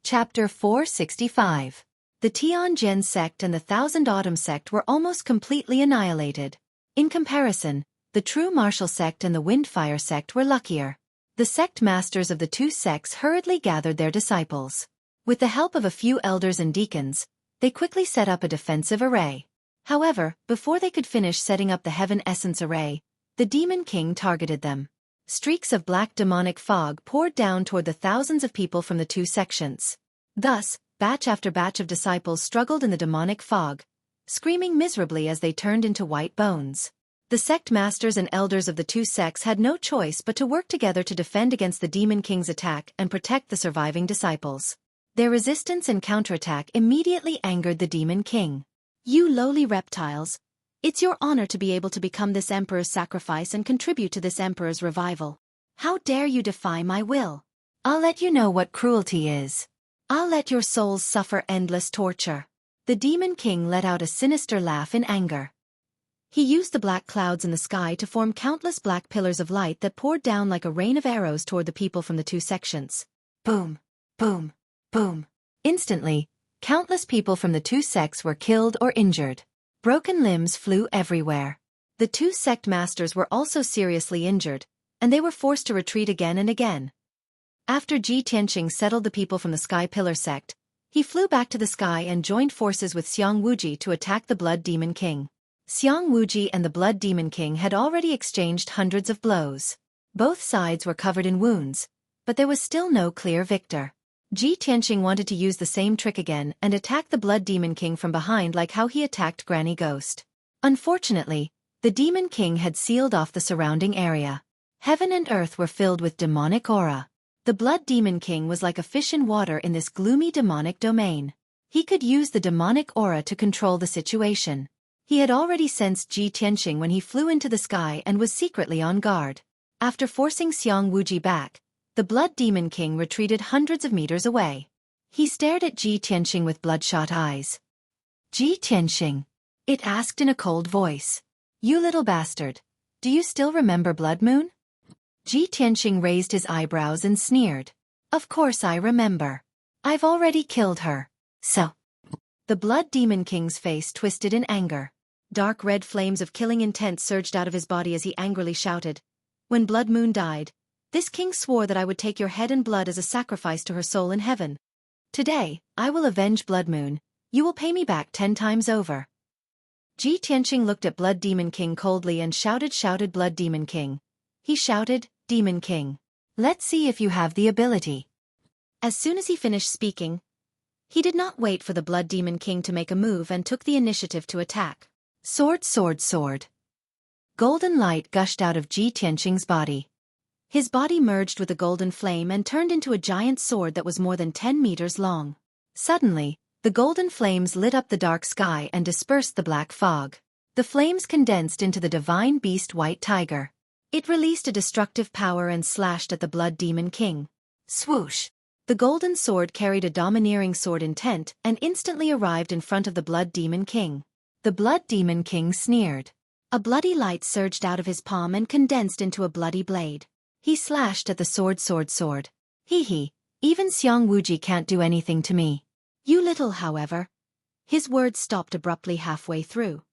Chapter 465. The Tianjin sect and the Thousand Autumn sect were almost completely annihilated. In comparison, the True Martial sect and the Windfire sect were luckier. The sect masters of the two sects hurriedly gathered their disciples. With the help of a few elders and deacons, they quickly set up a defensive array. However, before they could finish setting up the Heaven Essence array, the Demon King targeted them. Streaks of black demonic fog poured down toward the thousands of people from the two sections. Thus, batch after batch of disciples struggled in the demonic fog, screaming miserably as they turned into white bones. The sect masters and elders of the two sects had no choice but to work together to defend against the Demon King's attack and protect the surviving disciples. Their resistance and counterattack immediately angered the Demon King. "You lowly reptiles! It's your honor to be able to become this emperor's sacrifice and contribute to this emperor's revival. How dare you defy my will? I'll let you know what cruelty is. I'll let your souls suffer endless torture." The Demon King let out a sinister laugh in anger. He used the black clouds in the sky to form countless black pillars of light that poured down like a rain of arrows toward the people from the two sections. Boom, boom, boom. Instantly, countless people from the two sects were killed or injured. Broken limbs flew everywhere. The two sect masters were also seriously injured, and they were forced to retreat again and again. After Ji Tianqing settled the people from the Sky Pillar sect, he flew back to the sky and joined forces with Xiang Wuji to attack the Blood Demon King. Xiang Wuji and the Blood Demon King had already exchanged hundreds of blows. Both sides were covered in wounds, but there was still no clear victor. Ji Tianqing wanted to use the same trick again and attack the Blood Demon King from behind like how he attacked Granny Ghost. Unfortunately, the Demon King had sealed off the surrounding area. Heaven and earth were filled with demonic aura. The Blood Demon King was like a fish in water in this gloomy demonic domain. He could use the demonic aura to control the situation. He had already sensed Ji Tianqing when he flew into the sky and was secretly on guard. After forcing Xiang Wuji back, the Blood Demon King retreated hundreds of meters away. He stared at Ji Tianqing with bloodshot eyes. "Ji Tianqing," it asked in a cold voice. "You little bastard, do you still remember Blood Moon?" Ji Tianqing raised his eyebrows and sneered. "Of course I remember. I've already killed her. So." The Blood Demon King's face twisted in anger. Dark red flames of killing intent surged out of his body as he angrily shouted. "When Blood Moon died, this king swore that I would take your head and blood as a sacrifice to her soul in heaven. Today, I will avenge Blood Moon. You will pay me back 10 times over." Ji Tianqing looked at Blood Demon King coldly and shouted Blood Demon King. He shouted, "Demon King, let's see if you have the ability." As soon as he finished speaking, he did not wait for the Blood Demon King to make a move and took the initiative to attack. Sword, sword, sword. Golden light gushed out of Ji Tianqing's body. His body merged with a golden flame and turned into a giant sword that was more than 10 meters long. Suddenly, the golden flames lit up the dark sky and dispersed the black fog. The flames condensed into the divine beast White Tiger. It released a destructive power and slashed at the Blood Demon King. Swoosh! The golden sword carried a domineering sword intent and instantly arrived in front of the Blood Demon King. The Blood Demon King sneered. A bloody light surged out of his palm and condensed into a bloody blade. He slashed at the sword, sword, sword. Hee, even Xiang Wuji can't do anything to me. You little, however. His words stopped abruptly halfway through.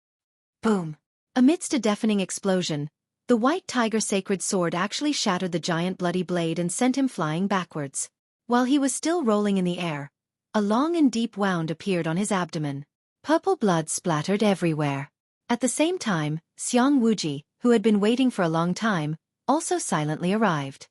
Boom! Amidst a deafening explosion, the White Tiger sacred sword actually shattered the giant bloody blade and sent him flying backwards. While he was still rolling in the air, a long and deep wound appeared on his abdomen. Purple blood splattered everywhere. At the same time, Xiang Wuji, who had been waiting for a long time, also silently arrived.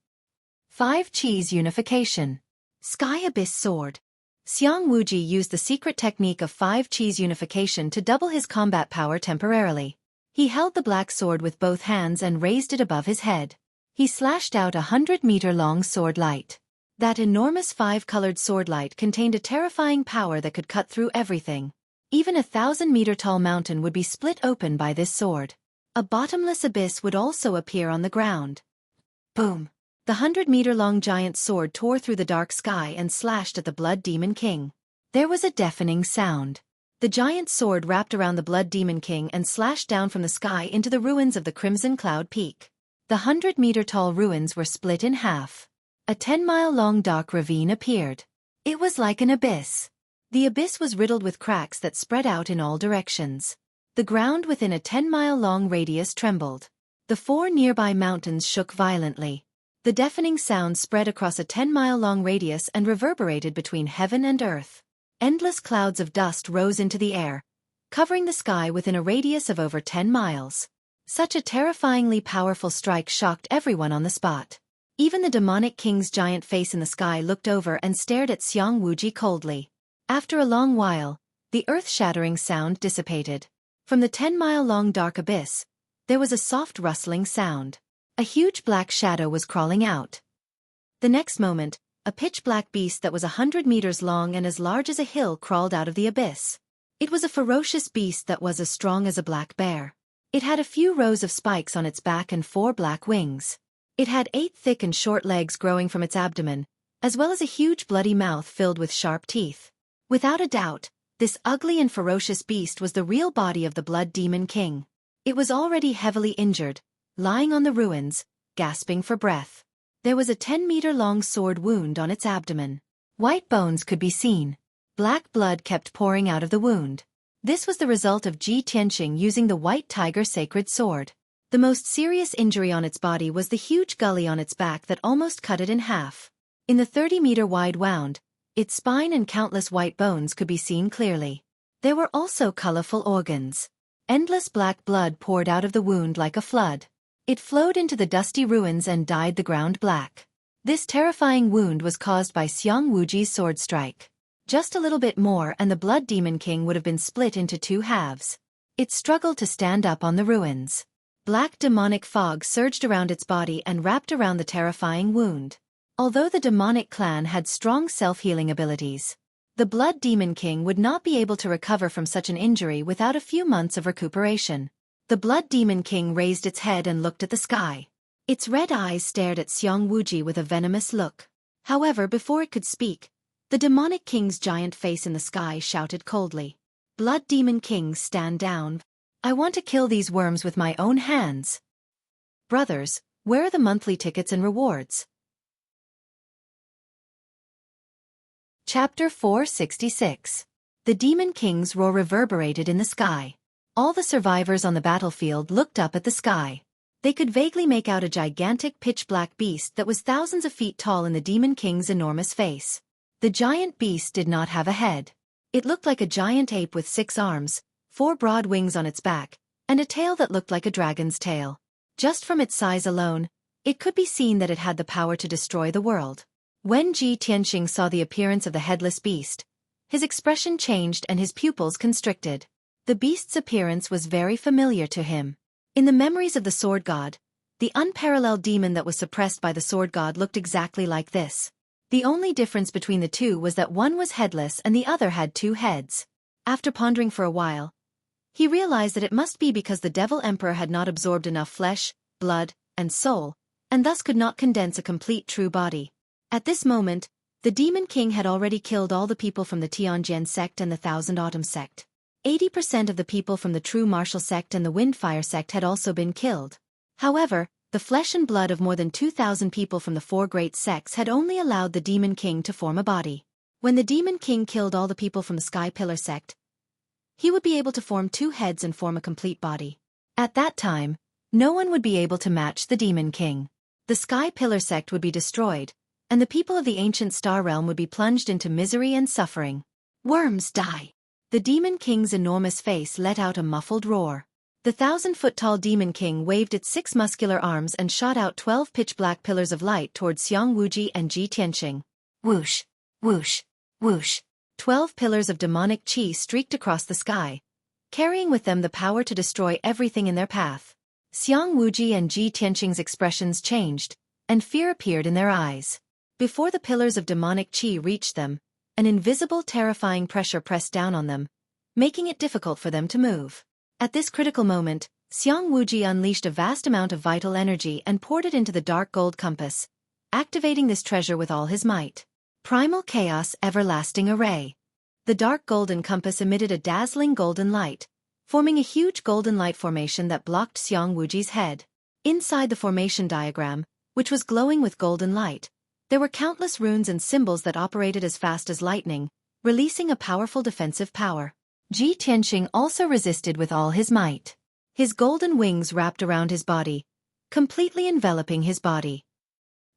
5 Cheese Unification. Sky Abyss Sword. Xiang Wuji used the secret technique of 5 Cheese Unification to double his combat power temporarily. He held the black sword with both hands and raised it above his head. He slashed out a 100-meter-long sword light. That enormous 5-colored sword light contained a terrifying power that could cut through everything. Even a 1,000-meter-tall mountain would be split open by this sword. A bottomless abyss would also appear on the ground. Boom! The 100-meter-long giant sword tore through the dark sky and slashed at the Blood Demon King. There was a deafening sound. The giant sword wrapped around the Blood Demon King and slashed down from the sky into the ruins of the Crimson Cloud Peak. The 100-meter-tall ruins were split in half. A 10-mile-long dark ravine appeared. It was like an abyss. The abyss was riddled with cracks that spread out in all directions. The ground within a 10-mile-long radius trembled. The 4 nearby mountains shook violently. The deafening sound spread across a 10-mile-long radius and reverberated between heaven and earth. Endless clouds of dust rose into the air, covering the sky within a radius of over 10 miles. Such a terrifyingly powerful strike shocked everyone on the spot. Even the demonic king's giant face in the sky looked over and stared at Xueqi coldly. After a long while, the earth-shattering sound dissipated. From the 10-mile-long dark abyss, there was a soft rustling sound. A huge black shadow was crawling out. The next moment, a pitch-black beast that was 100 meters long and as large as a hill crawled out of the abyss. It was a ferocious beast that was as strong as a black bear. It had a few rows of spikes on its back and 4 black wings. It had 8 thick and short legs growing from its abdomen, as well as a huge bloody mouth filled with sharp teeth. Without a doubt, this ugly and ferocious beast was the real body of the Blood Demon King. It was already heavily injured, lying on the ruins, gasping for breath. There was a 10-meter-long sword wound on its abdomen. White bones could be seen. Black blood kept pouring out of the wound. This was the result of Ji Tianqing using the White Tiger Sacred Sword. The most serious injury on its body was the huge gully on its back that almost cut it in half. In the 30-meter-wide wound, its spine and countless white bones could be seen clearly. There were also colorful organs. Endless black blood poured out of the wound like a flood. It flowed into the dusty ruins and dyed the ground black. This terrifying wound was caused by Xueqi's sword strike. Just a little bit more and the Blood Demon King would have been split into 2 halves. It struggled to stand up on the ruins. Black demonic fog surged around its body and wrapped around the terrifying wound. Although the demonic clan had strong self-healing abilities, the Blood Demon King would not be able to recover from such an injury without a few months of recuperation. The Blood Demon King raised its head and looked at the sky. Its red eyes stared at Xueqi with a venomous look. However, before it could speak, the demonic king's giant face in the sky shouted coldly, "Blood Demon King, stand down. I want to kill these worms with my own hands." Brothers, where are the monthly tickets and rewards? Chapter 466. The Demon King's roar reverberated in the sky. All the survivors on the battlefield looked up at the sky. They could vaguely make out a gigantic pitch-black beast that was thousands of feet tall in the Demon King's enormous face. The giant beast did not have a head. It looked like a giant ape with 6 arms, 4 broad wings on its back, and a tail that looked like a dragon's tail. Just from its size alone, it could be seen that it had the power to destroy the world. When Ji Tianqing saw the appearance of the headless beast, his expression changed and his pupils constricted. The beast's appearance was very familiar to him. In the memories of the Sword God, the unparalleled demon that was suppressed by the Sword God looked exactly like this. The only difference between the two was that one was headless and the other had 2 heads. After pondering for a while, he realized that it must be because the Devil Emperor had not absorbed enough flesh, blood, and soul, and thus could not condense a complete true body. At this moment, the Demon King had already killed all the people from the Tianjin sect and the Thousand Autumn sect. 80% of the people from the True Martial sect and the Windfire sect had also been killed. However, the flesh and blood of more than 2,000 people from the 4 great sects had only allowed the Demon King to form a body. When the Demon King killed all the people from the Sky Pillar sect, he would be able to form 2 heads and form a complete body. At that time, no one would be able to match the Demon King. The Sky Pillar sect would be destroyed, and the people of the ancient star realm would be plunged into misery and suffering. Worms die. The Demon King's enormous face let out a muffled roar. The 1,000-foot-tall Demon King waved its 6 muscular arms and shot out 12 pitch-black pillars of light towards Xueqi and Ji Tianqing. Whoosh, whoosh, whoosh. 12 pillars of demonic qi streaked across the sky, carrying with them the power to destroy everything in their path. Xueqi and Ji Tianqing's expressions changed, and fear appeared in their eyes. Before the pillars of demonic qi reached them, an invisible terrifying pressure pressed down on them, making it difficult for them to move. At this critical moment, Xueqi unleashed a vast amount of vital energy and poured it into the dark gold compass, activating this treasure with all his might. Primal Chaos Everlasting Array. The dark golden compass emitted a dazzling golden light, forming a huge golden light formation that blocked Xueqi's head. Inside the formation diagram, which was glowing with golden light, There were countless runes and symbols that operated as fast as lightning, releasing a powerful defensive power. Ji Tianqing also resisted with all his might. His golden wings wrapped around his body, completely enveloping his body.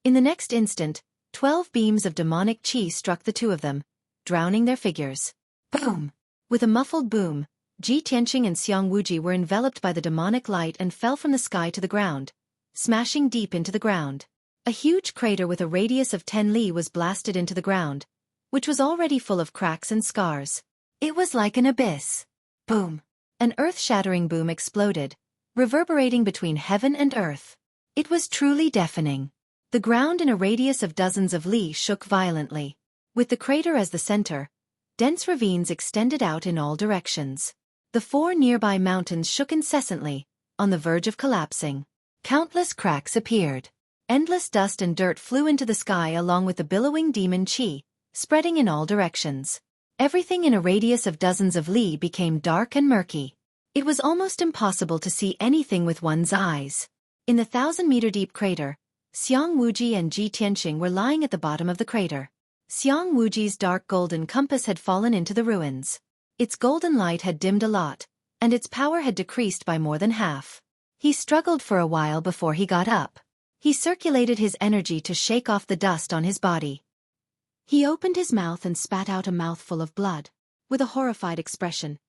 In the next instant, 12 beams of demonic qi struck the two of them, drowning their figures. Boom! With a muffled boom, Ji Tianqing and Xiang Wuji were enveloped by the demonic light and fell from the sky to the ground, smashing deep into the ground. A huge crater with a radius of 10 li was blasted into the ground, which was already full of cracks and scars. It was like an abyss. Boom! An earth-shattering boom exploded, reverberating between heaven and earth. It was truly deafening. The ground in a radius of dozens of li shook violently. With the crater as the center, dense ravines extended out in all directions. The 4 nearby mountains shook incessantly, on the verge of collapsing. Countless cracks appeared. Endless dust and dirt flew into the sky along with the billowing demon qi, spreading in all directions. Everything in a radius of dozens of li became dark and murky. It was almost impossible to see anything with one's eyes. In the 1,000-meter-deep crater, Xiang Wuji and Ji Tianqing were lying at the bottom of the crater. Xiang Wuji's dark golden compass had fallen into the ruins. Its golden light had dimmed a lot, and its power had decreased by more than half. He struggled for a while before he got up. He circulated his energy to shake off the dust on his body. He opened his mouth and spat out a mouthful of blood. With a horrified expression,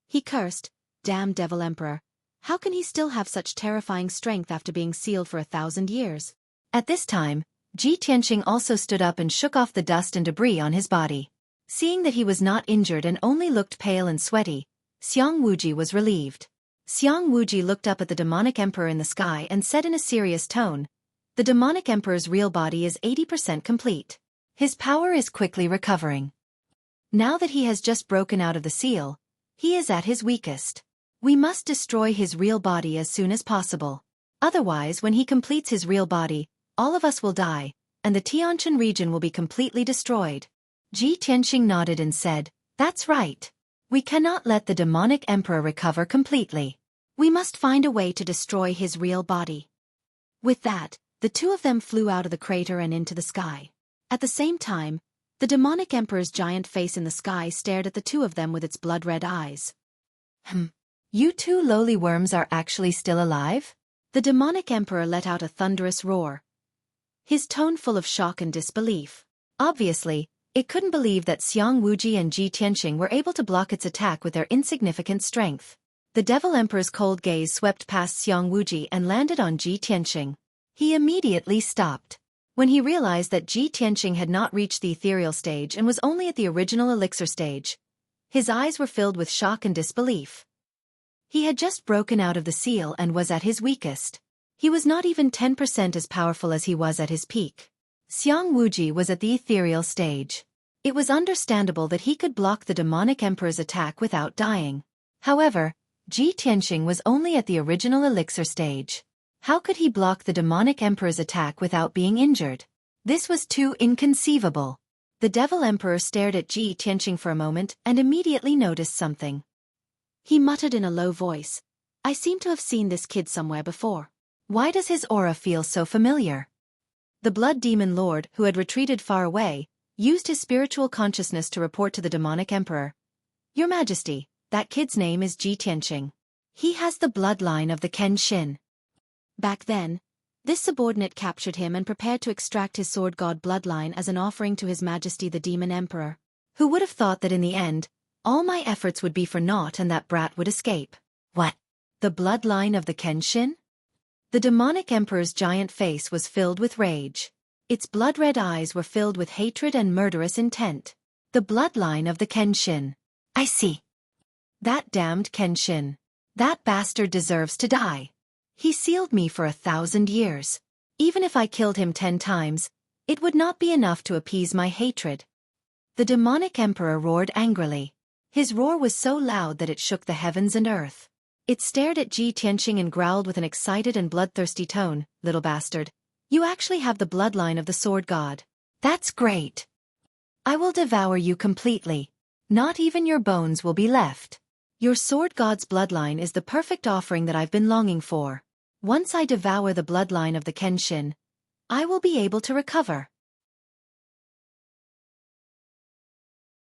he cursed, "Damn Devil Emperor, how can he still have such terrifying strength after being sealed for 1,000 years?" At this time, Ji Tianqing also stood up and shook off the dust and debris on his body. Seeing that he was not injured and only looked pale and sweaty, Xiang Wuji was relieved. Xiang Wuji looked up at the demonic emperor in the sky and said in a serious tone, "The demonic emperor's real body is 80% complete. His power is quickly recovering. Now that he has just broken out of the seal, he is at his weakest. We must destroy his real body as soon as possible. Otherwise, when he completes his real body, all of us will die, and the Tianjin region will be completely destroyed." Ji Tianqing nodded and said, "That's right. We cannot let the demonic emperor recover completely. We must find a way to destroy his real body." With that, the two of them flew out of the crater and into the sky. At the same time, the demonic emperor's giant face in the sky stared at the two of them with its blood-red eyes. You two lowly worms are actually still alive?" The demonic emperor let out a thunderous roar, his tone full of shock and disbelief. Obviously, it couldn't believe that Xiang Wuji and Ji Tianqing were able to block its attack with their insignificant strength. The Devil Emperor's cold gaze swept past Xiang Wuji and landed on Ji Tianqing. He immediately stopped. When he realized that Ji Tianqing had not reached the ethereal stage and was only at the original elixir stage, his eyes were filled with shock and disbelief. He had just broken out of the seal and was at his weakest. He was not even 10% as powerful as he was at his peak. Xiang Wuji was at the ethereal stage. It was understandable that he could block the demonic emperor's attack without dying. However, Ji Tianqing was only at the original elixir stage. How could he block the demonic emperor's attack without being injured? This was too inconceivable. The Devil Emperor stared at Ji Tianqing for a moment and immediately noticed something. He muttered in a low voice, "I seem to have seen this kid somewhere before. Why does his aura feel so familiar?" The Blood Demon Lord, who had retreated far away, used his spiritual consciousness to report to the demonic emperor, "Your Majesty, that kid's name is Ji Tianqing. He has the bloodline of the Kenshin." Back then, this subordinate captured him and prepared to extract his sword god bloodline as an offering to His Majesty the Demon Emperor. Who would have thought that in the end, all my efforts would be for naught and that brat would escape? What? The bloodline of the Kenshin? The demonic emperor's giant face was filled with rage. Its blood-red eyes were filled with hatred and murderous intent. The bloodline of the Kenshin. I see. That damned Kenshin. That bastard deserves to die. He sealed me for 1,000 years. Even if I killed him 10 times, it would not be enough to appease my hatred. The demonic emperor roared angrily. His roar was so loud that it shook the heavens and earth. It stared at Ji Tianqing and growled with an excited and bloodthirsty tone, "Little bastard. You actually have the bloodline of the sword god. That's great. I will devour you completely. Not even your bones will be left. Your sword god's bloodline is the perfect offering that I've been longing for. Once I devour the bloodline of the Kenshin, I will be able to recover."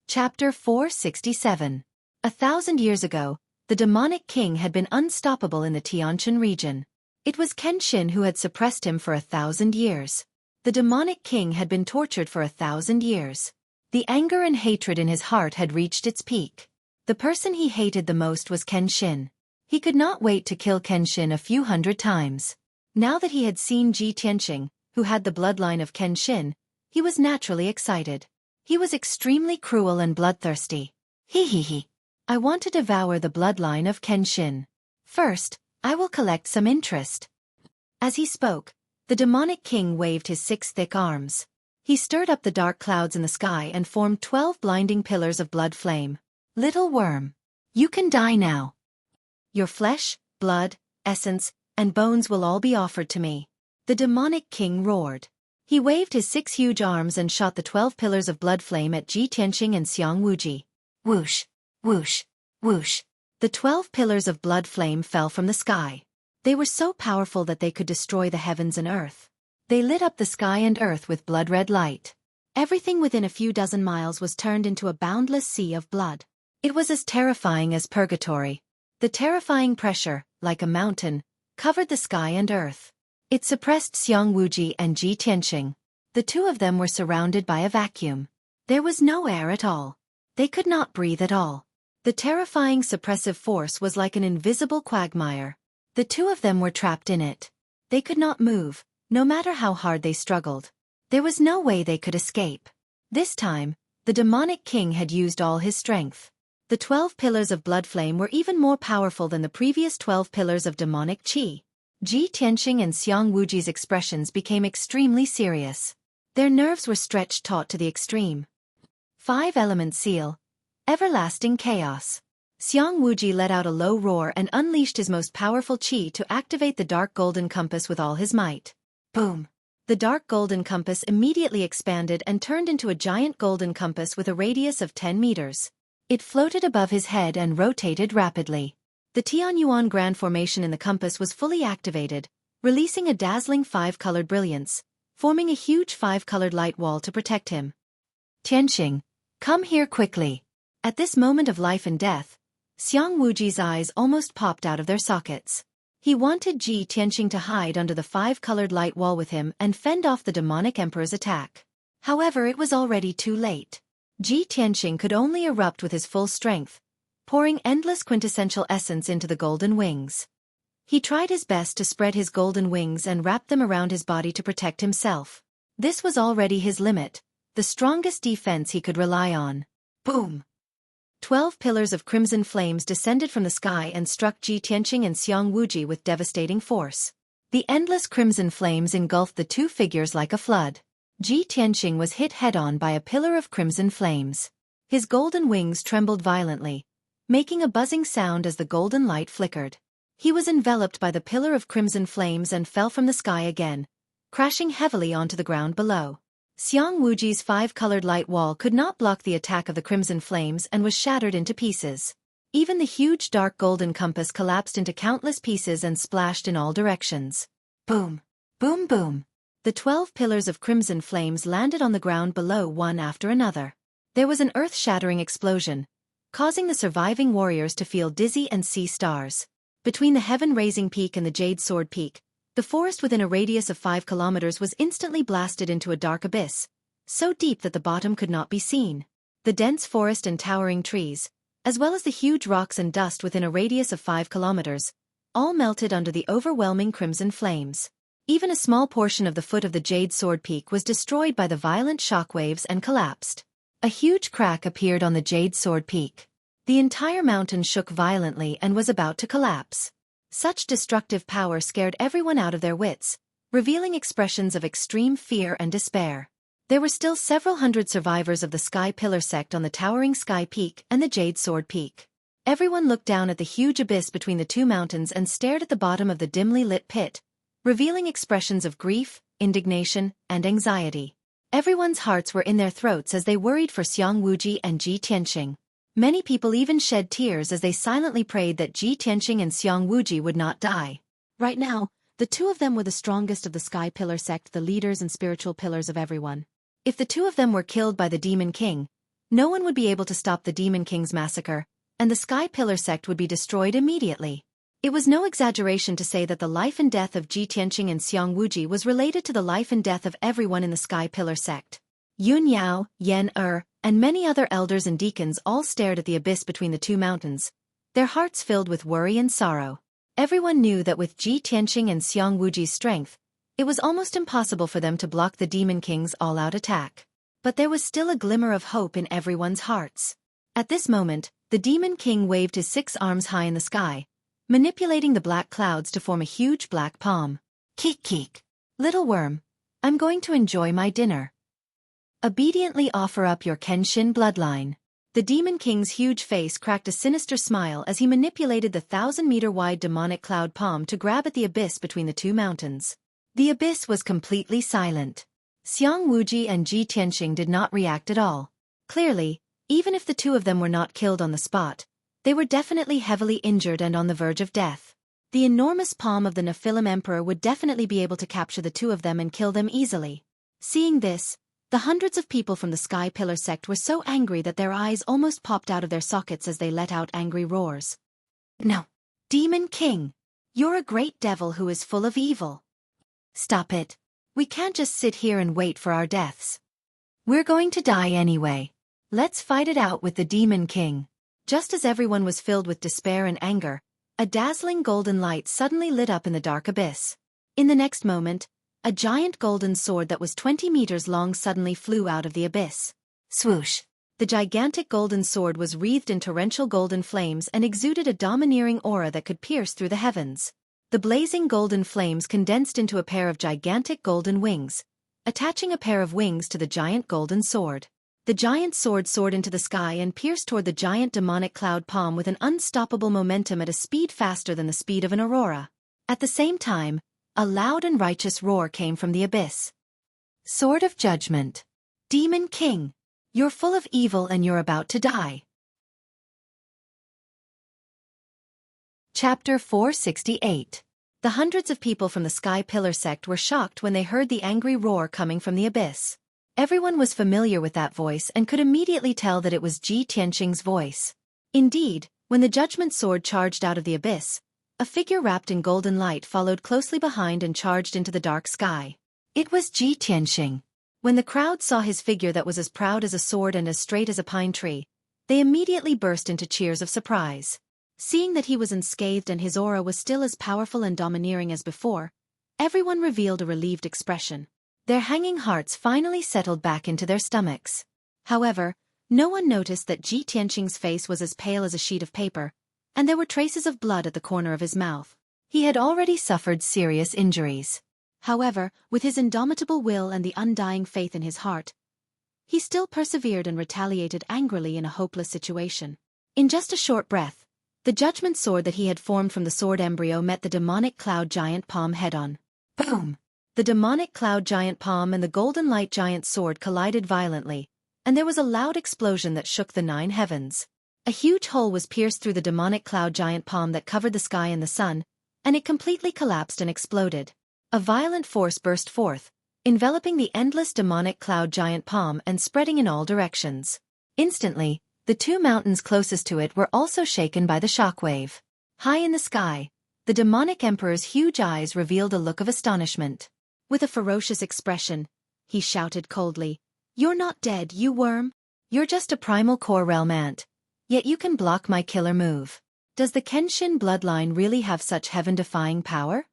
Chapter 467. 1,000 years ago, the demonic king had been unstoppable in the Tianqian region. It was Kenshin who had suppressed him for 1,000 years. The demonic king had been tortured for 1,000 years. The anger and hatred in his heart had reached its peak. The person he hated the most was Kenshin. He could not wait to kill Kenshin a few hundred times. Now that he had seen Ji Tianqing, who had the bloodline of Kenshin, he was naturally excited. He was extremely cruel and bloodthirsty. He. I want to devour the bloodline of Kenshin. First, I will collect some interest. As he spoke, the demonic king waved his 6 thick arms. He stirred up the dark clouds in the sky and formed 12 blinding pillars of blood flame. Little worm, you can die now. Your flesh, blood, essence, and bones will all be offered to me. The demonic king roared. He waved his 6 huge arms and shot the 12 pillars of blood flame at Ji Tianqing and Xiang Wuji. Whoosh, whoosh, whoosh. The 12 pillars of blood flame fell from the sky. They were so powerful that they could destroy the heavens and earth. They lit up the sky and earth with blood-red light. Everything within a few dozen miles was turned into a boundless sea of blood. It was as terrifying as purgatory. The terrifying pressure, like a mountain, covered the sky and earth. It suppressed Xiang Wuji and Ji Tianqing. The two of them were surrounded by a vacuum. There was no air at all. They could not breathe at all. The terrifying suppressive force was like an invisible quagmire. The two of them were trapped in it. They could not move, no matter how hard they struggled. There was no way they could escape. This time, the demonic king had used all his strength. The 12 pillars of blood flame were even more powerful than the previous 12 pillars of demonic qi. Ji Tianqing and Xiang Wuji's expressions became extremely serious. Their nerves were stretched taut to the extreme. 5-element seal. Everlasting chaos. Xiang Wuji let out a low roar and unleashed his most powerful qi to activate the dark golden compass with all his might. Boom! The dark golden compass immediately expanded and turned into a giant golden compass with a radius of 10 meters. It floated above his head and rotated rapidly. The Tianyuan Grand Formation in the compass was fully activated, releasing a dazzling 5-colored brilliance, forming a huge 5-colored light wall to protect him. Tianqing, come here quickly. At this moment of life and death, Xiang Wuji's eyes almost popped out of their sockets. He wanted Ji Tianqing to hide under the 5-colored light wall with him and fend off the demonic emperor's attack. However, it was already too late. Ji Tianqing could only erupt with his full strength, pouring endless quintessential essence into the golden wings. He tried his best to spread his golden wings and wrap them around his body to protect himself. This was already his limit, the strongest defense he could rely on. Boom! 12 pillars of crimson flames descended from the sky and struck Ji Tianqing and Xiang Wuji with devastating force. The endless crimson flames engulfed the two figures like a flood. Ji Tianqing was hit head-on by a pillar of crimson flames. His golden wings trembled violently, making a buzzing sound as the golden light flickered. He was enveloped by the pillar of crimson flames and fell from the sky again, crashing heavily onto the ground below. Xiang Wuji's 5-colored light wall could not block the attack of the crimson flames and was shattered into pieces. Even the huge dark golden compass collapsed into countless pieces and splashed in all directions. Boom! Boom boom! The 12 pillars of crimson flames landed on the ground below one after another. There was an earth-shattering explosion, causing the surviving warriors to feel dizzy and see stars. Between the heaven-raising peak and the Jade Sword Peak, the forest within a radius of 5 kilometers was instantly blasted into a dark abyss, so deep that the bottom could not be seen. The dense forest and towering trees, as well as the huge rocks and dust within a radius of 5 kilometers, all melted under the overwhelming crimson flames. Even a small portion of the foot of the Jade Sword Peak was destroyed by the violent shockwaves and collapsed. A huge crack appeared on the Jade Sword Peak. The entire mountain shook violently and was about to collapse. Such destructive power scared everyone out of their wits, revealing expressions of extreme fear and despair. There were still several hundred survivors of the Sky Pillar sect on the towering Sky Peak and the Jade Sword Peak. Everyone looked down at the huge abyss between the two mountains and stared at the bottom of the dimly lit pit, revealing expressions of grief, indignation, and anxiety. Everyone's hearts were in their throats as they worried for Xiang Wuji and Ji Tianqing. Many people even shed tears as they silently prayed that Ji Tianqing and Xiang Wuji would not die. Right now, the two of them were the strongest of the Sky Pillar sect, the leaders and spiritual pillars of everyone. If the two of them were killed by the Demon King, No one would be able to stop the Demon King's massacre, and the Sky Pillar sect would be destroyed immediately. It was no exaggeration to say that the life and death of Ji Tianqing and Xiang Wuji was related to the life and death of everyone in the Sky Pillar sect. Yun Yao, Yan and many other elders and deacons all stared at the abyss between the two mountains, their hearts filled with worry and sorrow. Everyone knew that with Ji Tianqing and Xiang Wuji's strength, it was almost impossible for them to block the Demon King's all-out attack. But there was still a glimmer of hope in everyone's hearts. At this moment, the Demon King waved his 6 arms high in the sky, manipulating the black clouds to form a huge black palm. Keek keek. Little worm, I'm going to enjoy my dinner. Obediently offer up your Kenshin bloodline. The Demon King's huge face cracked a sinister smile as he manipulated the 1,000-meter-wide demonic cloud palm to grab at the abyss between the two mountains. The abyss was completely silent. Xiang Wuji and Ji Tianqing did not react at all. Clearly, even if the two of them were not killed on the spot, they were definitely heavily injured and on the verge of death. The enormous palm of the Nephilim Emperor would definitely be able to capture the two of them and kill them easily. Seeing this, the hundreds of people from the Sky Pillar sect were so angry that their eyes almost popped out of their sockets as they let out angry roars. No. Demon King! You're a great devil who is full of evil. Stop it. We can't just sit here and wait for our deaths. We're going to die anyway. Let's fight it out with the Demon King. Just as everyone was filled with despair and anger, a dazzling golden light suddenly lit up in the dark abyss. In the next moment, a giant golden sword that was 20 meters long suddenly flew out of the abyss. Swoosh! The gigantic golden sword was wreathed in torrential golden flames and exuded a domineering aura that could pierce through the heavens. The blazing golden flames condensed into a pair of gigantic golden wings, attaching a pair of wings to the giant golden sword. The giant sword soared into the sky and pierced toward the giant demonic cloud palm with an unstoppable momentum at a speed faster than the speed of an aurora. At the same time, a loud and righteous roar came from the abyss. Sword of Judgment. Demon King, you're full of evil and you're about to die. Chapter 468. The hundreds of people from the Sky Pillar sect were shocked when they heard the angry roar coming from the abyss. Everyone was familiar with that voice and could immediately tell that it was Ji Tianqing's voice. Indeed, when the Judgment Sword charged out of the abyss, a figure wrapped in golden light followed closely behind and charged into the dark sky. It was Ji Tianqing. When the crowd saw his figure that was as proud as a sword and as straight as a pine tree, they immediately burst into cheers of surprise. Seeing that he was unscathed and his aura was still as powerful and domineering as before, everyone revealed a relieved expression. Their hanging hearts finally settled back into their stomachs. However, no one noticed that Ji Tianqing's face was as pale as a sheet of paper, and there were traces of blood at the corner of his mouth. He had already suffered serious injuries. However, with his indomitable will and the undying faith in his heart, he still persevered and retaliated angrily in a hopeless situation. In just a short breath, the judgment sword that he had formed from the sword embryo met the demonic cloud giant palm head-on. Boom! The demonic cloud giant palm and the golden light giant sword collided violently, and there was a loud explosion that shook the 9 heavens. A huge hole was pierced through the demonic cloud giant palm that covered the sky and the sun, and it completely collapsed and exploded. A violent force burst forth, enveloping the endless demonic cloud giant palm and spreading in all directions. Instantly, the 2 mountains closest to it were also shaken by the shockwave. High in the sky, the demonic emperor's huge eyes revealed a look of astonishment. With a ferocious expression, he shouted coldly, "You're not dead, you worm. You're just a primal core realm ant. Yet you can block my killer move. Does the Kenshin bloodline really have such heaven-defying power?"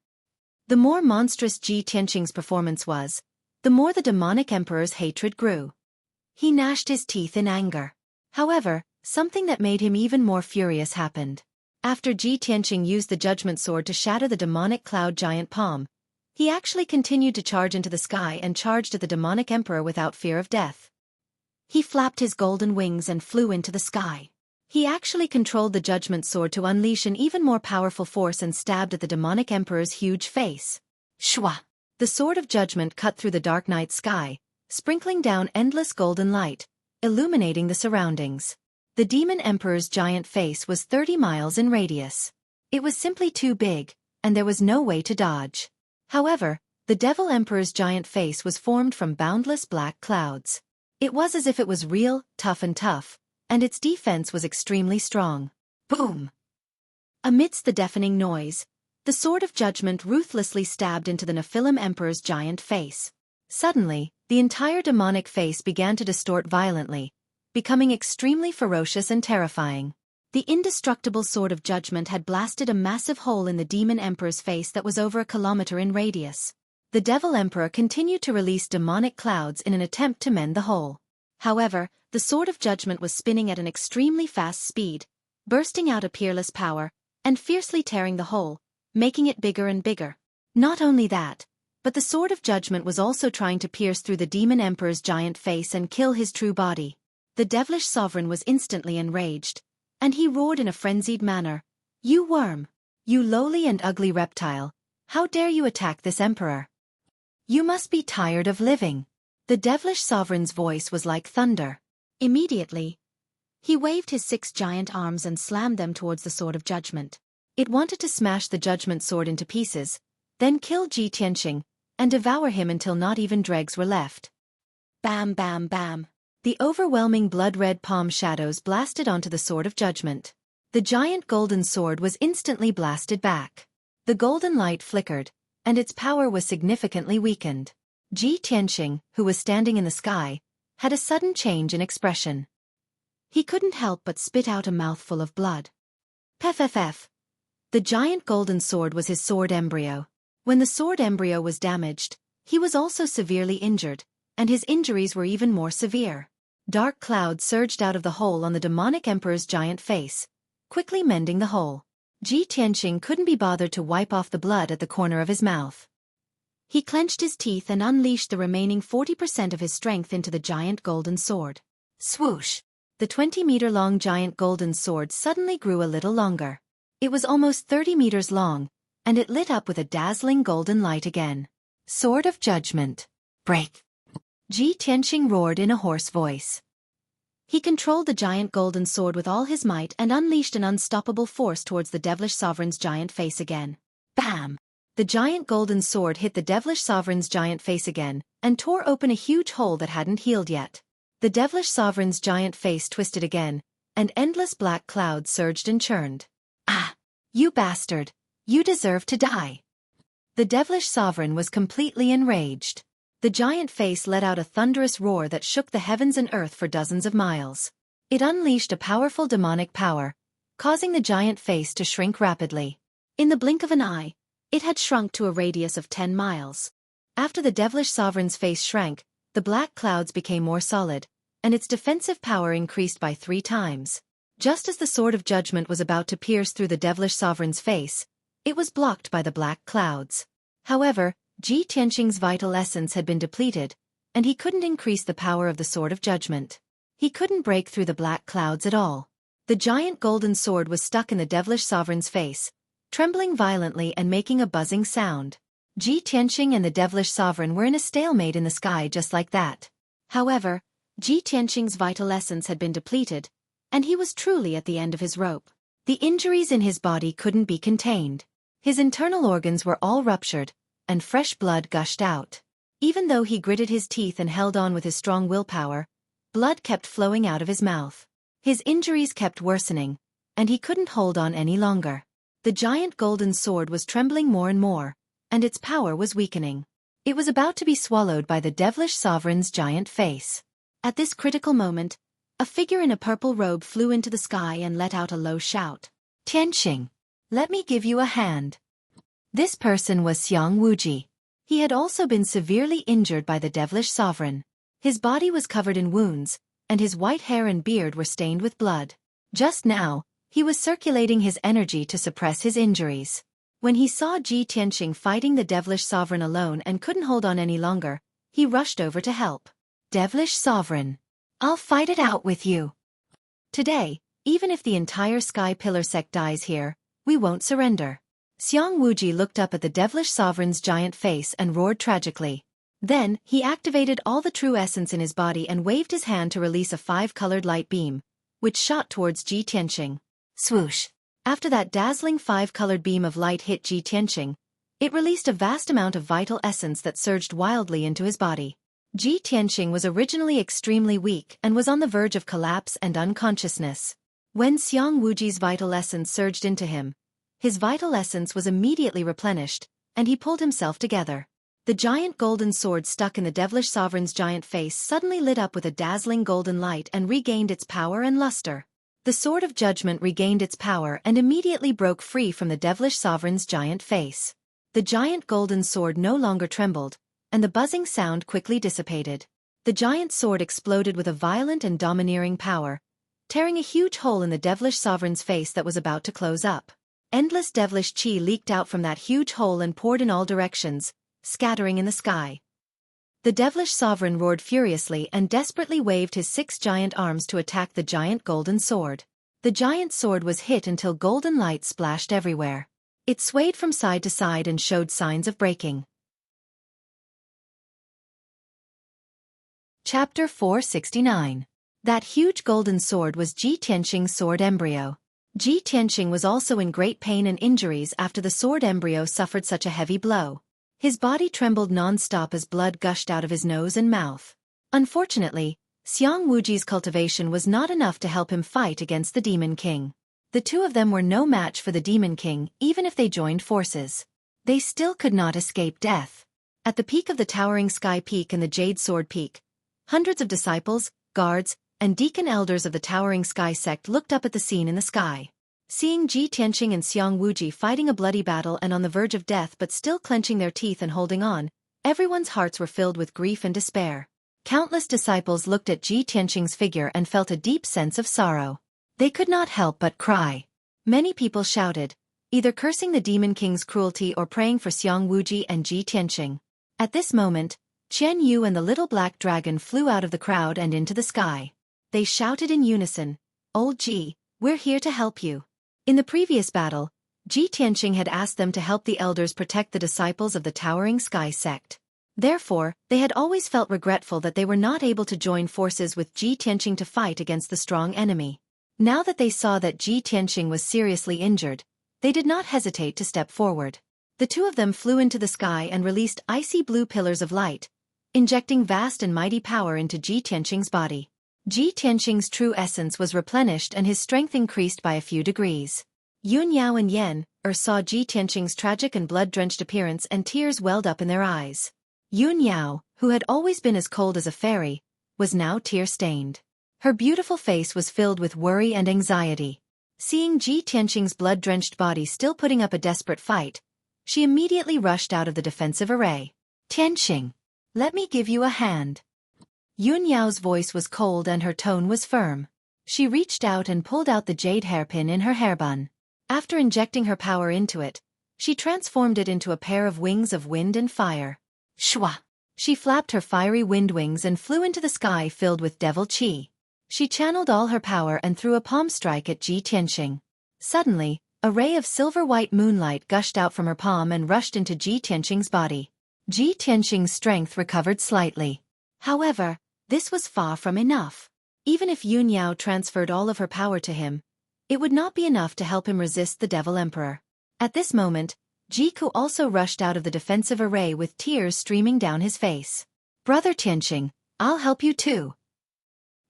The more monstrous Ji Tianqing's performance was, the more the demonic emperor's hatred grew. He gnashed his teeth in anger. However, something that made him even more furious happened. After Ji Tianqing used the judgment sword to shatter the demonic cloud giant palm, he actually continued to charge into the sky and charged at the demonic emperor without fear of death. He flapped his golden wings and flew into the sky. He actually controlled the judgment sword to unleash an even more powerful force and stabbed at the demonic emperor's huge face. Shwa! The sword of judgment cut through the dark night sky, sprinkling down endless golden light, illuminating the surroundings. The demon emperor's giant face was 30 miles in radius. It was simply too big, and there was no way to dodge. However, the devil emperor's giant face was formed from boundless black clouds. It was as if it was real, tough, and its defense was extremely strong. Boom! Amidst the deafening noise, the sword of judgment ruthlessly stabbed into the Nephilim Emperor's giant face. Suddenly, the entire demonic face began to distort violently, becoming extremely ferocious and terrifying. The indestructible sword of judgment had blasted a massive hole in the demon emperor's face that was over a kilometer in radius. The devil emperor continued to release demonic clouds in an attempt to mend the hole. However, the sword of judgment was spinning at an extremely fast speed, bursting out a peerless power, and fiercely tearing the hole, making it bigger and bigger. Not only that, but the sword of judgment was also trying to pierce through the demon emperor's giant face and kill his true body. The devilish sovereign was instantly enraged, and he roared in a frenzied manner, "You worm! You lowly and ugly reptile! How dare you attack this emperor? You must be tired of living." The devilish sovereign's voice was like thunder. Immediately, he waved his 6 giant arms and slammed them towards the sword of judgment. It wanted to smash the judgment sword into pieces, then kill Ji Tianqing, and devour him until not even dregs were left. Bam bam bam. The overwhelming blood-red palm shadows blasted onto the sword of judgment. The giant golden sword was instantly blasted back. The golden light flickered, and its power was significantly weakened. Ji Tianqing, who was standing in the sky, had a sudden change in expression. He couldn't help but spit out a mouthful of blood. Pff. The giant golden sword was his sword embryo. When the sword embryo was damaged, he was also severely injured, and his injuries were even more severe. Dark clouds surged out of the hole on the demonic emperor's giant face, quickly mending the hole. Ji Tianqing couldn't be bothered to wipe off the blood at the corner of his mouth. He clenched his teeth and unleashed the remaining 40% of his strength into the giant golden sword. Swoosh! The 20-meter-long giant golden sword suddenly grew a little longer. It was almost 30 meters long, and it lit up with a dazzling golden light again. Sword of Judgment. Break! Ji Tianqing roared in a hoarse voice. He controlled the giant golden sword with all his might and unleashed an unstoppable force towards the devilish sovereign's giant face again. Bam! The giant golden sword hit the devilish sovereign's giant face again, and tore open a huge hole that hadn't healed yet. The devilish sovereign's giant face twisted again, and endless black clouds surged and churned. Ah! You bastard! You deserve to die! The devilish sovereign was completely enraged. The giant face let out a thunderous roar that shook the heavens and earth for dozens of miles. It unleashed a powerful demonic power, causing the giant face to shrink rapidly. In the blink of an eye, it had shrunk to a radius of 10 miles. After the devilish sovereign's face shrank, the black clouds became more solid, and its defensive power increased by 3 times. Just as the sword of judgment was about to pierce through the devilish sovereign's face, it was blocked by the black clouds. However, Ji Tianqing's vital essence had been depleted, and he couldn't increase the power of the sword of judgment. He couldn't break through the black clouds at all. The giant golden sword was stuck in the devilish sovereign's face, trembling violently and making a buzzing sound. Ji Tianqing and the devilish sovereign were in a stalemate in the sky just like that. However, Ji Tianqing's vital essence had been depleted, and he was truly at the end of his rope. The injuries in his body couldn't be contained. His internal organs were all ruptured, and fresh blood gushed out. Even though he gritted his teeth and held on with his strong willpower, blood kept flowing out of his mouth. His injuries kept worsening, and he couldn't hold on any longer. The giant golden sword was trembling more and more, and its power was weakening. It was about to be swallowed by the devilish sovereign's giant face. At this critical moment, a figure in a purple robe flew into the sky and let out a low shout. "Tianqing, let me give you a hand." This person was Xiang Wuji. He had also been severely injured by the devilish sovereign. His body was covered in wounds, and his white hair and beard were stained with blood. Just now, he was circulating his energy to suppress his injuries. When he saw Ji Tianqing fighting the devilish sovereign alone and couldn't hold on any longer, he rushed over to help. "Devilish sovereign, I'll fight it out with you. Today, even if the entire Sky Pillar sect dies here, we won't surrender." Xiang Wuji looked up at the devilish sovereign's giant face and roared tragically. Then, he activated all the true essence in his body and waved his hand to release a 5-colored light beam, which shot towards Ji Tianqing. Swoosh! After that dazzling 5-colored beam of light hit Ji Tianqing, it released a vast amount of vital essence that surged wildly into his body. Ji Tianqing was originally extremely weak and was on the verge of collapse and unconsciousness. When Xiang Wuji's vital essence surged into him, his vital essence was immediately replenished, and he pulled himself together. The giant golden sword stuck in the devilish sovereign's giant face suddenly lit up with a dazzling golden light and regained its power and luster. The sword of judgment regained its power and immediately broke free from the devilish sovereign's giant face. The giant golden sword no longer trembled, and the buzzing sound quickly dissipated. The giant sword exploded with a violent and domineering power, tearing a huge hole in the devilish sovereign's face that was about to close up. Endless devilish chi leaked out from that huge hole and poured in all directions, scattering in the sky. The devilish sovereign roared furiously and desperately waved his 6 giant arms to attack the giant golden sword. The giant sword was hit until golden light splashed everywhere. It swayed from side to side and showed signs of breaking. Chapter 469. That huge golden sword was Ji Tianqing's sword embryo. Ji Tianqing was also in great pain and injuries after the sword embryo suffered such a heavy blow. His body trembled non-stop as blood gushed out of his nose and mouth. Unfortunately, Xiang Wuji's cultivation was not enough to help him fight against the Demon King. The two of them were no match for the Demon King even if they joined forces. They still could not escape death. At the peak of the towering Sky Peak and the Jade Sword Peak, hundreds of disciples, guards, and deacon elders of the towering Sky sect looked up at the scene in the sky. Seeing Ji Tianqing and Xiang Wuji fighting a bloody battle and on the verge of death but still clenching their teeth and holding on, everyone's hearts were filled with grief and despair. Countless disciples looked at Ji Tianqing's figure and felt a deep sense of sorrow. They could not help but cry. Many people shouted, either cursing the Demon King's cruelty or praying for Xiang Wuji and Ji Tianqing. At this moment, Qian Yu and the little black dragon flew out of the crowd and into the sky. They shouted in unison, "Old Ji, we're here to help you." In the previous battle, Ji Tianqing had asked them to help the elders protect the disciples of the towering Sky sect. Therefore, they had always felt regretful that they were not able to join forces with Ji Tianqing to fight against the strong enemy. Now that they saw that Ji Tianqing was seriously injured, they did not hesitate to step forward. The two of them flew into the sky and released icy blue pillars of light, injecting vast and mighty power into Ji Tianqing's body. Ji Tianqing's true essence was replenished and his strength increased by a few degrees. Yun Yao and Yen saw Ji Tianqing's tragic and blood-drenched appearance and tears welled up in their eyes. Yun Yao, who had always been as cold as a fairy, was now tear-stained. Her beautiful face was filled with worry and anxiety. Seeing Ji Tianqing's blood-drenched body still putting up a desperate fight, she immediately rushed out of the defensive array. "Tianqing, let me give you a hand." Yun Yao's voice was cold and her tone was firm. She reached out and pulled out the jade hairpin in her hairbun. After injecting her power into it, she transformed it into a pair of wings of wind and fire. Shwa! She flapped her fiery wind wings and flew into the sky filled with devil chi. She channeled all her power and threw a palm strike at Ji Tianqing. Suddenly, a ray of silver-white moonlight gushed out from her palm and rushed into Ji Tianqing's body. Ji Tianqing's strength recovered slightly. However, this was far from enough. Even if Yun Yao transferred all of her power to him, it would not be enough to help him resist the Devil Emperor. At this moment, Jiku also rushed out of the defensive array with tears streaming down his face. "Brother Tianqing, I'll help you too."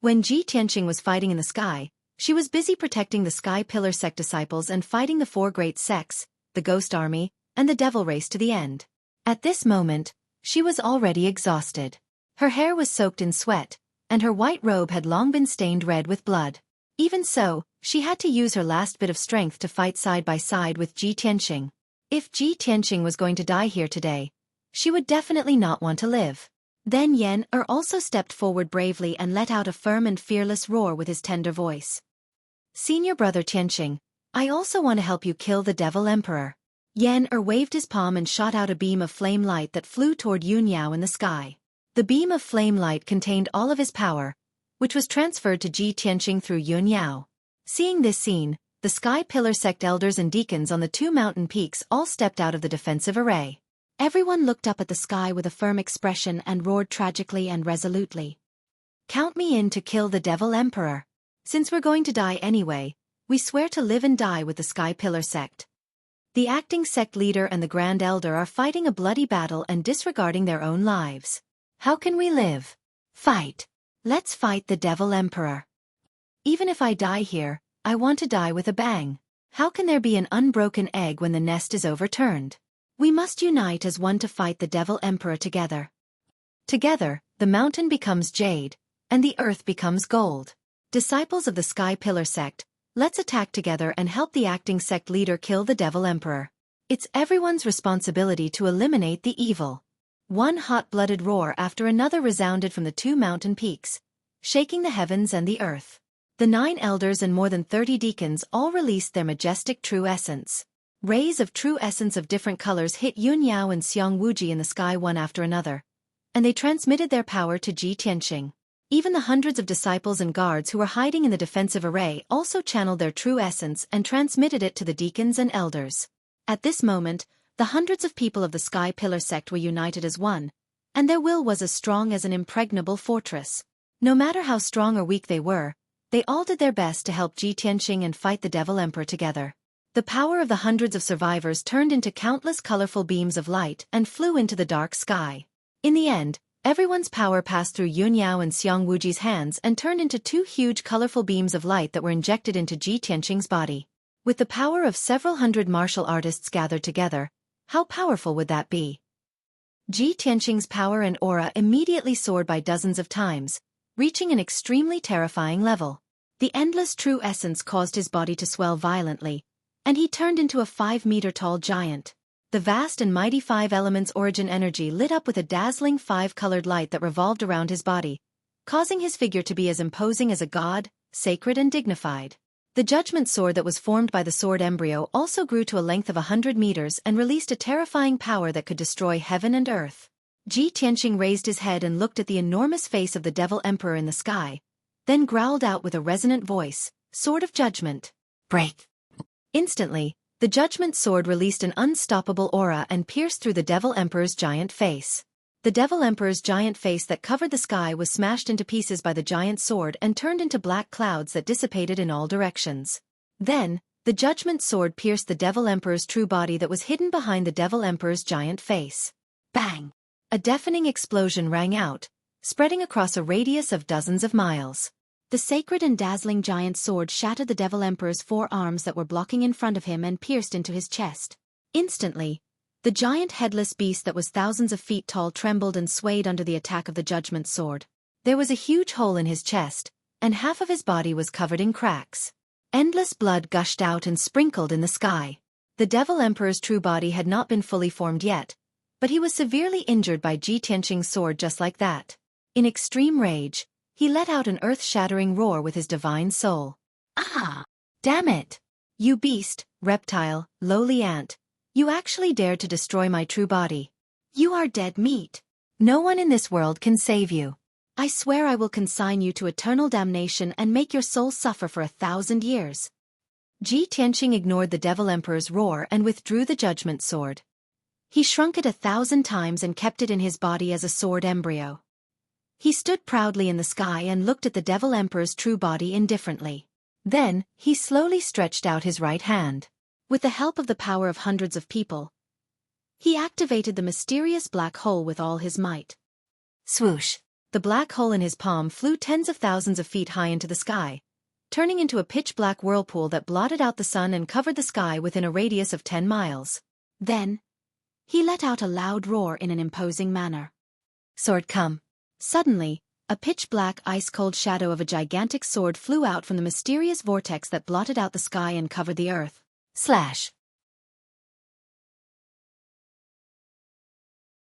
When Ji Tianqing was fighting in the sky, she was busy protecting the Sky Pillar sect disciples and fighting the 4 great sects, the Ghost Army, and the Devil Race to the end. At this moment, she was already exhausted. Her hair was soaked in sweat, and her white robe had long been stained red with blood. Even so, she had to use her last bit of strength to fight side by side with Ji Tianqing. If Ji Tianqing was going to die here today, she would definitely not want to live. Then Yen also stepped forward bravely and let out a firm and fearless roar with his tender voice. "Senior brother Tianqing, I also want to help you kill the Devil Emperor." Yen waved his palm and shot out a beam of flame light that flew toward Yun Yao in the sky. The beam of flame light contained all of his power, which was transferred to Ji Tianqing through Yun Yao. Seeing this scene, the Sky Pillar sect elders and deacons on the 2 mountain peaks all stepped out of the defensive array. Everyone looked up at the sky with a firm expression and roared tragically and resolutely. "Count me in to kill the Devil Emperor. Since we're going to die anyway, we swear to live and die with the Sky Pillar sect." The acting sect leader and the Grand Elder are fighting a bloody battle and disregarding their own lives. How can we live? Fight. Let's fight the Devil Emperor. Even if I die here, I want to die with a bang. How can there be an unbroken egg when the nest is overturned? We must unite as one to fight the Devil Emperor together. Together, the mountain becomes jade, and the earth becomes gold. Disciples of the Sky Pillar sect, let's attack together and help the acting sect leader kill the Devil Emperor. It's everyone's responsibility to eliminate the evil. One hot-blooded roar after another resounded from the two mountain peaks, shaking the heavens and the earth. The 9 elders and more than 30 deacons all released their majestic true essence. Rays of true essence of different colors hit Yun Yao and Xiang Wuji in the sky one after another, and they transmitted their power to Ji Tianxing. Even the hundreds of disciples and guards who were hiding in the defensive array also channeled their true essence and transmitted it to the deacons and elders. At this moment, the hundreds of people of the Sky Pillar sect were united as one, and their will was as strong as an impregnable fortress. No matter how strong or weak they were, they all did their best to help Ji Tianxing and fight the Devil Emperor together. The power of the hundreds of survivors turned into countless colorful beams of light and flew into the dark sky. In the end, everyone's power passed through Yun Yao and Xiang Wuji's hands and turned into 2 huge colorful beams of light that were injected into Ji Tianxing's body. With the power of several hundred martial artists gathered together, how powerful would that be? Ji Tianxing's power and aura immediately soared by dozens of times, reaching an extremely terrifying level. The endless true essence caused his body to swell violently, and he turned into a 5-meter-tall giant. The vast and mighty 5 elements origin energy lit up with a dazzling 5-colored light that revolved around his body, causing his figure to be as imposing as a god, sacred and dignified. The judgment sword that was formed by the sword embryo also grew to a length of 100 meters and released a terrifying power that could destroy heaven and earth. Ji Tianxing raised his head and looked at the enormous face of the Devil Emperor in the sky, then growled out with a resonant voice, "Sword of Judgment. Break!" Instantly, the judgment sword released an unstoppable aura and pierced through the Devil Emperor's giant face. The Devil Emperor's giant face that covered the sky was smashed into pieces by the giant sword and turned into black clouds that dissipated in all directions. Then, the judgment sword pierced the Devil Emperor's true body that was hidden behind the Devil Emperor's giant face. Bang! A deafening explosion rang out, spreading across a radius of dozens of miles. The sacred and dazzling giant sword shattered the Devil Emperor's 4 arms that were blocking in front of him and pierced into his chest. Instantly, the giant headless beast that was thousands of feet tall trembled and swayed under the attack of the judgment sword. There was a huge hole in his chest, and half of his body was covered in cracks. Endless blood gushed out and sprinkled in the sky. The Devil Emperor's true body had not been fully formed yet, but he was severely injured by Ji Tianxing's sword just like that. In extreme rage, he let out an earth-shattering roar with his divine soul. "Ah! Damn it! You beast, reptile, lowly ant! You actually dared to destroy my true body. You are dead meat. No one in this world can save you. I swear I will consign you to eternal damnation and make your soul suffer for 1,000 years." Ji Tianxing ignored the Devil Emperor's roar and withdrew the judgment sword. He shrunk it 1,000 times and kept it in his body as a sword embryo. He stood proudly in the sky and looked at the Devil Emperor's true body indifferently. Then, he slowly stretched out his right hand. With the help of the power of hundreds of people, he activated the mysterious black hole with all his might. Swoosh! The black hole in his palm flew tens of thousands of feet high into the sky, turning into a pitch-black whirlpool that blotted out the sun and covered the sky within a radius of 10 miles. Then, he let out a loud roar in an imposing manner. "Sword, come!" Suddenly, a pitch-black ice-cold shadow of a gigantic sword flew out from the mysterious vortex that blotted out the sky and covered the earth. Slash.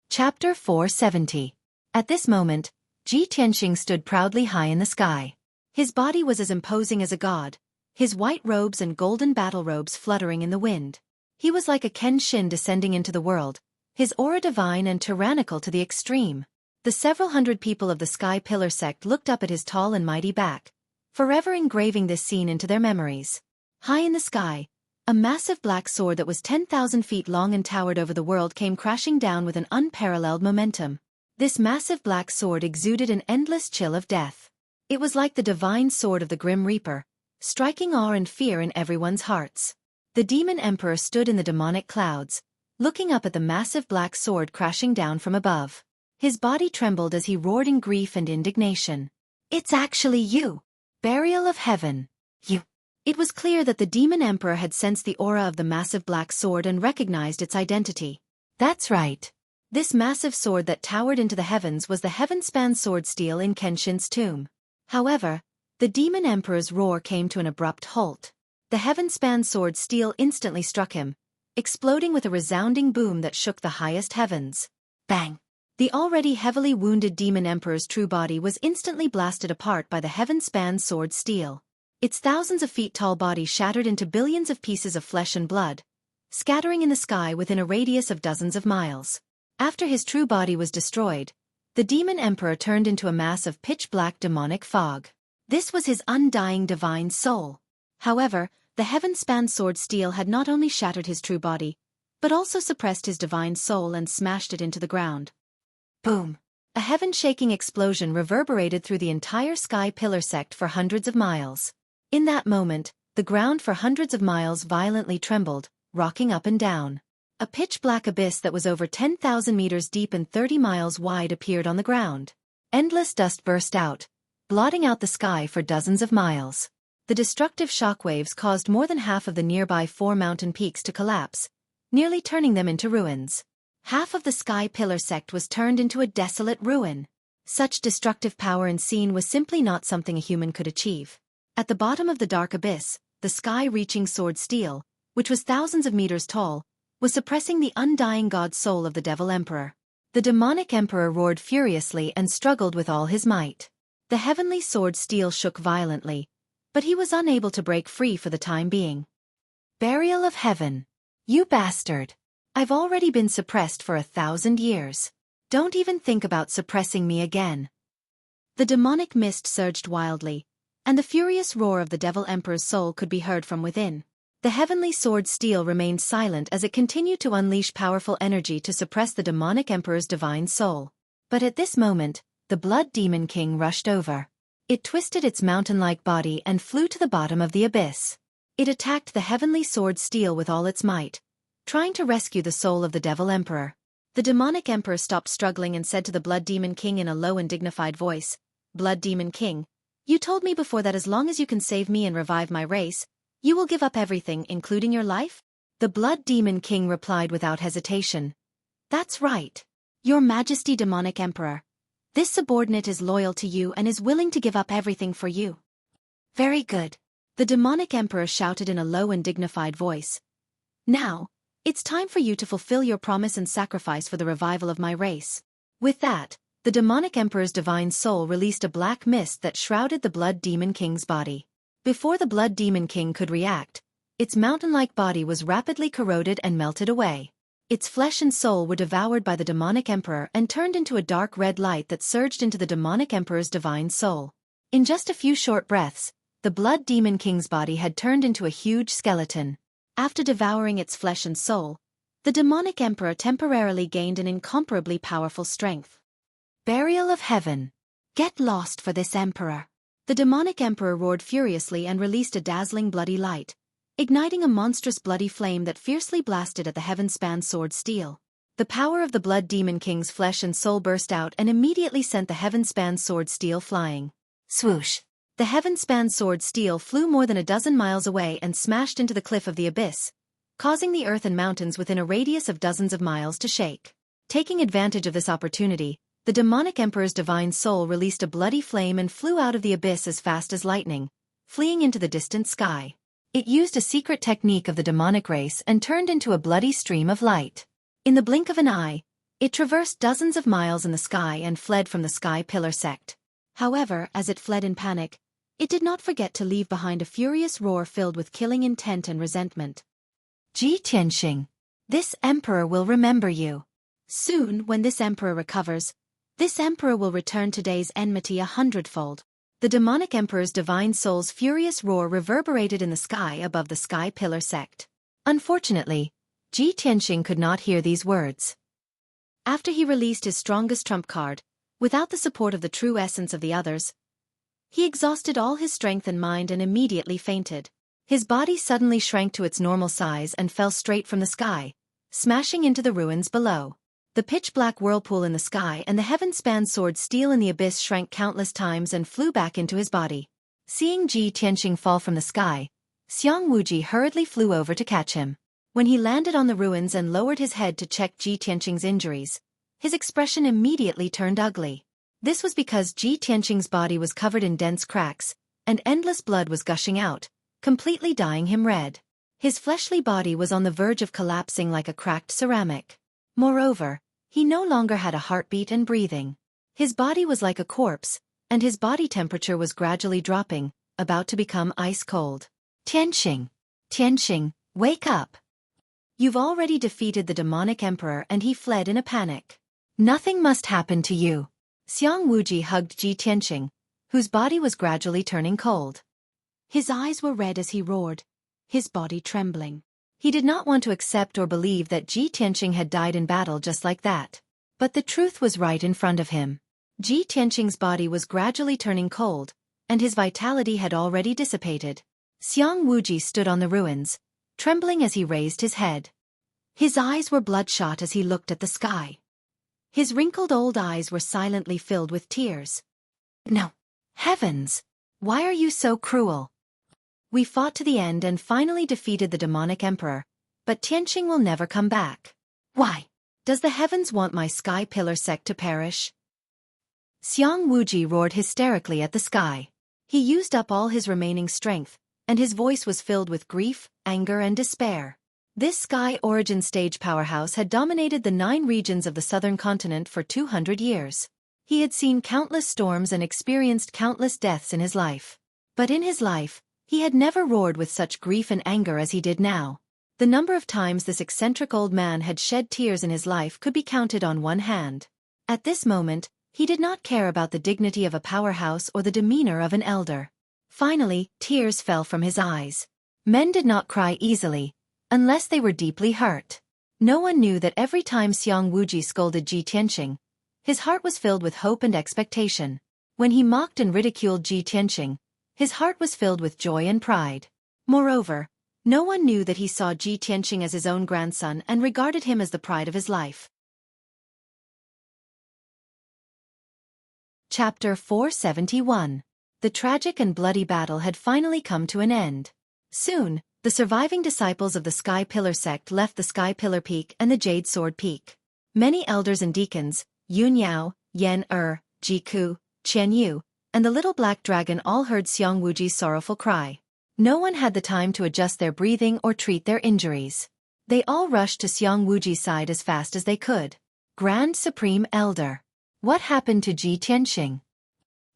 Chapter 470. At this moment, Ji Tianxing stood proudly high in the sky. His body was as imposing as a god, his white robes and golden battle robes fluttering in the wind. He was like a Kenshin descending into the world, his aura divine and tyrannical to the extreme. The several hundred people of the Sky Pillar sect looked up at his tall and mighty back, forever engraving this scene into their memories. High in the sky, a massive black sword that was 10,000 feet long and towered over the world came crashing down with an unparalleled momentum. This massive black sword exuded an endless chill of death. It was like the divine sword of the Grim Reaper, striking awe and fear in everyone's hearts. The demon emperor stood in the demonic clouds, looking up at the massive black sword crashing down from above. His body trembled as he roared in grief and indignation. "It's actually you! Burial of heaven! You!" It was clear that the demon emperor had sensed the aura of the massive black sword and recognized its identity. That's right. This massive sword that towered into the heavens was the heaven-span sword steel in Kenshin's tomb. However, the demon emperor's roar came to an abrupt halt. The heaven-span sword steel instantly struck him, exploding with a resounding boom that shook the highest heavens. Bang! The already heavily wounded demon emperor's true body was instantly blasted apart by the heaven-span sword steel. Its thousands of feet tall body shattered into billions of pieces of flesh and blood, scattering in the sky within a radius of dozens of miles. After his true body was destroyed, the demon emperor turned into a mass of pitch-black demonic fog. This was his undying divine soul. However, the heaven-span sword steel had not only shattered his true body, but also suppressed his divine soul and smashed it into the ground. Boom! A heaven-shaking explosion reverberated through the entire sky pillar sect for hundreds of miles. In that moment, the ground for hundreds of miles violently trembled, rocking up and down. A pitch-black abyss that was over 10,000 meters deep and 30 miles wide appeared on the ground. Endless dust burst out, blotting out the sky for dozens of miles. The destructive shockwaves caused more than half of the nearby 4 mountain peaks to collapse, nearly turning them into ruins. Half of the sky pillar sect was turned into a desolate ruin. Such destructive power and scene was simply not something a human could achieve. At the bottom of the dark abyss, the sky-reaching sword steel, which was thousands of meters tall, was suppressing the undying god soul of the devil emperor. The demonic emperor roared furiously and struggled with all his might. The heavenly sword steel shook violently, but he was unable to break free for the time being. Burial of heaven! You bastard! I've already been suppressed for 1,000 years. Don't even think about suppressing me again. The demonic mist surged wildly, and the furious roar of the devil emperor's soul could be heard from within. The heavenly sword steel remained silent as it continued to unleash powerful energy to suppress the demonic emperor's divine soul. But at this moment, the blood demon king rushed over. It twisted its mountain-like body and flew to the bottom of the abyss. It attacked the heavenly sword steel with all its might, trying to rescue the soul of the devil emperor. The demonic emperor stopped struggling and said to the blood demon king in a low and dignified voice, "Blood demon king, you told me before that as long as you can save me and revive my race, you will give up everything, including your life?" The blood demon king replied without hesitation, "That's right. Your Majesty demonic emperor. This subordinate is loyal to you and is willing to give up everything for you." "Very good." The demonic emperor shouted in a low and dignified voice. "Now, it's time for you to fulfill your promise and sacrifice for the revival of my race." With that, the demonic emperor's divine soul released a black mist that shrouded the blood demon king's body. Before the blood demon king could react, its mountain-like body was rapidly corroded and melted away. Its flesh and soul were devoured by the demonic emperor and turned into a dark red light that surged into the demonic emperor's divine soul. In just a few short breaths, the blood demon king's body had turned into a huge skeleton. After devouring its flesh and soul, the demonic emperor temporarily gained an incomparably powerful strength. Burial of heaven! Get lost for this emperor! The demonic emperor roared furiously and released a dazzling bloody light, igniting a monstrous bloody flame that fiercely blasted at the heaven-span sword steel. The power of the blood demon king's flesh and soul burst out and immediately sent the heaven-span sword steel flying. Swoosh! The heaven-span sword steel flew more than a dozen miles away and smashed into the cliff of the abyss, causing the earth and mountains within a radius of dozens of miles to shake. Taking advantage of this opportunity, the demonic emperor's divine soul released a bloody flame and flew out of the abyss as fast as lightning, fleeing into the distant sky. It used a secret technique of the demonic race and turned into a bloody stream of light. In the blink of an eye, it traversed dozens of miles in the sky and fled from the sky pillar sect. However, as it fled in panic, it did not forget to leave behind a furious roar filled with killing intent and resentment. Ji Tianxing, this emperor will remember you. Soon, when this emperor recovers, this emperor will return today's enmity 100-fold. The demonic emperor's divine soul's furious roar reverberated in the sky above the sky pillar sect. Unfortunately, Ji Tianxing could not hear these words. After he released his strongest trump card, without the support of the true essence of the others, he exhausted all his strength and mind and immediately fainted. His body suddenly shrank to its normal size and fell straight from the sky, smashing into the ruins below. The pitch-black whirlpool in the sky and the heaven-span sword steel in the abyss shrank countless times and flew back into his body. Seeing Ji Tianqing fall from the sky, Xiang Wuji hurriedly flew over to catch him. When he landed on the ruins and lowered his head to check Ji Tianqing's injuries, his expression immediately turned ugly. This was because Ji Tianqing's body was covered in dense cracks, and endless blood was gushing out, completely dyeing him red. His fleshly body was on the verge of collapsing like a cracked ceramic. Moreover, he no longer had a heartbeat and breathing. His body was like a corpse, and his body temperature was gradually dropping, about to become ice cold. Tianqing! Tianqing, wake up! You've already defeated the demonic emperor and he fled in a panic. Nothing must happen to you. Xiang Wuji hugged Ji Tianqing, whose body was gradually turning cold. His eyes were red as he roared, his body trembling. He did not want to accept or believe that Ji Tianqing had died in battle just like that. But the truth was right in front of him. Ji Tianqing's body was gradually turning cold, and his vitality had already dissipated. Xiang Wuji stood on the ruins, trembling as he raised his head. His eyes were bloodshot as he looked at the sky. His wrinkled old eyes were silently filled with tears. No. Heavens! Why are you so cruel? We fought to the end and finally defeated the demonic emperor, but Tianqing will never come back. Why? Does the heavens want my sky pillar sect to perish? Xiang Wuji roared hysterically at the sky. He used up all his remaining strength, and his voice was filled with grief, anger and despair. This Sky Origin stage powerhouse had dominated the 9 regions of the southern continent for 200 years. He had seen countless storms and experienced countless deaths in his life. But in his life, he had never roared with such grief and anger as he did now. The number of times this eccentric old man had shed tears in his life could be counted on one hand. At this moment, he did not care about the dignity of a powerhouse or the demeanor of an elder. Finally, tears fell from his eyes. Men did not cry easily, unless they were deeply hurt. No one knew that every time Xiang Wuji scolded Ji Tianqing, his heart was filled with hope and expectation. When he mocked and ridiculed Ji Tianqing, his heart was filled with joy and pride. Moreover, no one knew that he saw Ji Tianqing as his own grandson and regarded him as the pride of his life. Chapter 471. The tragic and bloody battle had finally come to an end. Soon, the surviving disciples of the Sky Pillar sect left the Sky Pillar Peak and the Jade Sword Peak. Many elders and deacons, Yun Yao, Yan Ji Ku, Qian Yu, and the little black dragon all heard Xiang Wuji's sorrowful cry. No one had the time to adjust their breathing or treat their injuries. They all rushed to Xiang Wuji's side as fast as they could. Grand Supreme Elder. What happened to Ji Tianqing?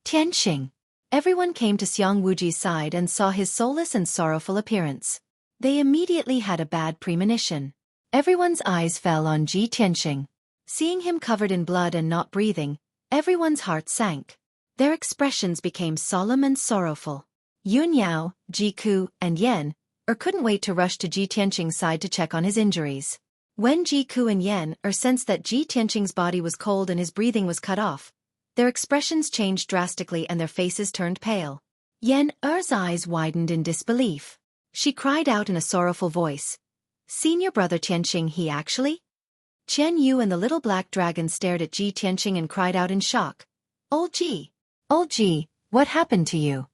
Tianqing. Everyone came to Xiang Wuji's side and saw his soulless and sorrowful appearance. They immediately had a bad premonition. Everyone's eyes fell on Ji Tianqing. Seeing him covered in blood and not breathing, everyone's heart sank. Their expressions became solemn and sorrowful. Yun Yao, Ji Ku, and Yan couldn't wait to rush to Ji Tianqing's side to check on his injuries. When Ji Ku and Yan sensed that Ji Tianqing's body was cold and his breathing was cut off, their expressions changed drastically and their faces turned pale. Yan's eyes widened in disbelief. She cried out in a sorrowful voice, "Senior brother Tianqing, he actually?" Qian Yu and the little black dragon stared at Ji Tianqing and cried out in shock. Old Ji, what happened to you?"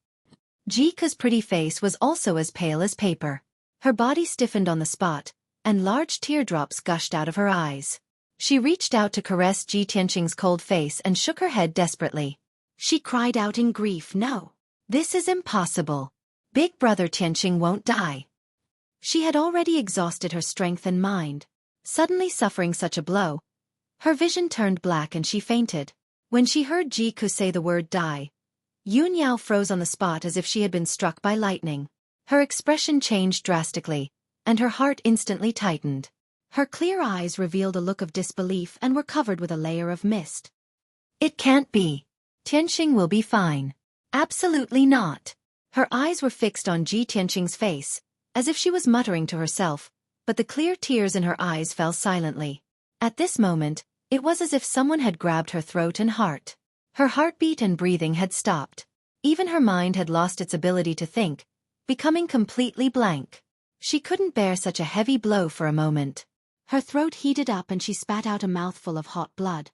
Ji Ku's pretty face was also as pale as paper. Her body stiffened on the spot, and large teardrops gushed out of her eyes. She reached out to caress Ji Tianqing's cold face and shook her head desperately. She cried out in grief, "No! This is impossible! Big brother Tianqing won't die!" She had already exhausted her strength and mind. Suddenly suffering such a blow, her vision turned black and she fainted. When she heard Ji Ku say the word die, Yun Yao froze on the spot as if she had been struck by lightning. Her expression changed drastically, and her heart instantly tightened. Her clear eyes revealed a look of disbelief and were covered with a layer of mist. "It can't be. Tianqing will be fine." "Absolutely not." Her eyes were fixed on Ji Tianqing's face, as if she was muttering to herself, but the clear tears in her eyes fell silently. At this moment, it was as if someone had grabbed her throat and heart. Her heartbeat and breathing had stopped. Even her mind had lost its ability to think, becoming completely blank. She couldn't bear such a heavy blow for a moment. Her throat heated up and she spat out a mouthful of hot blood.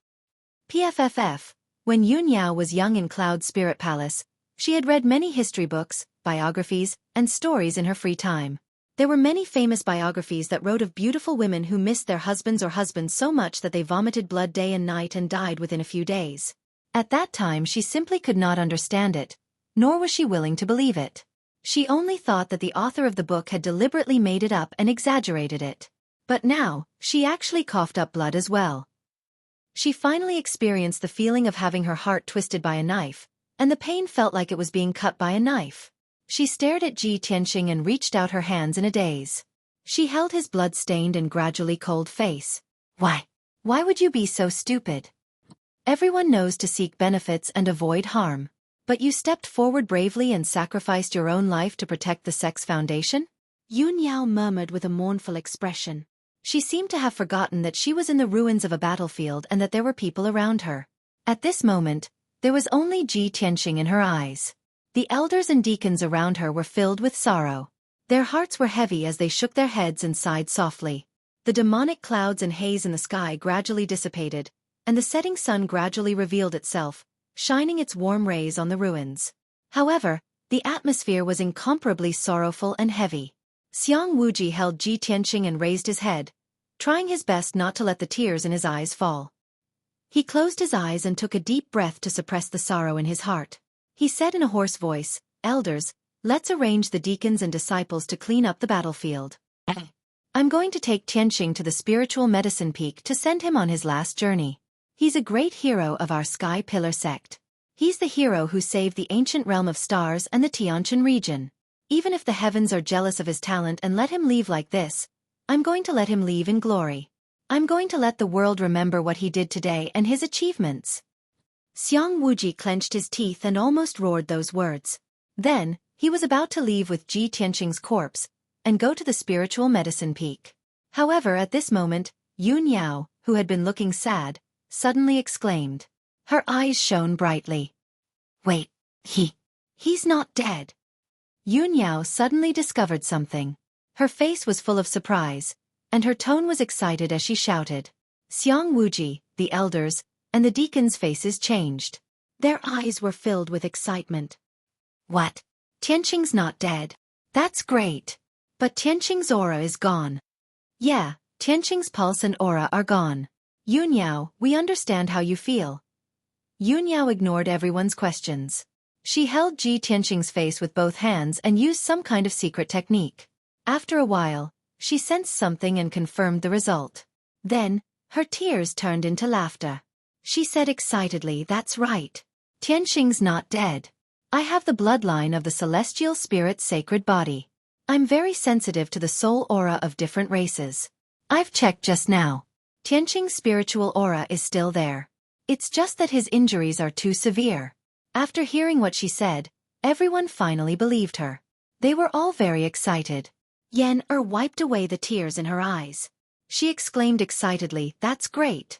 PFFF. When Yun Yao was young in Cloud Spirit Palace, she had read many history books, biographies, and stories in her free time. There were many famous biographies that wrote of beautiful women who missed their husbands so much that they vomited blood day and night and died within a few days. At that time she simply could not understand it, nor was she willing to believe it. She only thought that the author of the book had deliberately made it up and exaggerated it. But now, she actually coughed up blood as well. She finally experienced the feeling of having her heart twisted by a knife, and the pain felt like it was being cut by a knife. She stared at Ji Tianqing and reached out her hands in a daze. She held his blood-stained and gradually cold face. Why? Why would you be so stupid? Everyone knows to seek benefits and avoid harm. But you stepped forward bravely and sacrificed your own life to protect the Sex Foundation? Yun Yao murmured with a mournful expression. She seemed to have forgotten that she was in the ruins of a battlefield and that there were people around her. At this moment, there was only Ji Tianqing in her eyes. The elders and deacons around her were filled with sorrow. Their hearts were heavy as they shook their heads and sighed softly. The demonic clouds and haze in the sky gradually dissipated, and the setting sun gradually revealed itself, shining its warm rays on the ruins. However, the atmosphere was incomparably sorrowful and heavy. Xiang Wuji held Ji Tianqing and raised his head, trying his best not to let the tears in his eyes fall. He closed his eyes and took a deep breath to suppress the sorrow in his heart. He said in a hoarse voice, "Elders, let's arrange the deacons and disciples to clean up the battlefield. I'm going to take Tianqing to the spiritual medicine peak to send him on his last journey. He's a great hero of our Sky Pillar sect. He's the hero who saved the ancient realm of stars and the Tianqin region. Even if the heavens are jealous of his talent and let him leave like this, I'm going to let him leave in glory. I'm going to let the world remember what he did today and his achievements." Xiang Wuji clenched his teeth and almost roared those words. Then, he was about to leave with Ji Tianqing's corpse and go to the spiritual medicine peak. However, at this moment, Yun Yao, who had been looking sad, suddenly exclaimed. Her eyes shone brightly. "Wait, he's not dead." Yun Yao suddenly discovered something. Her face was full of surprise, and her tone was excited as she shouted. Xiang Wuji, the elders, and the deacons' faces changed. Their eyes were filled with excitement. "What? Tianqing's not dead? That's great. But Tianqing's aura is gone." "Yeah, Tianqing's pulse and aura are gone. Yun Yao, we understand how you feel." Yun Yao ignored everyone's questions. She held Ji Tianqing's face with both hands and used some kind of secret technique. After a while, she sensed something and confirmed the result. Then, her tears turned into laughter. She said excitedly, "That's right. Tianqing's not dead. I have the bloodline of the celestial spirit's sacred body. I'm very sensitive to the soul aura of different races. I've checked just now. Tianqing's spiritual aura is still there. It's just that his injuries are too severe." After hearing what she said, everyone finally believed her. They were all very excited. Yan wiped away the tears in her eyes. She exclaimed excitedly, "That's great.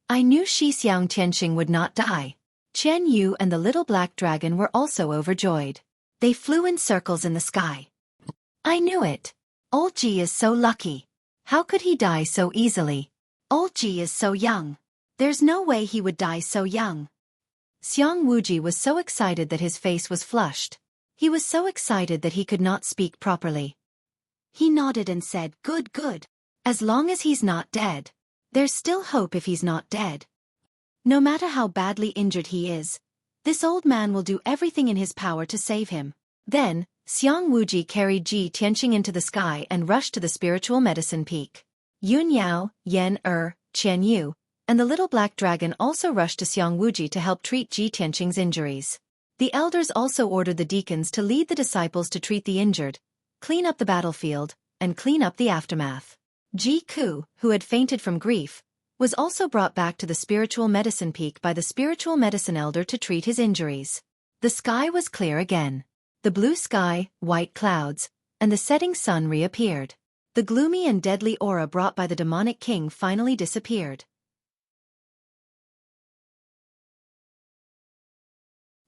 I knew Xixiang Tianqing would not die." Chen Yu and the little black dragon were also overjoyed. They flew in circles in the sky. "I knew it. Old Ji is so lucky. How could he die so easily? Old Ji is so young. There's no way he would die so young." Xiang Wuji was so excited that his face was flushed. He was so excited that he could not speak properly. He nodded and said, Good. As long as he's not dead. There's still hope if he's not dead. No matter how badly injured he is, this old man will do everything in his power to save him." Then, Xiang Wuji carried Ji Tianqing into the sky and rushed to the spiritual medicine peak. Yun Yao, Yan Chen Yu, and the little black dragon also rushed to Xiang Wuji to help treat Ji Tianqing's injuries. The elders also ordered the deacons to lead the disciples to treat the injured, clean up the battlefield, and clean up the aftermath. Ji Ku, who had fainted from grief, was also brought back to the spiritual medicine peak by the spiritual medicine elder to treat his injuries. The sky was clear again. The blue sky, white clouds, and the setting sun reappeared. The gloomy and deadly aura brought by the demonic king finally disappeared.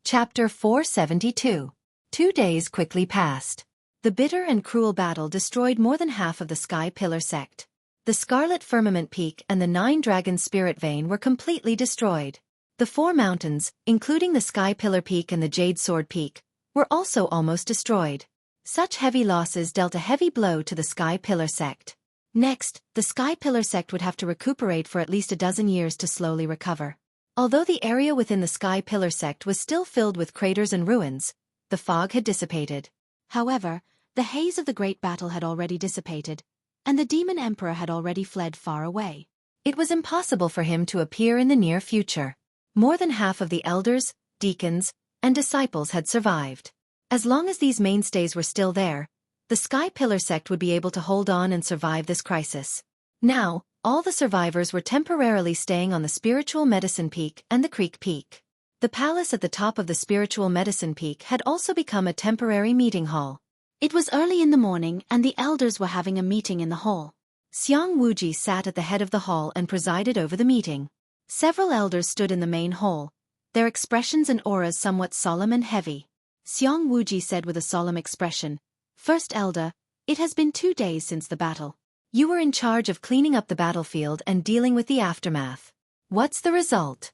Chapter 472. 2 days quickly passed. The bitter and cruel battle destroyed more than half of the Sky Pillar sect. the Scarlet Firmament Peak and the 9 Dragon Spirit Vein were completely destroyed. The 4 mountains, including the Sky Pillar Peak and the Jade Sword Peak, were also almost destroyed. Such heavy losses dealt a heavy blow to the Sky Pillar sect. Next, the Sky Pillar sect would have to recuperate for at least a dozen years to slowly recover. Although the area within the Sky Pillar sect was still filled with craters and ruins, the fog had dissipated. However, the haze of the great battle had already dissipated, and the Demon Emperor had already fled far away. It was impossible for him to appear in the near future. More than half of the elders, deacons, and disciples had survived. As long as these mainstays were still there, the Sky Pillar sect would be able to hold on and survive this crisis. Now, all the survivors were temporarily staying on the Spiritual Medicine Peak and the Creek Peak. The palace at the top of the Spiritual Medicine Peak had also become a temporary meeting hall. It was early in the morning and the elders were having a meeting in the hall. Xiang Wuji sat at the head of the hall and presided over the meeting. Several elders stood in the main hall, their expressions and auras somewhat solemn and heavy. Xiang Wuji said with a solemn expression, "First Elder, it has been 2 days since the battle. You were in charge of cleaning up the battlefield and dealing with the aftermath. What's the result?"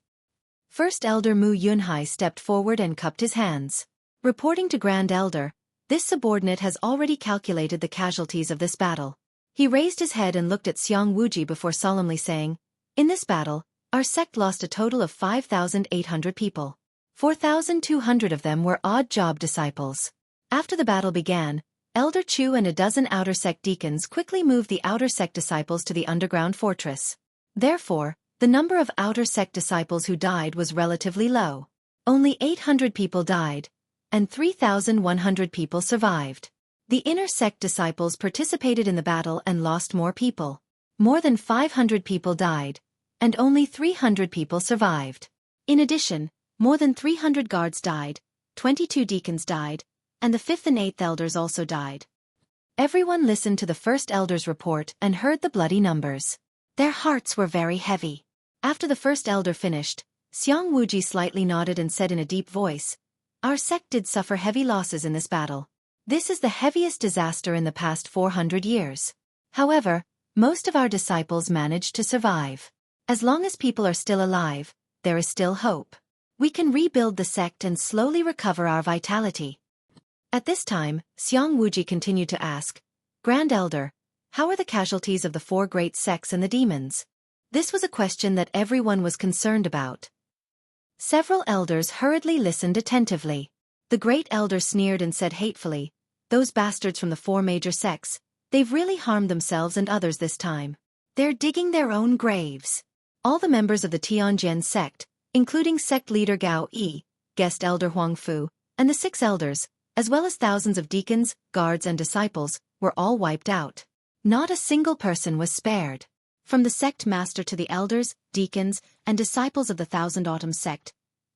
First Elder Mu Yunhai stepped forward and cupped his hands. Reporting to Grand Elder, this subordinate has already calculated the casualties of this battle. He raised his head and looked at Xiang Wuji before solemnly saying, "In this battle, our sect lost a total of 5,800 people. 4,200 of them were odd job disciples." After the battle began, Elder Chu and a dozen outer sect deacons quickly moved the outer sect disciples to the underground fortress. Therefore, the number of outer sect disciples who died was relatively low. Only 800 people died, and 3,100 people survived. The inner sect disciples participated in the battle and lost more people. More than 500 people died, and only 300 people survived. In addition, more than 300 guards died, 22 deacons died, and the 5th and 8th elders also died. Everyone listened to the first elder's report and heard the bloody numbers. Their hearts were very heavy. After the first elder finished, Xiang Wuji slightly nodded and said in a deep voice, "Our sect did suffer heavy losses in this battle. This is the heaviest disaster in the past 400 years. However, most of our disciples managed to survive. As long as people are still alive, there is still hope. We can rebuild the sect and slowly recover our vitality." At this time, Xiang Wuji continued to ask, "Grand Elder, how are the casualties of the 4 great sects and the demons?" This was a question that everyone was concerned about. Several elders hurriedly listened attentively. The great elder sneered and said hatefully, "Those bastards from the 4 major sects, they've really harmed themselves and others this time. They're digging their own graves." All the members of the Tianjin sect, including sect leader Gao Yi, guest elder Huang Fu, and the 6 elders, as well as thousands of deacons, guards and disciples, were all wiped out. Not a single person was spared. From the sect master to the elders, deacons, and disciples of the Thousand Autumns sect,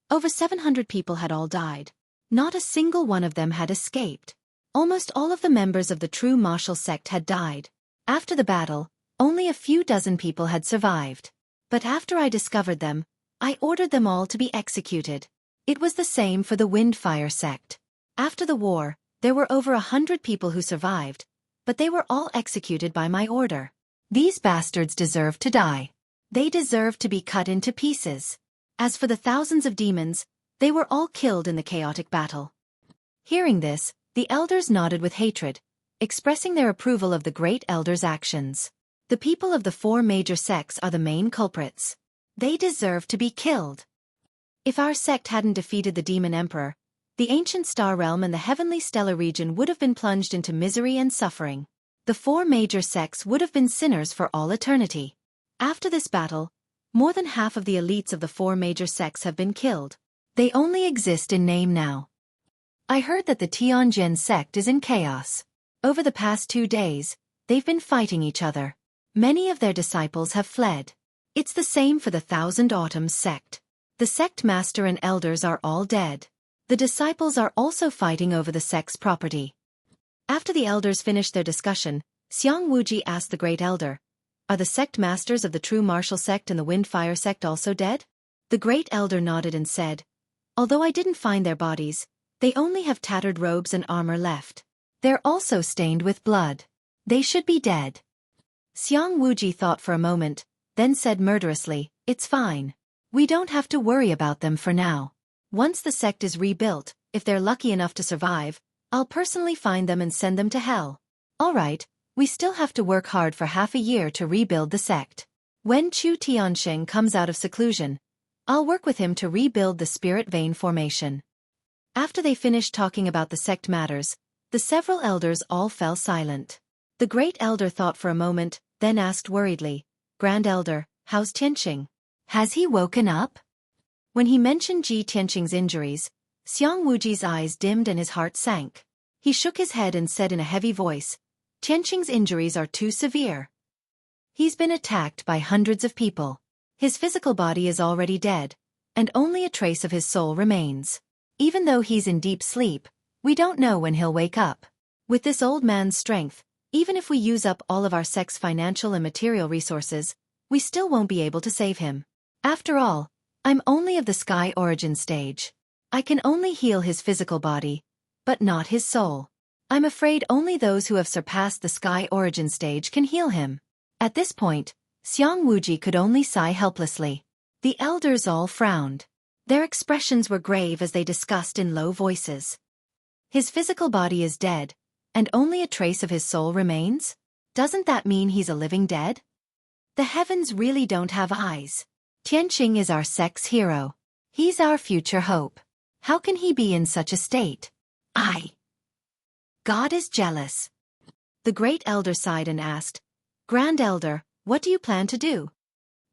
over 700 people had all died. Not a single one of them had escaped. Almost all of the members of the true martial sect had died. After the battle, only a few dozen people had survived. But after I discovered them, I ordered them all to be executed. It was the same for the Windfire sect. After the war, there were over 100 people who survived, but they were all executed by my order. These bastards deserved to die. They deserved to be cut into pieces. As for the thousands of demons, they were all killed in the chaotic battle." Hearing this, the elders nodded with hatred, expressing their approval of the great elder's actions. The people of the 4 major sects are the main culprits. They deserve to be killed. If our sect hadn't defeated the Demon Emperor, the ancient star realm and the heavenly stellar region would have been plunged into misery and suffering. The 4 major sects would have been sinners for all eternity. After this battle, more than half of the elites of the 4 major sects have been killed. They only exist in name now. I heard that the Tianjin sect is in chaos. Over the past 2 days, they've been fighting each other. Many of their disciples have fled. It's the same for the Thousand Autumns sect. The sect master and elders are all dead. The disciples are also fighting over the sect's property. After the elders finished their discussion, Xiang Wuji asked the great elder, "Are the sect masters of the true martial sect and the Windfire sect also dead?" The great elder nodded and said, "Although I didn't find their bodies, they only have tattered robes and armor left. They're also stained with blood. They should be dead." Xiang Wuji thought for a moment, then said murderously, "It's fine. We don't have to worry about them for now. Once the sect is rebuilt, if they're lucky enough to survive, I'll personally find them and send them to hell. Alright, we still have to work hard for half a year to rebuild the sect. When Chu Tiansheng comes out of seclusion, I'll work with him to rebuild the spirit vein formation." After they finished talking about the sect matters, the several elders all fell silent. The great elder thought for a moment, then asked worriedly, "Grand Elder, how's Tianqing? Has he woken up?" When he mentioned Ji Tianqing's injuries, Xiang Wuji's eyes dimmed and his heart sank. He shook his head and said in a heavy voice, "Tianqing's injuries are too severe. He's been attacked by hundreds of people. His physical body is already dead, and only a trace of his soul remains. Even though he's in deep sleep, we don't know when he'll wake up. With this old man's strength, even if we use up all of our sect's financial and material resources, we still won't be able to save him. After all, I'm only of the Sky Origin stage. I can only heal his physical body, but not his soul. I'm afraid only those who have surpassed the Sky Origin stage can heal him." At this point, Xiang Wuji could only sigh helplessly. The elders all frowned. Their expressions were grave as they discussed in low voices. His physical body is dead, and only a trace of his soul remains? Doesn't that mean he's a living dead? The heavens really don't have eyes. Tianqing is our sect's hero. He's our future hope. How can he be in such a state? God is jealous. The great elder sighed and asked, "Grand Elder, what do you plan to do?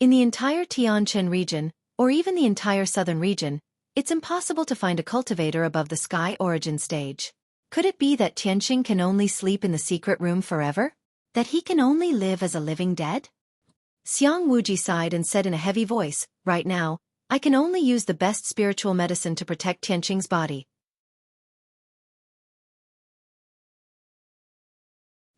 In the entire Tianquan region, or even the entire southern region, it's impossible to find a cultivator above the Sky Origin stage. Could it be that Tianqing can only sleep in the secret room forever? That he can only live as a living dead?" Xiang Wuji sighed and said in a heavy voice, "Right now, I can only use the best spiritual medicine to protect Tianqing's body."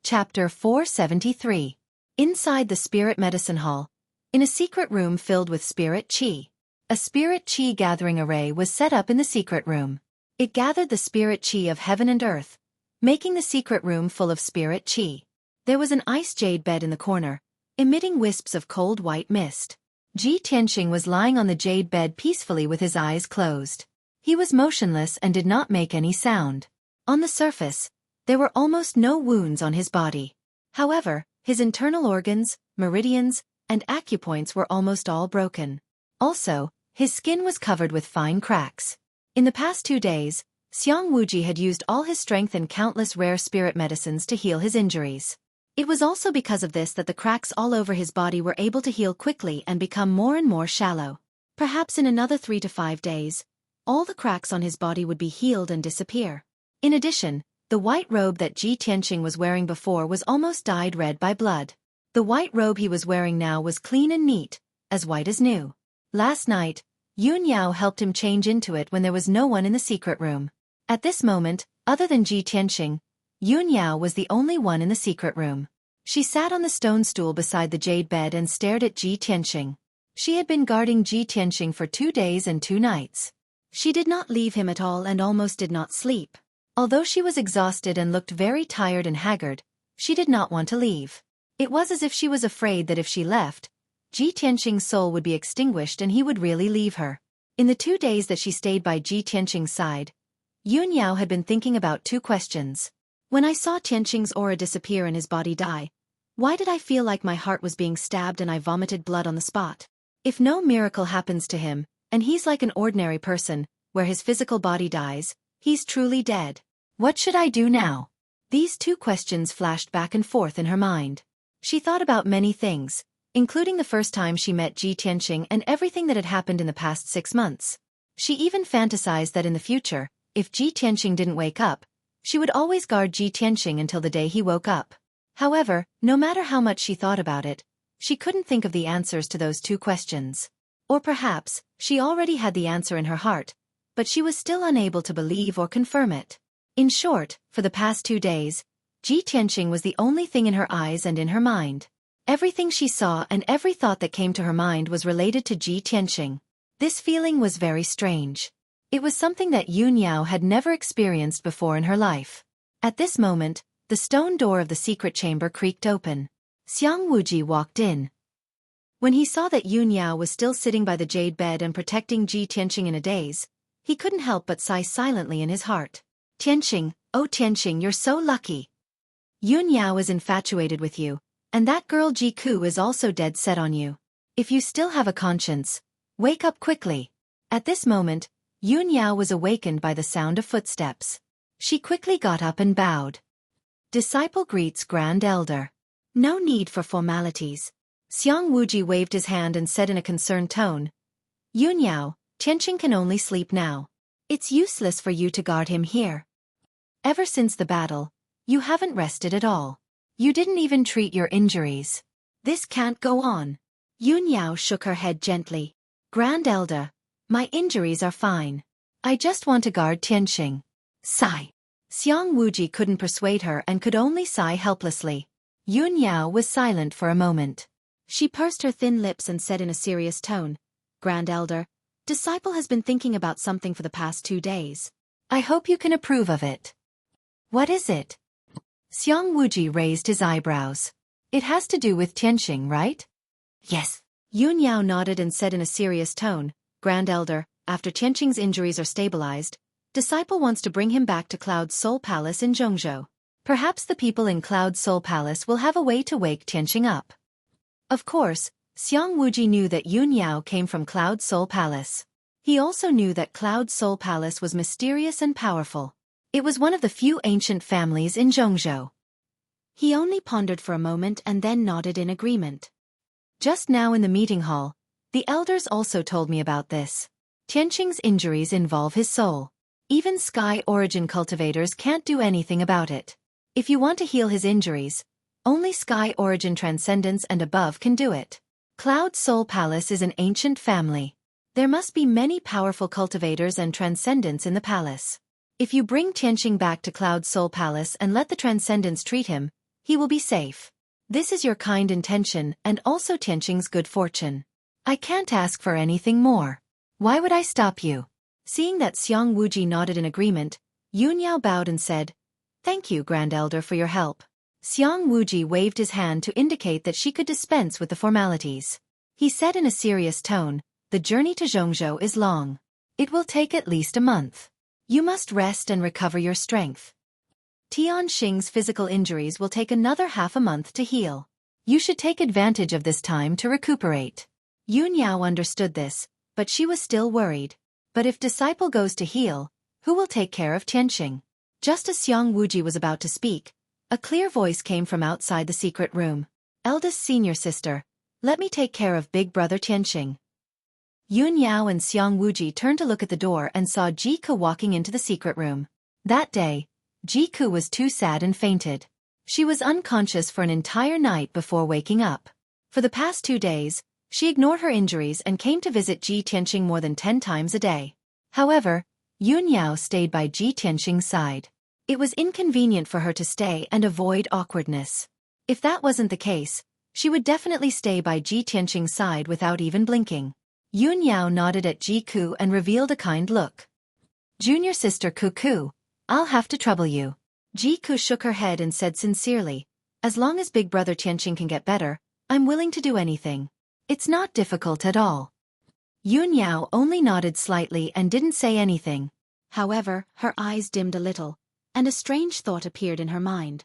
Chapter 473. Inside the Spirit Medicine Hall, in a secret room filled with spirit qi. A spirit qi gathering array was set up in the secret room. It gathered the spirit qi of heaven and earth, making the secret room full of spirit qi. There was an ice jade bed in the corner, emitting wisps of cold white mist. Ji Tianqing was lying on the jade bed peacefully with his eyes closed. He was motionless and did not make any sound. On the surface, there were almost no wounds on his body. However, his internal organs, meridians, and acupoints were almost all broken. Also, his skin was covered with fine cracks. In the past 2 days, Xiang Wuji had used all his strength and countless rare spirit medicines to heal his injuries. It was also because of this that the cracks all over his body were able to heal quickly and become more and more shallow. Perhaps in another 3 to 5 days, all the cracks on his body would be healed and disappear. In addition, the white robe that Ji Tianqing was wearing before was almost dyed red by blood. The white robe he was wearing now was clean and neat, as white as new. Last night, Yun Yao helped him change into it when there was no one in the secret room. At this moment, other than Ji Tianqing, Yun Yao was the only one in the secret room. She sat on the stone stool beside the jade bed and stared at Ji Tianqing. She had been guarding Ji Tianqing for 2 days and 2 nights. She did not leave him at all and almost did not sleep. Although she was exhausted and looked very tired and haggard, she did not want to leave. It was as if she was afraid that if she left, Ji Tianqing's soul would be extinguished and he would really leave her. In the 2 days that she stayed by Ji Tianqing's side, Yun Yao had been thinking about 2 questions. When I saw Tianqing's aura disappear and his body die, why did I feel like my heart was being stabbed and I vomited blood on the spot? If no miracle happens to him, and he's like an ordinary person, where his physical body dies, he's truly dead. What should I do now? These 2 questions flashed back and forth in her mind. She thought about many things, including the first time she met Ji Tianqing and everything that had happened in the past 6 months. She even fantasized that in the future, if Ji Tianqing didn't wake up, she would always guard Ji Tianqing until the day he woke up. However, no matter how much she thought about it, she couldn't think of the answers to those 2 questions. Or perhaps, she already had the answer in her heart, but she was still unable to believe or confirm it. In short, for the past 2 days, Ji Tianqing was the only thing in her eyes and in her mind. Everything she saw and every thought that came to her mind was related to Ji Tianqing. This feeling was very strange. It was something that Yun Yao had never experienced before in her life. At this moment, the stone door of the secret chamber creaked open. Xiang Wuji walked in. When he saw that Yun Yao was still sitting by the jade bed and protecting Ji Tianqing in a daze, he couldn't help but sigh silently in his heart. Tianqing, oh Tianqing, you're so lucky. Yun Yao is infatuated with you, and that girl Ji Ku is also dead set on you. If you still have a conscience, wake up quickly. At this moment, Yun Yao was awakened by the sound of footsteps. She quickly got up and bowed. Disciple greets Grand Elder. No need for formalities. Xiang Wuji waved his hand and said in a concerned tone, Yun Yao, Tianqing can only sleep now. It's useless for you to guard him here. Ever since the battle, you haven't rested at all. You didn't even treat your injuries. This can't go on. Yun Yao shook her head gently. Grand Elder, my injuries are fine. I just want to guard Tianqing. Sigh. Xiang Wuji couldn't persuade her and could only sigh helplessly. Yun Yao was silent for a moment. She pursed her thin lips and said in a serious tone, Grand Elder, Disciple has been thinking about something for the past 2 days. I hope you can approve of it. What is it? Xiang Wuji raised his eyebrows. It has to do with Tianqing, right? Yes. Yun Yao nodded and said in a serious tone, Grand Elder, after Tianqing's injuries are stabilized, Disciple wants to bring him back to Cloud Soul Palace in Zhongzhou. Perhaps the people in Cloud Soul Palace will have a way to wake Tianqing up. Of course, Xiang Wuji knew that Yun Yao came from Cloud Soul Palace. He also knew that Cloud Soul Palace was mysterious and powerful. It was one of the few ancient families in Zhongzhou. He only pondered for a moment and then nodded in agreement. Just now in the meeting hall, the elders also told me about this. Tianqing's injuries involve his soul. Even Sky Origin cultivators can't do anything about it. If you want to heal his injuries, only Sky Origin Transcendence and above can do it. Cloud Soul Palace is an ancient family. There must be many powerful cultivators and transcendents in the palace. If you bring Tianqing back to Cloud Soul Palace and let the transcendents treat him, he will be safe. This is your kind intention and also Tianqing's good fortune. I can't ask for anything more. Why would I stop you? Seeing that Xiang Wuji nodded in agreement, Yun Yao bowed and said, Thank you, Grand Elder, for your help. Xiang Wuji waved his hand to indicate that she could dispense with the formalities. He said in a serious tone, The journey to Zhongzhou is long. It will take at least a month. You must rest and recover your strength. Tianqing's physical injuries will take another half a month to heal. You should take advantage of this time to recuperate. Yun Yao understood this, but she was still worried. But if Disciple goes to heal, who will take care of Tianqing? Just as Xiang Wuji was about to speak, a clear voice came from outside the secret room. Eldest senior sister, let me take care of big brother Tianqing. Yun Yao and Xiang Wuji turned to look at the door and saw Ji Ku walking into the secret room. That day, Ji Ku was too sad and fainted. She was unconscious for an entire night before waking up. For the past 2 days, she ignored her injuries and came to visit Ji Tianqing more than 10 times a day. However, Yun Yao stayed by Ji Tianqing's side. It was inconvenient for her to stay and avoid awkwardness. If that wasn't the case, she would definitely stay by Ji Tianqing's side without even blinking. Yun Yao nodded at Ji Ku and revealed a kind look. Junior sister Ku, I'll have to trouble you. Ji Ku shook her head and said sincerely, As long as big brother Tianqing can get better, I'm willing to do anything. It's not difficult at all. Yun Yao only nodded slightly and didn't say anything. However, her eyes dimmed a little, and a strange thought appeared in her mind.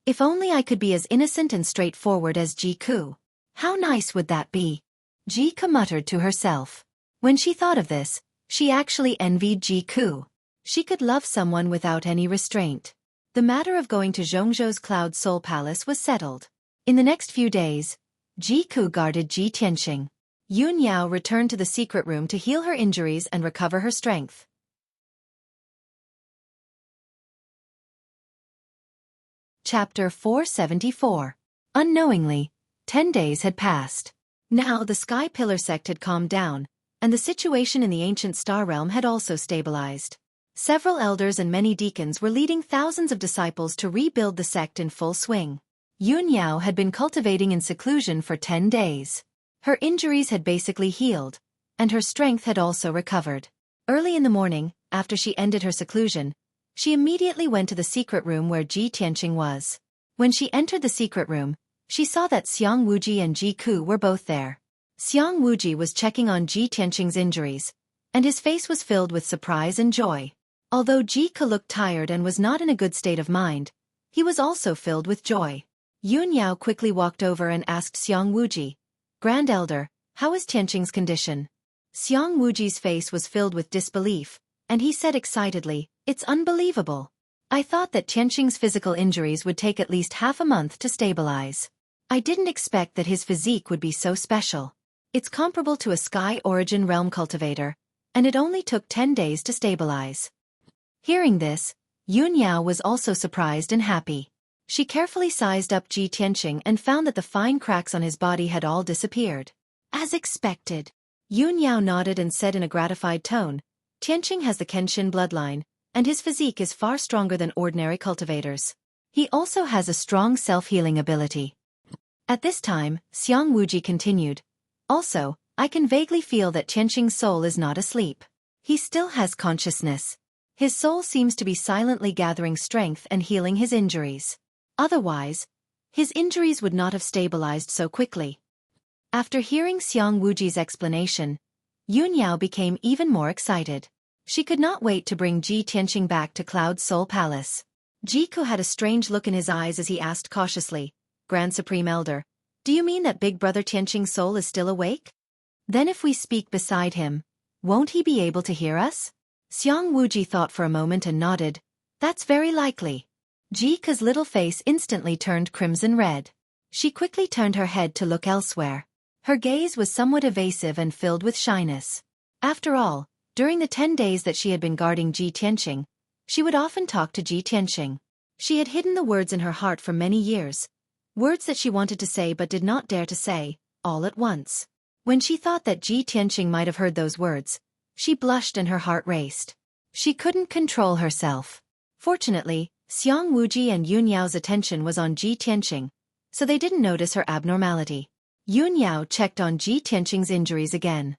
If only I could be as innocent and straightforward as Ji Ku. How nice would that be? Ji Ku muttered to herself. When she thought of this, she actually envied Ji Ku. She could love someone without any restraint. The matter of going to Zhongzhou's Cloud Soul Palace was settled. In the next few days, Ji Ku guarded Ji Tianqing. Yun Yao returned to the secret room to heal her injuries and recover her strength. Chapter 474. Unknowingly, 10 days had passed. Now the Sky Pillar sect had calmed down, and the situation in the ancient star realm had also stabilized. Several elders and many deacons were leading thousands of disciples to rebuild the sect in full swing. Yun Yao had been cultivating in seclusion for 10 days. Her injuries had basically healed, and her strength had also recovered. Early in the morning, after she ended her seclusion, she immediately went to the secret room where Ji Tianqing was. When she entered the secret room, She saw that Xiang Wuji and Ji Ku were both there. Xiang Wuji was checking on Ji Tianqing's injuries, and his face was filled with surprise and joy. Although Ji Ku looked tired and was not in a good state of mind, he was also filled with joy. Yun Yao quickly walked over and asked Xiang Wuji, "Grand Elder, how is Tianqing's condition?" Xiang Wuji's face was filled with disbelief, and he said excitedly, "It's unbelievable. I thought that Tianqing's physical injuries would take at least half a month to stabilize. I didn't expect that his physique would be so special. It's comparable to a Sky Origin Realm cultivator, and it only took 10 days to stabilize." Hearing this, Yun Yao was also surprised and happy. She carefully sized up Ji Tianqing and found that the fine cracks on his body had all disappeared. As expected. Yun Yao nodded and said in a gratified tone, "Tianqing has the Kenshin bloodline, and his physique is far stronger than ordinary cultivators. He also has a strong self-healing ability." At this time, Xiang Wuji continued, "Also, I can vaguely feel that Tianqing's soul is not asleep. He still has consciousness. His soul seems to be silently gathering strength and healing his injuries. Otherwise, his injuries would not have stabilized so quickly." After hearing Xiang Wuji's explanation, Yun Yao became even more excited. She could not wait to bring Ji Tianqing back to Cloud Soul Palace. Ji Ku had a strange look in his eyes as he asked cautiously, "Grand Supreme Elder, do you mean that Big Brother Tianqing's soul is still awake? Then if we speak beside him, won't he be able to hear us?" Xiang Wuji thought for a moment and nodded, "That's very likely." Ji Ku's little face instantly turned crimson red. She quickly turned her head to look elsewhere. Her gaze was somewhat evasive and filled with shyness. After all, during the 10 days that she had been guarding Ji Tianqing, she would often talk to Ji Tianqing. She had hidden the words in her heart for many years, words that she wanted to say but did not dare to say, all at once. When she thought that Ji Tianqing might have heard those words, she blushed and her heart raced. She couldn't control herself. Fortunately, Xiang Wuji and Yun Yao's attention was on Ji Tianqing, so they didn't notice her abnormality. Yun Yao checked on Ji Tianqing's injuries again.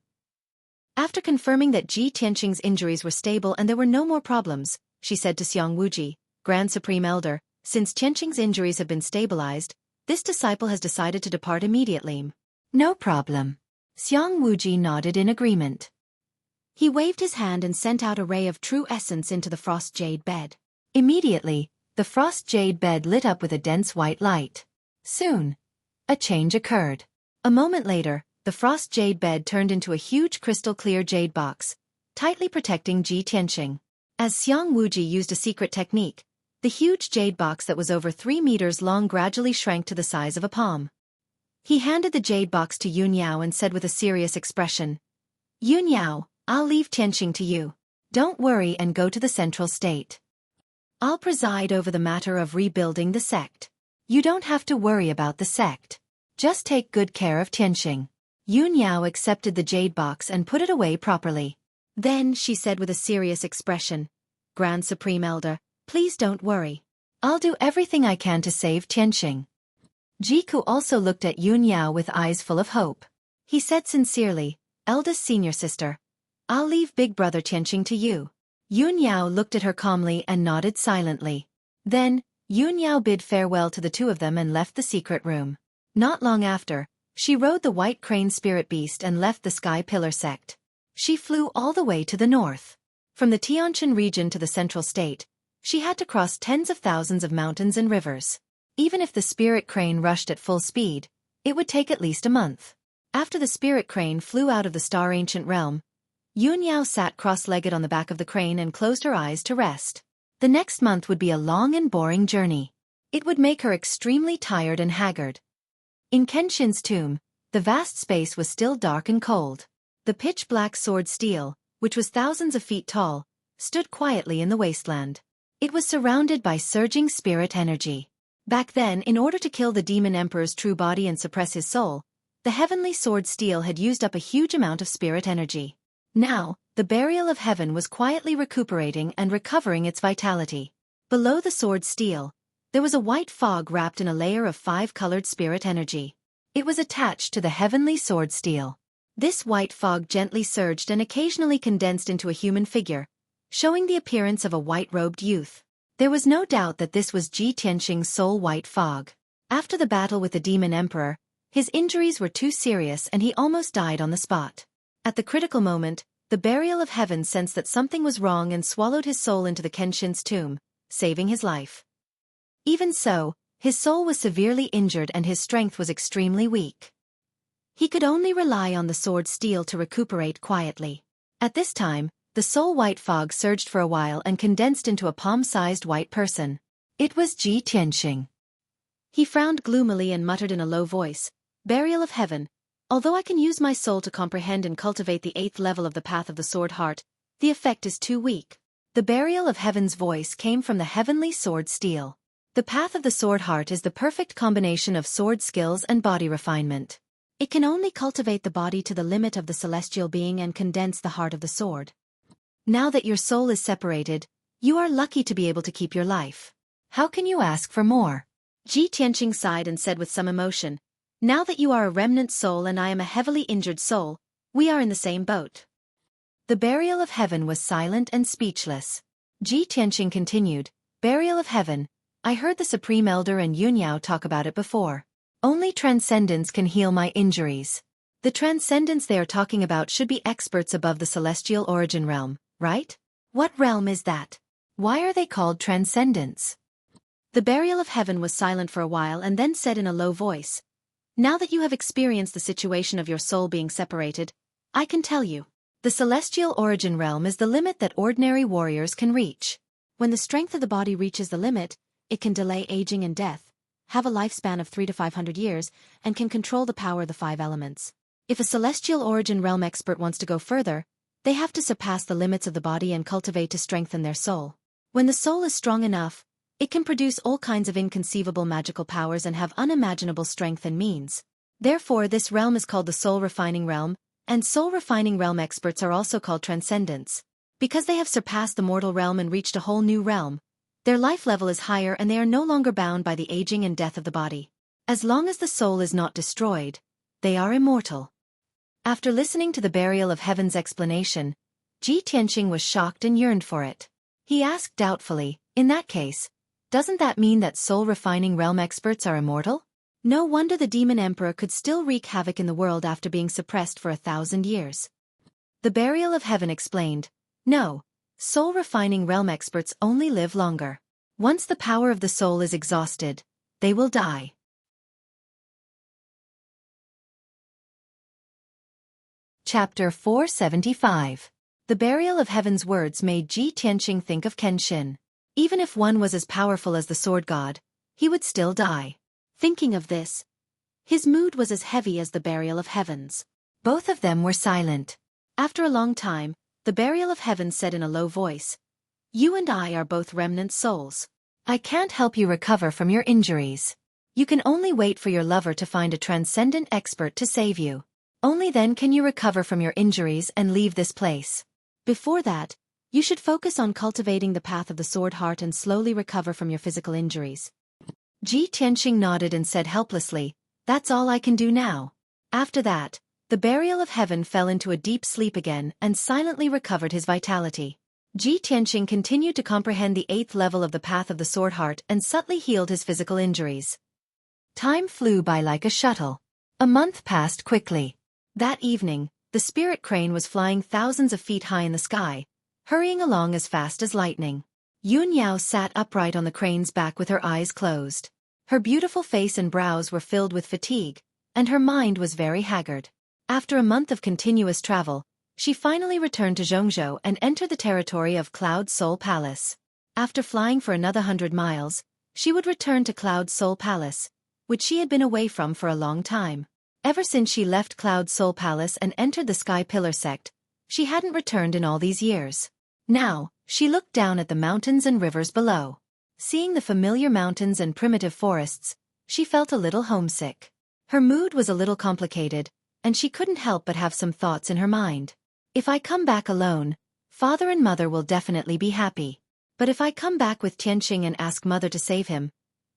After confirming that Ji Tianqing's injuries were stable and there were no more problems, she said to Xiang Wuji, "Grand Supreme Elder, since Tianqing's injuries have been stabilized, this disciple has decided to depart immediately." "No problem." Xiang Wuji nodded in agreement. He waved his hand and sent out a ray of true essence into the frost jade bed. Immediately, the frost jade bed lit up with a dense white light. Soon, a change occurred. A moment later, the frost jade bed turned into a huge crystal-clear jade box, tightly protecting Ji Tianqing. As Xiang Wuji used a secret technique, the huge jade box that was over 3 meters long gradually shrank to the size of a palm. He handed the jade box to Yun Yao and said with a serious expression, "Yun Yao, I'll leave Tianqing to you. Don't worry and go to the central state. I'll preside over the matter of rebuilding the sect. You don't have to worry about the sect. Just take good care of Tianqing." Yun Yao accepted the jade box and put it away properly. Then she said with a serious expression, "Grand Supreme Elder, please don't worry. I'll do everything I can to save Tianqing." Ji Ku also looked at Yun Yao with eyes full of hope. He said sincerely, "Eldest senior sister, I'll leave Big Brother Tianqing to you." Yun Yao looked at her calmly and nodded silently. Then, Yun Yao bid farewell to the two of them and left the secret room. Not long after, she rode the white crane spirit beast and left the Sky Pillar sect. She flew all the way to the north. From the Tianjin region to the central state, she had to cross tens of thousands of mountains and rivers. Even if the spirit crane rushed at full speed, it would take at least a month. After the spirit crane flew out of the Star Ancient Realm, Yun Yao sat cross-legged on the back of the crane and closed her eyes to rest. The next month would be a long and boring journey. It would make her extremely tired and haggard. In Kenshin's tomb, the vast space was still dark and cold. The pitch-black sword steel, which was thousands of feet tall, stood quietly in the wasteland. It was surrounded by surging spirit energy. Back then, in order to kill the demon emperor's true body and suppress his soul, the heavenly sword steel had used up a huge amount of spirit energy. Now, the burial of heaven was quietly recuperating and recovering its vitality. Below the sword steel, there was a white fog wrapped in a layer of 5-colored spirit energy. It was attached to the heavenly sword steel. This white fog gently surged and occasionally condensed into a human figure, showing the appearance of a white-robed youth. There was no doubt that this was Ji Tianqing's soul white fog. After the battle with the demon emperor, his injuries were too serious and he almost died on the spot. At the critical moment, the burial of heaven sensed that something was wrong and swallowed his soul into the Kenshin's tomb, saving his life. Even so, his soul was severely injured and his strength was extremely weak. He could only rely on the sword steel to recuperate quietly. At this time, the soul-white fog surged for a while and condensed into a palm-sized white person. It was Ji Tianqing. He frowned gloomily and muttered in a low voice, "Burial of heaven. Although I can use my soul to comprehend and cultivate the 8th level of the path of the sword heart, the effect is too weak." The burial of heaven's voice came from the heavenly sword steel. The path of the sword heart is the perfect combination of sword skills and body refinement. It can only cultivate the body to the limit of the celestial being and condense the heart of the sword. Now that your soul is separated, you are lucky to be able to keep your life. How can you ask for more? Ji Tianqing sighed and said with some emotion, "Now that you are a remnant soul and I am a heavily injured soul, we are in the same boat." The burial of heaven was silent and speechless. Ji Tianqing continued, "Burial of heaven, I heard the Supreme Elder and Yunyao talk about it before. Only transcendence can heal my injuries. The transcendence they are talking about should be experts above the celestial origin realm, right? What realm is that? Why are they called transcendents?" The burial of heaven was silent for a while and then said in a low voice, "Now that you have experienced the situation of your soul being separated, I can tell you. The celestial origin realm is the limit that ordinary warriors can reach. When the strength of the body reaches the limit, it can delay aging and death, have a lifespan of 300 to 500 years, and can control the power of the 5 elements. If a celestial origin realm expert wants to go further, they have to surpass the limits of the body and cultivate to strengthen their soul. When the soul is strong enough, it can produce all kinds of inconceivable magical powers and have unimaginable strength and means. Therefore, this realm is called the soul refining realm, and soul refining realm experts are also called transcendents. Because they have surpassed the mortal realm and reached a whole new realm, their life level is higher and they are no longer bound by the aging and death of the body. As long as the soul is not destroyed, they are immortal." After listening to the burial of heaven's explanation, Ji Tianqing was shocked and yearned for it. He asked doubtfully, "In that case, doesn't that mean that soul-refining realm experts are immortal? No wonder the demon emperor could still wreak havoc in the world after being suppressed for 1,000 years." The burial of heaven explained, "No, soul-refining realm experts only live longer. Once the power of the soul is exhausted, they will die." Chapter 475. The burial of heaven's words made Ji Tianqing think of Kenshin. Even if one was as powerful as the sword god, he would still die. Thinking of this, his mood was as heavy as the burial of heavens. Both of them were silent. After a long time, the burial of heaven said in a low voice, "You and I are both remnant souls. I can't help you recover from your injuries. You can only wait for your lover to find a transcendent expert to save you. Only then can you recover from your injuries and leave this place. Before that, you should focus on cultivating the path of the sword heart and slowly recover from your physical injuries." Ji Tianqing nodded and said helplessly, "That's all I can do now." After that, the burial of heaven fell into a deep sleep again and silently recovered his vitality. Ji Tianqing continued to comprehend the 8th level of the path of the sword heart and subtly healed his physical injuries. Time flew by like a shuttle. A month passed quickly. That evening, the spirit crane was flying thousands of feet high in the sky, hurrying along as fast as lightning. Yun Yao sat upright on the crane's back with her eyes closed. Her beautiful face and brows were filled with fatigue, and her mind was very haggard. After a month of continuous travel, she finally returned to Zhongzhou and entered the territory of Cloud Soul Palace. After flying for another 100 miles, she would return to Cloud Soul Palace, which she had been away from for a long time. Ever since she left Cloud Soul Palace and entered the Sky Pillar sect, she hadn't returned in all these years. Now, she looked down at the mountains and rivers below. Seeing the familiar mountains and primitive forests, she felt a little homesick. Her mood was a little complicated, and she couldn't help but have some thoughts in her mind. If I come back alone, father and mother will definitely be happy. But if I come back with Tianqing and ask mother to save him,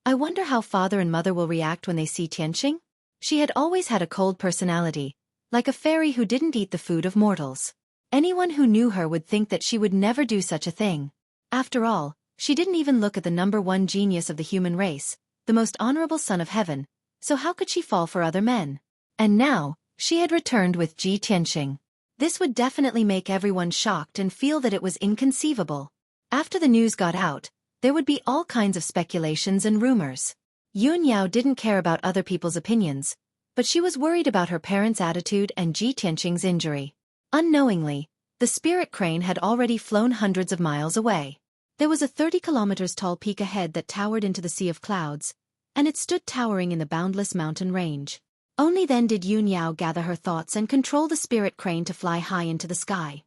I wonder how father and mother will react when they see Tianqing? She had always had a cold personality, like a fairy who didn't eat the food of mortals. Anyone who knew her would think that she would never do such a thing. After all, she didn't even look at the #1 genius of the human race, the most honorable son of heaven, so how could she fall for other men? And now, she had returned with Ji Tianqing. This would definitely make everyone shocked and feel that it was inconceivable. After the news got out, there would be all kinds of speculations and rumors. Yun Yao didn't care about other people's opinions, but she was worried about her parents' attitude and Ji Tianqing's injury. Unknowingly, the spirit crane had already flown hundreds of miles away. There was a 30 kilometers tall peak ahead that towered into the sea of clouds, and it stood towering in the boundless mountain range. Only then did Yun Yao gather her thoughts and control the spirit crane to fly high into the sky.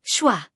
Shwa!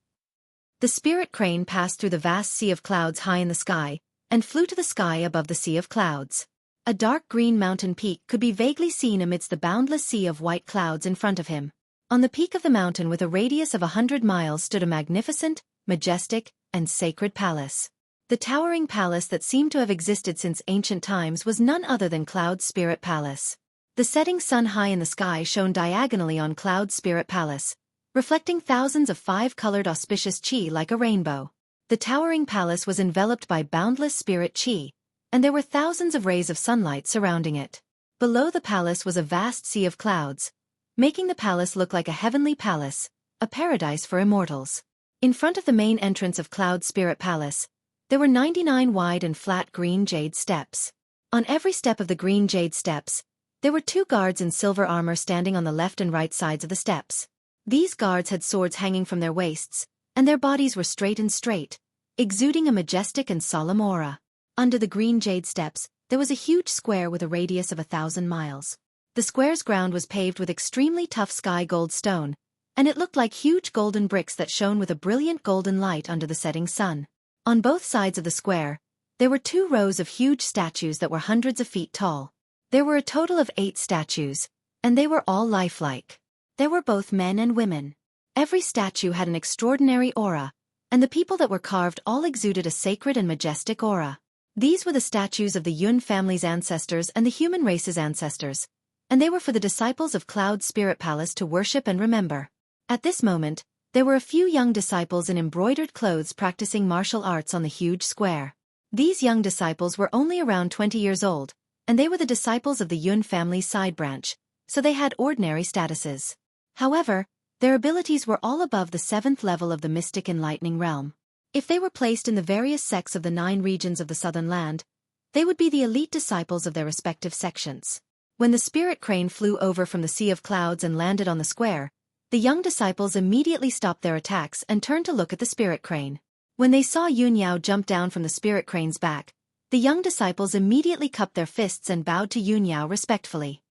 The spirit crane passed through the vast sea of clouds high in the sky, and flew to the sky above the sea of clouds. A dark green mountain peak could be vaguely seen amidst the boundless sea of white clouds in front of him. On the peak of the mountain with a radius of 100 miles stood a magnificent, majestic, and sacred palace. The towering palace that seemed to have existed since ancient times was none other than Cloud's Spirit Palace. The setting sun high in the sky shone diagonally on Cloud's Spirit Palace, reflecting thousands of five-colored auspicious qi like a rainbow. The towering palace was enveloped by boundless spirit qi, and there were thousands of rays of sunlight surrounding it. Below the palace was a vast sea of clouds, making the palace look like a heavenly palace, a paradise for immortals. In front of the main entrance of Cloud's Spirit Palace, there were 99 wide and flat green jade steps. On every step of the green jade steps, there were 2 guards in silver armor standing on the left and right sides of the steps. These guards had swords hanging from their waists, and their bodies were straight, exuding a majestic and solemn aura. Under the green jade steps, there was a huge square with a radius of 1,000 miles. The square's ground was paved with extremely tough sky gold stone, and it looked like huge golden bricks that shone with a brilliant golden light under the setting sun. On both sides of the square, there were 2 rows of huge statues that were hundreds of feet tall. There were a total of 8 statues, and they were all lifelike. There were both men and women. Every statue had an extraordinary aura, and the people that were carved all exuded a sacred and majestic aura. These were the statues of the Yun family's ancestors and the human race's ancestors, and they were for the disciples of Cloud's Spirit Palace to worship and remember. At this moment, there were a few young disciples in embroidered clothes practicing martial arts on the huge square. These young disciples were only around 20 years old, and they were the disciples of the Yun family's side branch, so they had ordinary statuses. However, their abilities were all above the 7th level of the mystic enlightening realm. If they were placed in the various sects of the 9 regions of the southern land, they would be the elite disciples of their respective sections. When the spirit crane flew over from the sea of clouds and landed on the square, the young disciples immediately stopped their attacks and turned to look at the spirit crane. When they saw Yun Yao jump down from the spirit crane's back, the young disciples immediately cupped their fists and bowed to Yun Yao respectfully.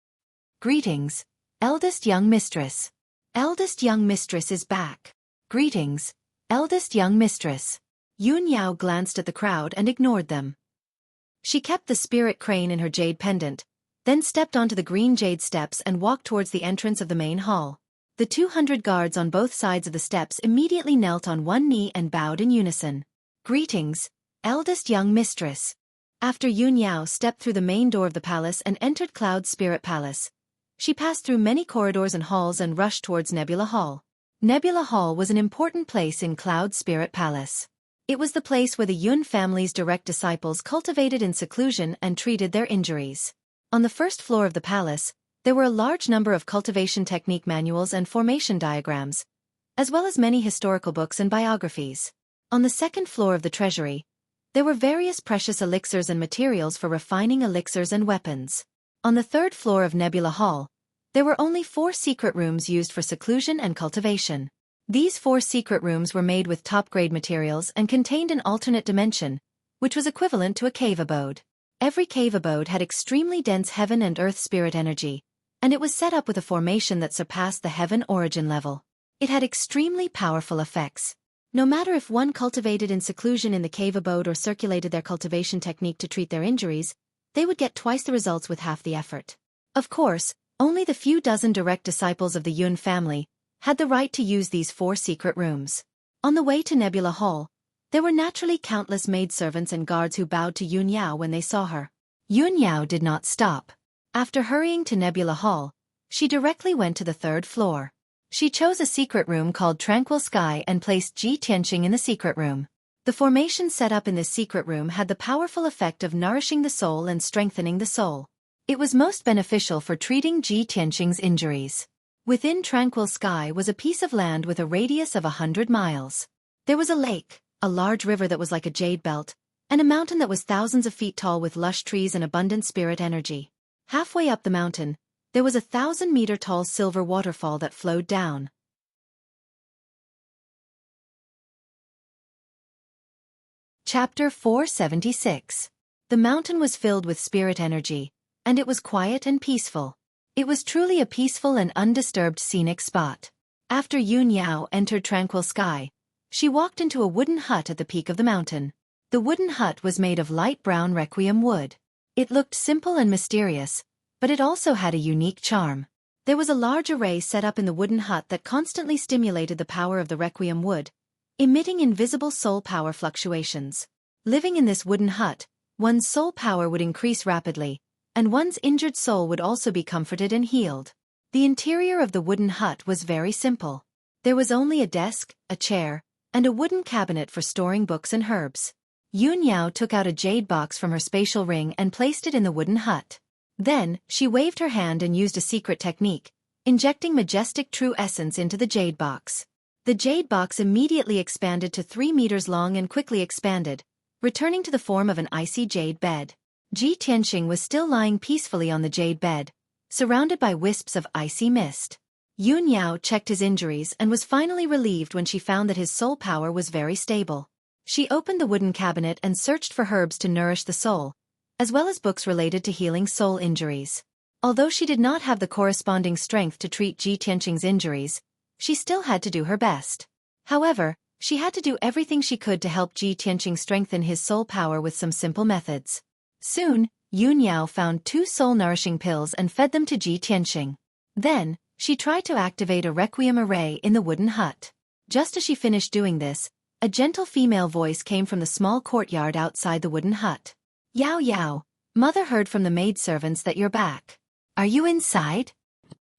Greetings, eldest young mistress. Eldest young mistress is back. Greetings, eldest young mistress. Yun Yao glanced at the crowd and ignored them. She kept the spirit crane in her jade pendant, then stepped onto the green jade steps and walked towards the entrance of the main hall. The 200 guards on both sides of the steps immediately knelt on one knee and bowed in unison. Greetings, eldest young mistress. After Yun Yao stepped through the main door of the palace and entered Cloud's Spirit Palace, she passed through many corridors and halls and rushed towards Nebula Hall. Nebula Hall was an important place in Cloud's Spirit Palace. It was the place where the Yun family's direct disciples cultivated in seclusion and treated their injuries. On the first floor of the palace, there were a large number of cultivation technique manuals and formation diagrams, as well as many historical books and biographies. On the second floor of the treasury, there were various precious elixirs and materials for refining elixirs and weapons. On the third floor of Nebula Hall, there were only 4 secret rooms used for seclusion and cultivation. These 4 secret rooms were made with top-grade materials and contained an alternate dimension, which was equivalent to a cave abode. Every cave abode had extremely dense heaven and earth spirit energy, and it was set up with a formation that surpassed the heaven origin level. It had extremely powerful effects. No matter if one cultivated in seclusion in the cave abode or circulated their cultivation technique to treat their injuries, they would get twice the results with half the effort. Of course, only the few dozen direct disciples of the Yun family had the right to use these 4 secret rooms. On the way to Nebula Hall, there were naturally countless maidservants and guards who bowed to Yun Yao when they saw her. Yun Yao did not stop. After hurrying to Nebula Hall, she directly went to the 3rd floor. She chose a secret room called Tranquil Sky and placed Ji Tianqing in the secret room. The formation set up in this secret room had the powerful effect of nourishing the soul and strengthening the soul. It was most beneficial for treating Ji Tianqing's injuries. Within Tranquil Sky was a piece of land with a radius of 100 miles. There was a lake, a large river that was like a jade belt, and a mountain that was thousands of feet tall with lush trees and abundant spirit energy. Halfway up the mountain, there was a 1,000-meter-tall silver waterfall that flowed down. Chapter 476. The mountain was filled with spirit energy, and it was quiet and peaceful. It was truly a peaceful and undisturbed scenic spot. After Yun Yao entered Tranquil Sky, she walked into a wooden hut at the peak of the mountain. The wooden hut was made of light brown requiem wood. It looked simple and mysterious, but it also had a unique charm. There was a large array set up in the wooden hut that constantly stimulated the power of the requiem wood, emitting invisible soul power fluctuations. Living in this wooden hut, one's soul power would increase rapidly, and one's injured soul would also be comforted and healed. The interior of the wooden hut was very simple. There was only a desk, a chair, and a wooden cabinet for storing books and herbs. Yun Yao took out a jade box from her spatial ring and placed it in the wooden hut. Then, she waved her hand and used a secret technique, injecting majestic true essence into the jade box. The jade box immediately expanded to 3 meters long and quickly expanded, returning to the form of an icy jade bed. Ji Tianqing was still lying peacefully on the jade bed, surrounded by wisps of icy mist. Yun Yao checked his injuries and was finally relieved when she found that his soul power was very stable. She opened the wooden cabinet and searched for herbs to nourish the soul, as well as books related to healing soul injuries. Although she did not have the corresponding strength to treat Ji Tianqing's injuries, she still had to do her best. However, she had to do everything she could to help Ji Tianqing strengthen his soul power with some simple methods. Soon, Yun Yao found 2 soul-nourishing pills and fed them to Ji Tianqing. Then, she tried to activate a requiem array in the wooden hut. Just as she finished doing this, a gentle female voice came from the small courtyard outside the wooden hut. "Yao Yao, Mother heard from the maidservants that you're back. Are you inside?"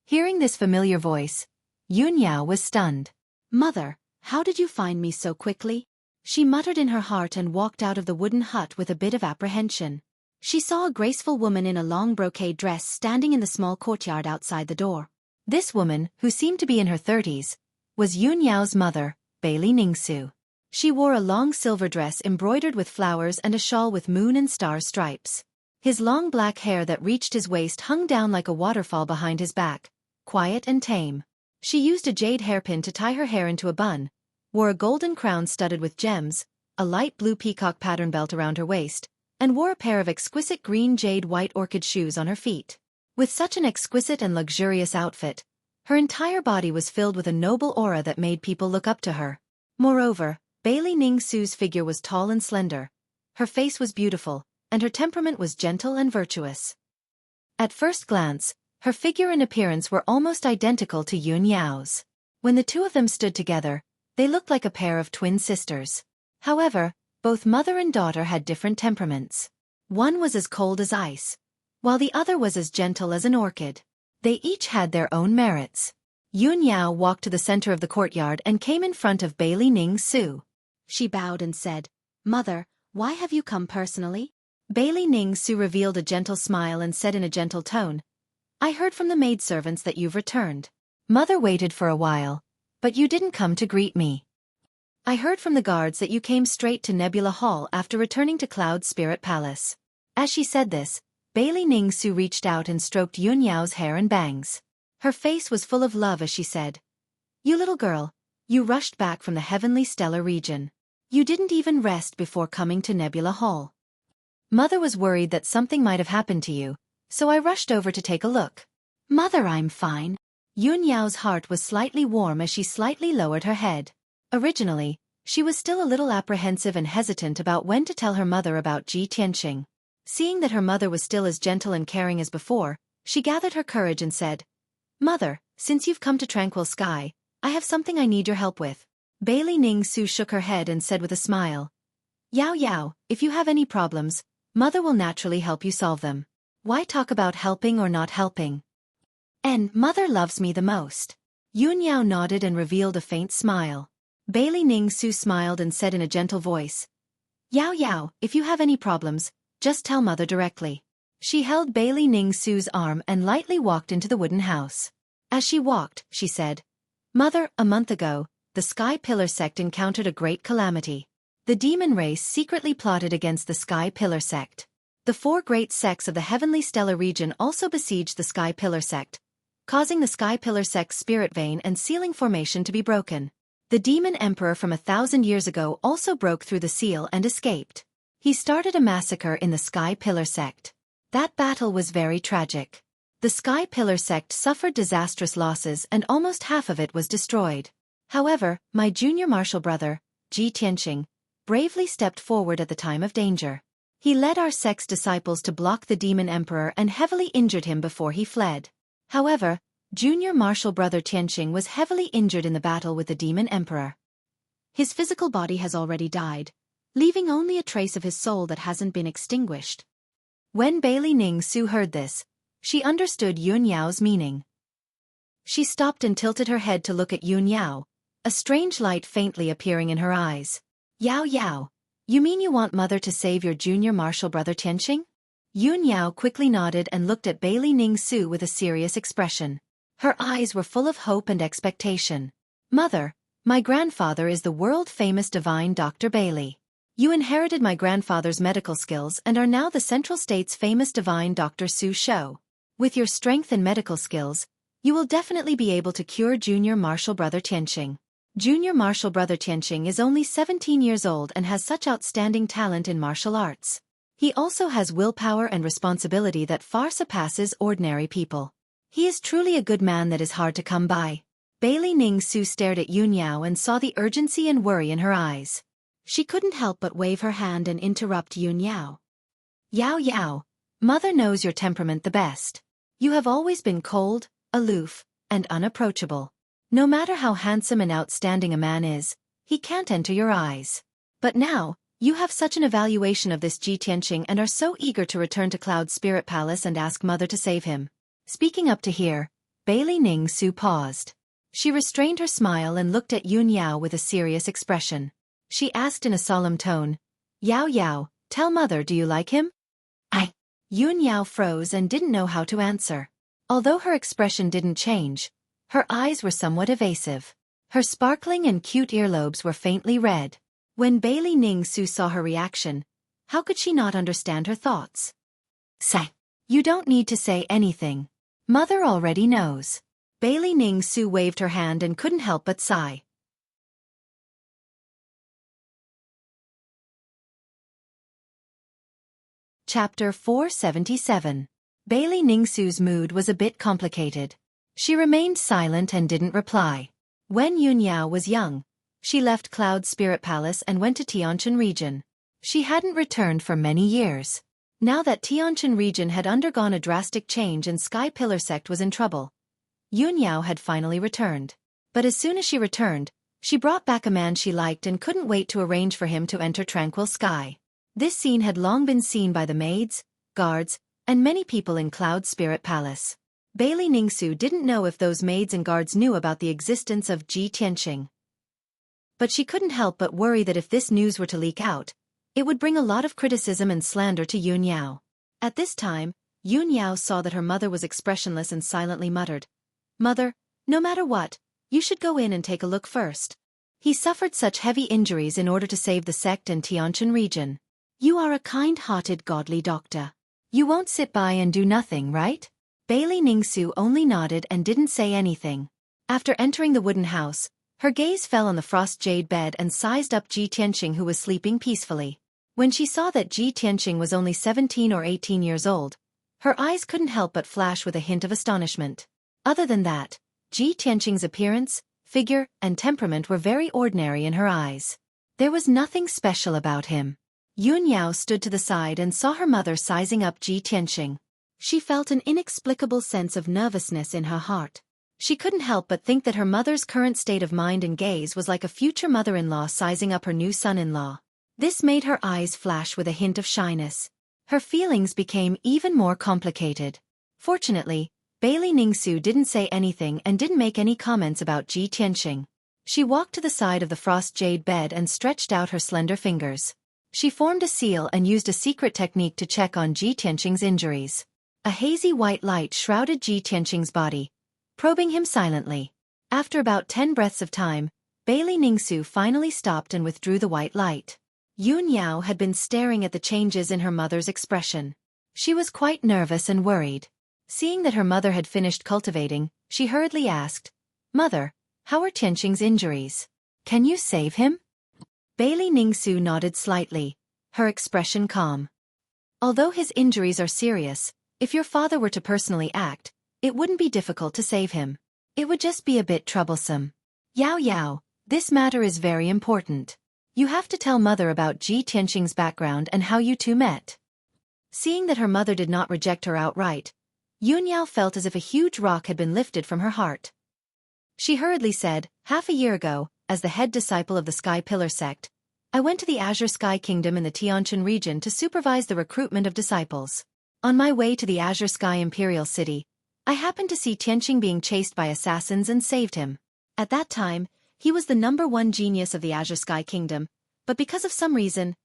Hearing this familiar voice, Yun Yao was stunned. "Mother, how did you find me so quickly?" She muttered in her heart and walked out of the wooden hut with a bit of apprehension. She saw a graceful woman in a long brocade dress standing in the small courtyard outside the door. This woman, who seemed to be in her 30s, was Yun Yao's mother, Bailey Ningsu. She wore a long silver dress embroidered with flowers and a shawl with moon and star stripes. His long black hair that reached his waist hung down like a waterfall behind his back, quiet and tame. She used a jade hairpin to tie her hair into a bun, wore a golden crown studded with gems, a light blue peacock pattern belt around her waist, and wore a pair of exquisite green jade white orchid shoes on her feet. With such an exquisite and luxurious outfit, her entire body was filled with a noble aura that made people look up to her. Moreover, Bailey Ningsu's figure was tall and slender, her face was beautiful, and her temperament was gentle and virtuous. At first glance, her figure and appearance were almost identical to Yun Yao's. When the two of them stood together, they looked like a pair of twin sisters. However, both mother and daughter had different temperaments. One was as cold as ice, while the other was as gentle as an orchid. They each had their own merits. Yun Yao walked to the center of the courtyard and came in front of Bailey Ningsu. She bowed and said, "Mother, why have you come personally?" Bailey Ningsu revealed a gentle smile and said in a gentle tone, "I heard from the maidservants that you've returned. Mother waited for a while, but you didn't come to greet me. I heard from the guards that you came straight to Nebula Hall after returning to Cloud Spirit Palace." As she said this, Bailey Ningsu reached out and stroked Yun Yao's hair and bangs. Her face was full of love as she said, "You little girl, you rushed back from the heavenly stellar region. You didn't even rest before coming to Nebula Hall. Mother was worried that something might have happened to you, so I rushed over to take a look." "Mother, I'm fine." Yun Yao's heart was slightly warm as she slightly lowered her head. Originally, she was still a little apprehensive and hesitant about when to tell her mother about Ji Tianqing. Seeing that her mother was still as gentle and caring as before, she gathered her courage and said, "Mother, since you've come to Tranquil Sky, I have something I need your help with." Bailey Ningsu shook her head and said with a smile, "Yao Yao, if you have any problems, Mother will naturally help you solve them. Why talk about helping or not helping? And Mother loves me the most." Yun Yao nodded and revealed a faint smile. Bailey Ning Su smiled and said in a gentle voice, Yao Yao, if you have any problems, just tell mother directly. She held Bailey Ning Su's arm and lightly walked into the wooden house. As she walked, she said, Mother, a month ago, the Sky Pillar sect encountered a great calamity. The demon race secretly plotted against the Sky Pillar sect. The 4 great sects of the heavenly stellar region also besieged the Sky Pillar sect, causing the Sky Pillar sect's spirit vein and sealing formation to be broken. The demon emperor from 1,000 years ago also broke through the seal and escaped. He started a massacre in the Sky Pillar sect. That battle was very tragic. The Sky Pillar sect suffered disastrous losses and almost half of it was destroyed. However, my junior martial brother, Ji Tianqing, bravely stepped forward at the time of danger. He led our sect's disciples to block the demon emperor and heavily injured him before he fled. However, junior martial brother Tianqing was heavily injured in the battle with the demon emperor. His physical body has already died, leaving only a trace of his soul that hasn't been extinguished. When Bailey Ning Su heard this, she understood Yun Yao's meaning. She stopped and tilted her head to look at Yun Yao, a strange light faintly appearing in her eyes. Yao Yao, you mean you want mother to save your junior martial brother Tianqing? Yun Yao quickly nodded and looked at Bailey Ning Su with a serious expression. Her eyes were full of hope and expectation. Mother, my grandfather is the world-famous divine Dr. Bailey. You inherited my grandfather's medical skills and are now the Central State's famous divine Dr. Su Shou. With your strength and medical skills, you will definitely be able to cure junior martial brother Tianqing. Junior martial brother Tianqing is only 17 years old and has such outstanding talent in martial arts. He also has willpower and responsibility that far surpasses ordinary people. He is truly a good man that is hard to come by. Bailey Ning Su stared at Yun Yao and saw the urgency and worry in her eyes. She couldn't help but wave her hand and interrupt Yun Yao. Yao Yao, mother knows your temperament the best. You have always been cold, aloof, and unapproachable. No matter how handsome and outstanding a man is, he can't enter your eyes. But now, you have such an evaluation of this Ji Tianqing and are so eager to return to Cloud Spirit Palace and ask mother to save him. Speaking up to here, Bailey Ning Su paused. She restrained her smile and looked at Yun Yao with a serious expression. She asked in a solemn tone, Yao Yao, tell mother, do you like him? Yun Yao froze and didn't know how to answer. Although her expression didn't change, her eyes were somewhat evasive. Her sparkling and cute earlobes were faintly red. When Bailey Ning Su saw her reaction, how could she not understand her thoughts? Say, you don't need to say anything. Mother already knows. Bailey Ning Su waved her hand and couldn't help but sigh. Chapter 477. Bailey Ning Su's mood was a bit complicated. She remained silent and didn't reply. When Yun Yao was young, she left Cloud Spirit Palace and went to Tianqin region. She hadn't returned for many years. Now that Tianqin region had undergone a drastic change and Sky Pillar sect was in trouble, Yun Yao had finally returned. But as soon as she returned, she brought back a man she liked and couldn't wait to arrange for him to enter Tranquil Sky. This scene had long been seen by the maids, guards, and many people in Cloud Spirit Palace. Bailey Ning Su didn't know if those maids and guards knew about the existence of Ji Tianqing. But she couldn't help but worry that if this news were to leak out, it would bring a lot of criticism and slander to Yun Yao. At this time, Yun Yao saw that her mother was expressionless and silently muttered, Mother, no matter what, you should go in and take a look first. He suffered such heavy injuries in order to save the sect and Tianqin region. You are a kind-hearted godly doctor. You won't sit by and do nothing, right? Bailey Ning Su only nodded and didn't say anything. After entering the wooden house, her gaze fell on the frost jade bed and sized up Ji Tianqing, who was sleeping peacefully. When she saw that Ji Tianqing was only 17 or 18 years old, her eyes couldn't help but flash with a hint of astonishment. Other than that, Ji Tianqing's appearance, figure, and temperament were very ordinary in her eyes. There was nothing special about him. Yun Yao stood to the side and saw her mother sizing up Ji Tianqing. She felt an inexplicable sense of nervousness in her heart. She couldn't help but think that her mother's current state of mind and gaze was like a future mother-in-law sizing up her new son-in-law. This made her eyes flash with a hint of shyness. Her feelings became even more complicated. Fortunately, Bailey Ning Su didn't say anything and didn't make any comments about Ji Tianqing. She walked to the side of the frost jade bed and stretched out her slender fingers. She formed a seal and used a secret technique to check on Ji Tianqing's injuries. A hazy white light shrouded Ji Tianqing's body, probing him silently. After about 10 breaths of time, Bailey Ningsu finally stopped and withdrew the white light. Yun Yao had been staring at the changes in her mother's expression. She was quite nervous and worried. Seeing that her mother had finished cultivating, she hurriedly asked, "Mother, how are Tianqing's injuries? Can you save him?" Bailey Ningsu nodded slightly, her expression calm. "Although his injuries are serious, if your father were to personally act, it wouldn't be difficult to save him. It would just be a bit troublesome. Yao Yao, this matter is very important. You have to tell mother about Ji Tianqing's background and how you two met." Seeing that her mother did not reject her outright, Yun Yao felt as if a huge rock had been lifted from her heart. She hurriedly said, "Half a year ago, as the head disciple of the Sky Pillar sect, I went to the Azure Sky Kingdom in the Tianjin region to supervise the recruitment of disciples. On my way to the Azure Sky Imperial City, I happened to see Tianqing being chased by assassins and saved him. At that time, he was the #1 genius of the Azure Sky Kingdom, but because of some reason,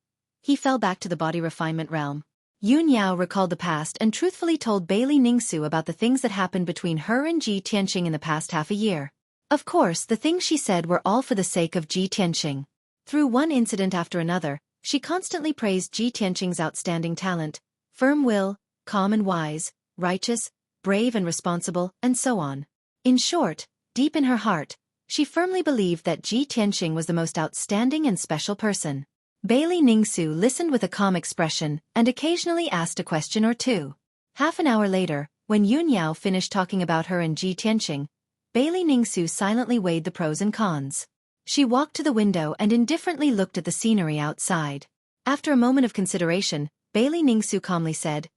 he fell back to the body refinement realm." Yun Yao recalled the past and truthfully told Bailey Ningsu about the things that happened between her and Ji Tianqing in the past half a year. Of course, the things she said were all for the sake of Ji Tianqing. Through one incident after another, she constantly praised Ji Tianqing's outstanding talent, firm will, calm and wise, righteous, brave and responsible, and so on. In short, deep in her heart, she firmly believed that Ji Tianqing was the most outstanding and special person. Bailey Ningsu listened with a calm expression and occasionally asked a question or two. Half an hour later, when Yun Yao finished talking about her and Ji Tianqing, Bailey Ningsu silently weighed the pros and cons. She walked to the window and indifferently looked at the scenery outside. After a moment of consideration, Bailey Ningsu calmly said,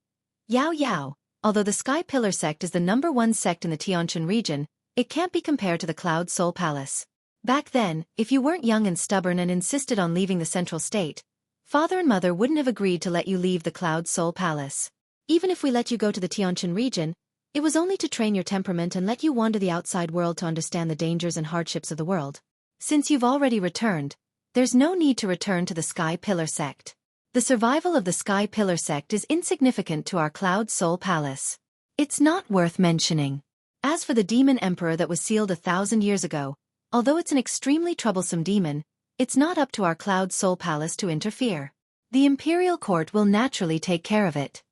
"Yao Yao, although the Sky Pillar sect is the #1 sect in the Tianjin region, it can't be compared to the Cloud Soul Palace. Back then, if you weren't young and stubborn and insisted on leaving the central state, father and mother wouldn't have agreed to let you leave the Cloud Soul Palace. Even if we let you go to the Tianjin region, it was only to train your temperament and let you wander the outside world to understand the dangers and hardships of the world. Since you've already returned, there's no need to return to the Sky Pillar sect. The survival of the Sky Pillar sect is insignificant to our Cloud Soul Palace. It's not worth mentioning. As for the demon emperor that was sealed 1,000 years ago, although it's an extremely troublesome demon, it's not up to our Cloud Soul Palace to interfere. The Imperial Court will naturally take care of it."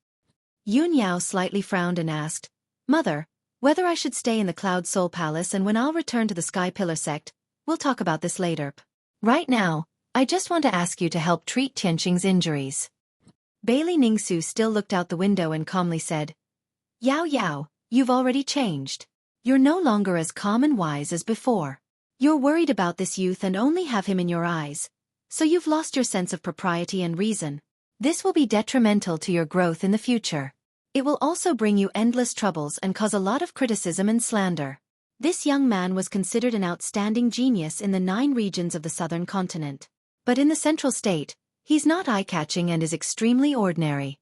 Yun Yao slightly frowned and asked, "Mother, whether I should stay in the Cloud Soul Palace and when I'll return to the Sky Pillar sect, we'll talk about this later. Right now, I just want to ask you to help treat Tianqing's injuries." Bailey Ningsu still looked out the window and calmly said, "Yao Yao, you've already changed. You're no longer as calm and wise as before. You're worried about this youth and only have him in your eyes, so you've lost your sense of propriety and reason. This will be detrimental to your growth in the future. It will also bring you endless troubles and cause a lot of criticism and slander. This young man was considered an outstanding genius in the 9 regions of the southern continent. But in the central state, he's not eye-catching and is extremely ordinary.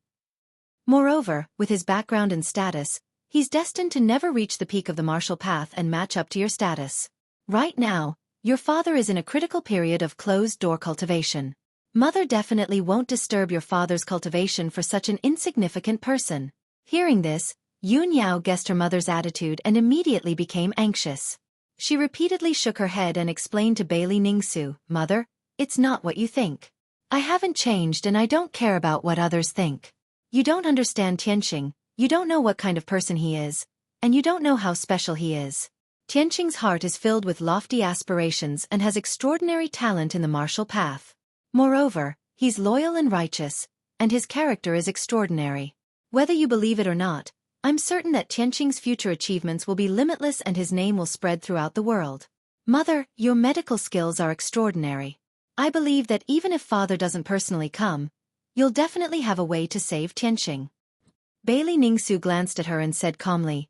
Moreover, with his background and status, he's destined to never reach the peak of the martial path and match up to your status. Right now, your father is in a critical period of closed-door cultivation. Mother definitely won't disturb your father's cultivation for such an insignificant person." Hearing this, Yun Yao guessed her mother's attitude and immediately became anxious. She repeatedly shook her head and explained to Bailey Ningsu, "Mother, it's not what you think. I haven't changed and I don't care about what others think. You don't understand Tianqing, you don't know what kind of person he is, and you don't know how special he is. Tianqing's heart is filled with lofty aspirations and has extraordinary talent in the martial path. Moreover, he's loyal and righteous, and his character is extraordinary. Whether you believe it or not, I'm certain that Tianqing's future achievements will be limitless and his name will spread throughout the world. Mother, your medical skills are extraordinary. I believe that even if father doesn't personally come, you'll definitely have a way to save Tianqing." Bailey Ningsu glanced at her and said calmly,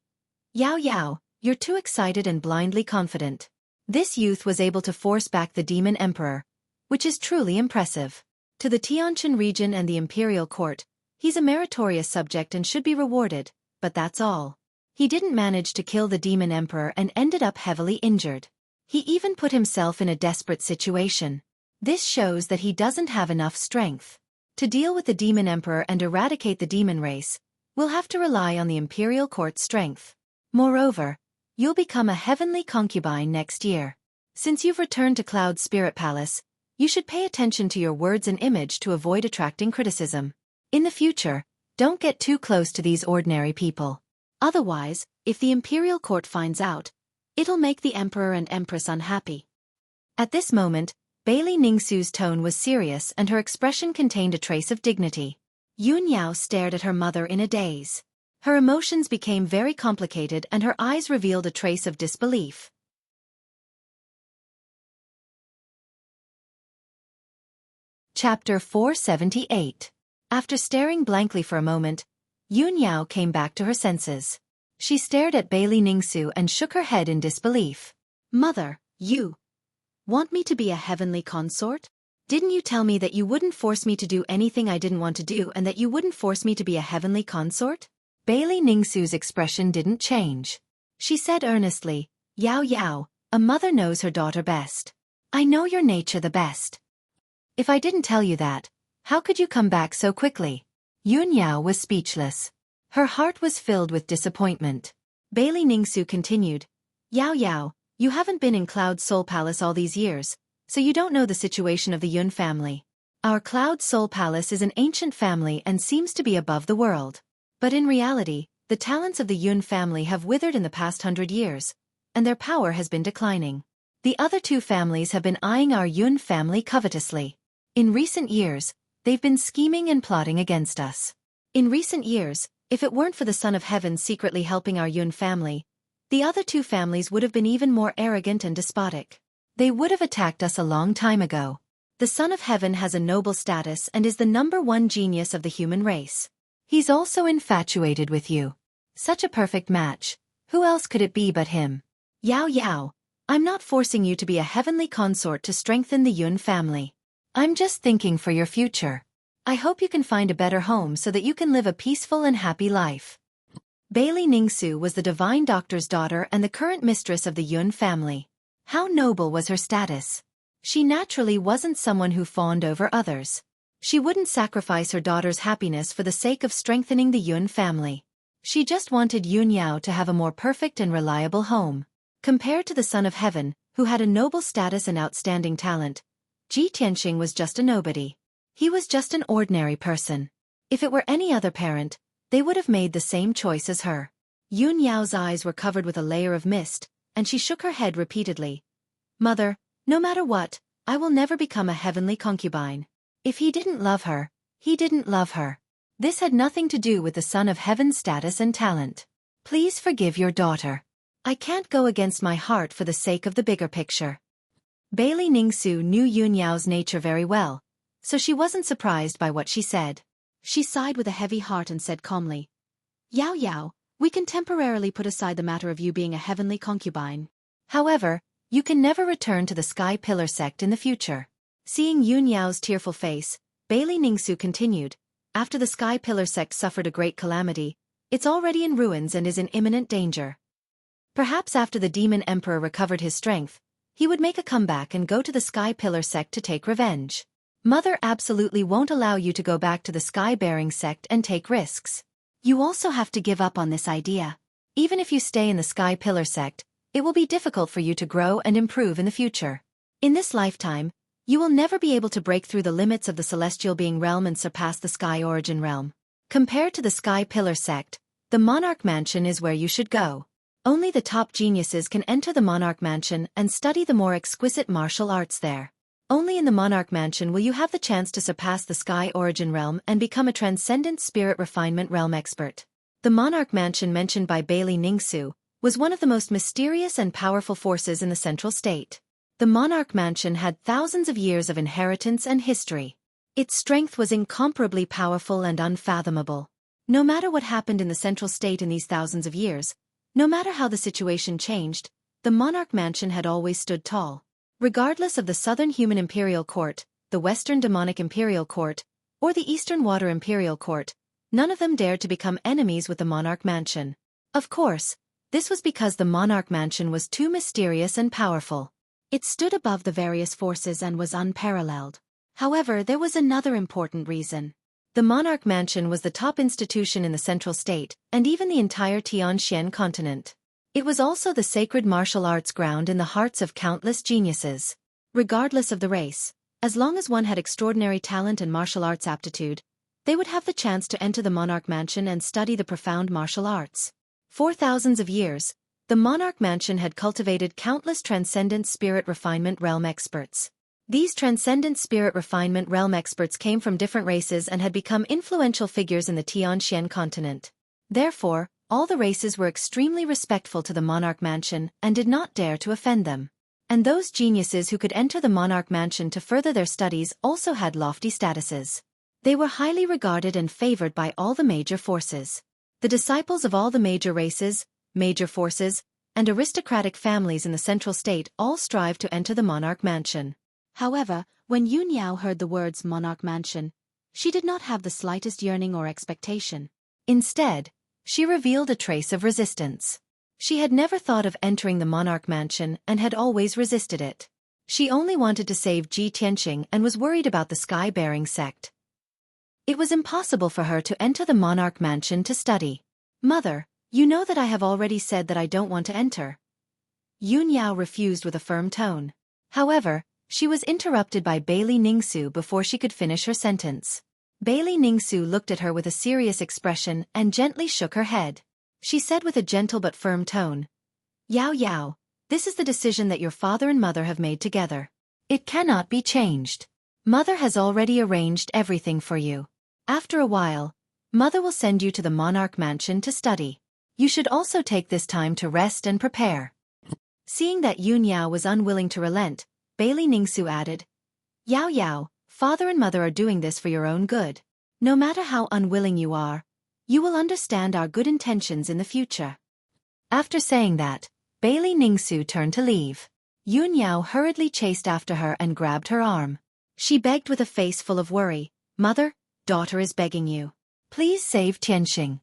"Yao Yao, you're too excited and blindly confident. This youth was able to force back the demon emperor, which is truly impressive. To the Tianjin region and the Imperial Court, he's a meritorious subject and should be rewarded, but that's all. He didn't manage to kill the demon emperor and ended up heavily injured. He even put himself in a desperate situation. This shows that he doesn't have enough strength. To deal with the demon emperor and eradicate the demon race, we'll have to rely on the imperial court's strength. Moreover, you'll become a heavenly concubine next year. Since you've returned to Cloud's spirit palace, you should pay attention to your words and image to avoid attracting criticism. In the future, don't get too close to these ordinary people. Otherwise, if the imperial court finds out, it'll make the emperor and empress unhappy. At this moment, Bailey Ningsu's tone was serious and her expression contained a trace of dignity. Yun Yao stared at her mother in a daze. Her emotions became very complicated and her eyes revealed a trace of disbelief. Chapter 478. After staring blankly for a moment, Yun Yao came back to her senses. She stared at Bailey Ningsu and shook her head in disbelief. Mother, you want me to be a heavenly consort? Didn't you tell me that you wouldn't force me to do anything I didn't want to do and that you wouldn't force me to be a heavenly consort? Bailey Ningsu's expression didn't change. She said earnestly, Yao Yao, a mother knows her daughter best. I know your nature the best. If I didn't tell you that, how could you come back so quickly? Yun Yao was speechless. Her heart was filled with disappointment. Bailey Ningsu continued, Yao Yao, you haven't been in Cloud's Soul Palace all these years, so you don't know the situation of the Yun family. Our Cloud Soul Palace is an ancient family and seems to be above the world. But in reality, the talents of the Yun family have withered in the past 100 years, and their power has been declining. The other two families have been eyeing our Yun family covetously. In recent years, they've been scheming and plotting against us. In recent years, if it weren't for the Son of Heaven secretly helping our Yun family, the other two families would have been even more arrogant and despotic. They would have attacked us a long time ago. The Son of Heaven has a noble status and is the #1 genius of the human race. He's also infatuated with you. Such a perfect match. Who else could it be but him? Yao Yao, I'm not forcing you to be a heavenly consort to strengthen the Yun family. I'm just thinking for your future. I hope you can find a better home so that you can live a peaceful and happy life. Bailey Ningsu was the divine doctor's daughter and the current mistress of the Yun family. How noble was her status. She naturally wasn't someone who fawned over others. She wouldn't sacrifice her daughter's happiness for the sake of strengthening the Yun family. She just wanted Yun Yao to have a more perfect and reliable home. Compared to the Son of Heaven, who had a noble status and outstanding talent, Ji Tianxing was just a nobody. He was just an ordinary person. If it were any other parent, they would have made the same choice as her. Yun Yao's eyes were covered with a layer of mist, and she shook her head repeatedly. Mother, no matter what, I will never become a heavenly concubine. If he didn't love her, he didn't love her. This had nothing to do with the Son of Heaven's status and talent. Please forgive your daughter. I can't go against my heart for the sake of the bigger picture. Bailey Ningsu knew Yun Yao's nature very well, so she wasn't surprised by what she said. She sighed with a heavy heart and said calmly, Yao Yao, we can temporarily put aside the matter of you being a heavenly concubine. However, you can never return to the Sky Pillar sect in the future. Seeing Yun Yao's tearful face, Bailey Ningsu continued, after the Sky Pillar sect suffered a great calamity, it's already in ruins and is in imminent danger. Perhaps after the Demon Emperor recovered his strength, he would make a comeback and go to the Sky Pillar sect to take revenge. Mother absolutely won't allow you to go back to the Sky-bearing sect and take risks. You also have to give up on this idea. Even if you stay in the Sky Pillar sect, it will be difficult for you to grow and improve in the future. In this lifetime, you will never be able to break through the limits of the Celestial Being realm and surpass the Sky Origin realm. Compared to the Sky Pillar sect, the Monarch Mansion is where you should go. Only the top geniuses can enter the Monarch Mansion and study the more exquisite martial arts there. Only in the Monarch Mansion will you have the chance to surpass the Sky Origin realm and become a transcendent spirit refinement realm expert. The Monarch Mansion mentioned by Bailey Ningsu was one of the most mysterious and powerful forces in the Central State. The Monarch Mansion had thousands of years of inheritance and history. Its strength was incomparably powerful and unfathomable. No matter what happened in the Central State in these thousands of years, no matter how the situation changed, the Monarch Mansion had always stood tall. Regardless of the Southern Human Imperial Court, the Western Demonic Imperial Court, or the Eastern Water Imperial Court, none of them dared to become enemies with the Monarch Mansion. Of course, this was because the Monarch Mansion was too mysterious and powerful. It stood above the various forces and was unparalleled. However, there was another important reason. The monarch mansion was the top institution in the central state, and even the entire Tianxian continent. It was also the sacred martial arts ground in the hearts of countless geniuses. Regardless of the race, as long as one had extraordinary talent and martial arts aptitude, they would have the chance to enter the monarch mansion and study the profound martial arts. For thousands of years, the monarch mansion had cultivated countless transcendent spirit refinement realm experts. These transcendent spirit refinement realm experts came from different races and had become influential figures in the Tianxian continent. Therefore, all the races were extremely respectful to the monarch mansion and did not dare to offend them. And those geniuses who could enter the monarch mansion to further their studies also had lofty statuses. They were highly regarded and favored by all the major forces. The disciples of all the major races, major forces, and aristocratic families in the central state all strived to enter the monarch mansion. However, when Yun Yao heard the words monarch mansion, she did not have the slightest yearning or expectation. Instead, she revealed a trace of resistance. She had never thought of entering the monarch mansion and had always resisted it. She only wanted to save Ji Tianqing and was worried about the sky-bearing sect. It was impossible for her to enter the monarch mansion to study. "Mother, you know that I have already said that I don't want to enter." Yun Yao refused with a firm tone. However, she was interrupted by Bailey Ningsu before she could finish her sentence. Bailey Ningsu looked at her with a serious expression and gently shook her head. She said with a gentle but firm tone, "Yao Yao, this is the decision that your father and mother have made together. It cannot be changed. Mother has already arranged everything for you. After a while, Mother will send you to the monarch mansion to study. You should also take this time to rest and prepare." Seeing that Yun Yao was unwilling to relent, Bailey Ningsu added, "Yao Yao, father and mother are doing this for your own good. No matter how unwilling you are, you will understand our good intentions in the future." After saying that, Bailey Ningsu turned to leave. Yun Yao hurriedly chased after her and grabbed her arm. She begged with a face full of worry, "Mother, daughter is begging you. Please save Tianqing."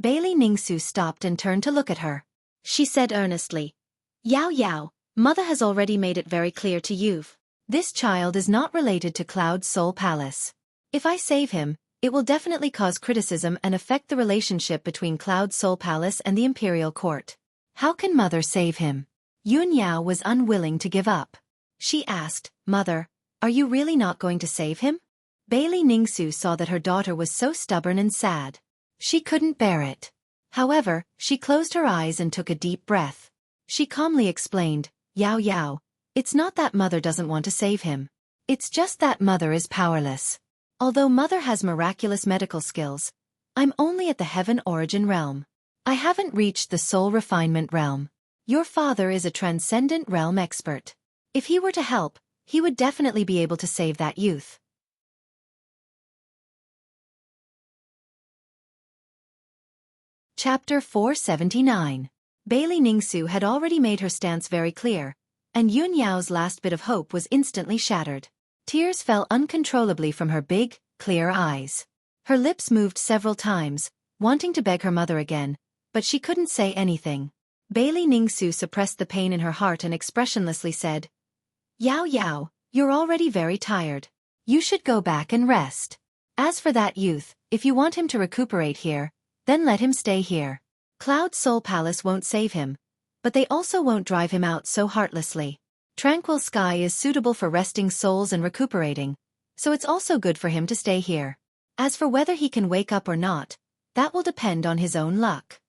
Bailey Ningsu stopped and turned to look at her. She said earnestly, "Yao Yao, Mother has already made it very clear to you. This child is not related to Cloud Soul Palace. If I save him, it will definitely cause criticism and affect the relationship between Cloud Soul Palace and the Imperial Court. How can Mother save him?" Yun Yao was unwilling to give up. She asked, "Mother, are you really not going to save him?" Bailey Ningsu saw that her daughter was so stubborn and sad. She couldn't bear it. However, she closed her eyes and took a deep breath. She calmly explained, "Yao Yao, it's not that Mother doesn't want to save him. It's just that Mother is powerless. Although Mother has miraculous medical skills, I'm only at the heaven origin realm. I haven't reached the soul refinement realm. Your father is a transcendent realm expert. If he were to help, he would definitely be able to save that youth." Chapter 479. Bailey Ningsu had already made her stance very clear, and Yun Yao's last bit of hope was instantly shattered. Tears fell uncontrollably from her big, clear eyes. Her lips moved several times, wanting to beg her mother again, but she couldn't say anything. Bailey Ningsu suppressed the pain in her heart and expressionlessly said, "Yao Yao, you're already very tired. You should go back and rest. As for that youth, if you want him to recuperate here, then let him stay here. Cloud Soul Palace won't save him, but they also won't drive him out so heartlessly. Tranquil Sky is suitable for resting souls and recuperating, so it's also good for him to stay here. As for whether he can wake up or not, that will depend on his own luck."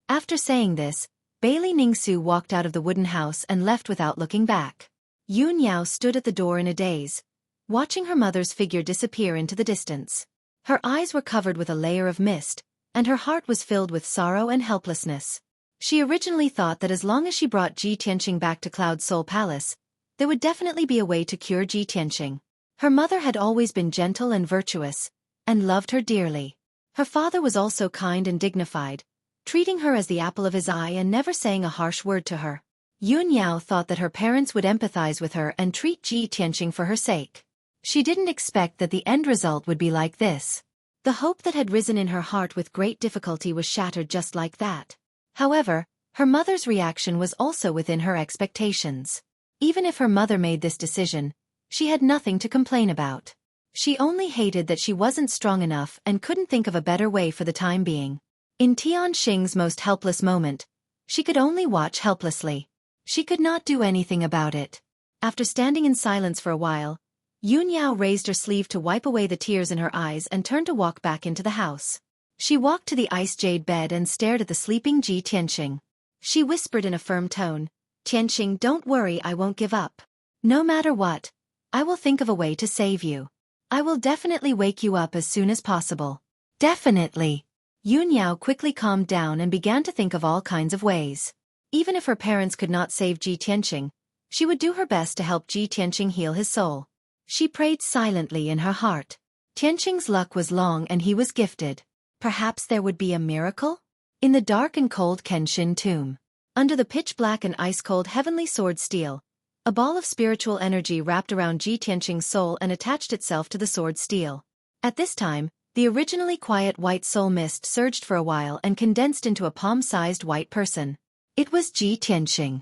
After saying this, Bailey Ningsu walked out of the wooden house and left without looking back. Yun Yao stood at the door in a daze, watching her mother's figure disappear into the distance. Her eyes were covered with a layer of mist, and her heart was filled with sorrow and helplessness. She originally thought that as long as she brought Ji Tianqing back to Cloud Soul Palace, there would definitely be a way to cure Ji Tianqing. Her mother had always been gentle and virtuous, and loved her dearly. Her father was also kind and dignified, treating her as the apple of his eye and never saying a harsh word to her. Yun Yao thought that her parents would empathize with her and treat Ji Tianqing for her sake. She didn't expect that the end result would be like this. The hope that had risen in her heart with great difficulty was shattered just like that. However, her mother's reaction was also within her expectations. Even if her mother made this decision, she had nothing to complain about. She only hated that she wasn't strong enough and couldn't think of a better way for the time being. In Tianxing's most helpless moment, she could only watch helplessly. She could not do anything about it. After standing in silence for a while, Yunyao raised her sleeve to wipe away the tears in her eyes and turned to walk back into the house. She walked to the ice jade bed and stared at the sleeping Ji Tianxing. She whispered in a firm tone, "Tianxing, don't worry, I won't give up. No matter what, I will think of a way to save you. I will definitely wake you up as soon as possible." Definitely. Yunyao quickly calmed down and began to think of all kinds of ways. Even if her parents could not save Ji Tianxing, she would do her best to help Ji Tianxing heal his soul. She prayed silently in her heart. Tianxing's luck was long and he was gifted. Perhaps there would be a miracle? In the dark and cold Kenshin tomb, under the pitch-black and ice-cold heavenly sword steel, a ball of spiritual energy wrapped around Ji Tianxing's soul and attached itself to the sword steel. At this time, the originally quiet white soul mist surged for a while and condensed into a palm-sized white person. It was Ji Tianxing.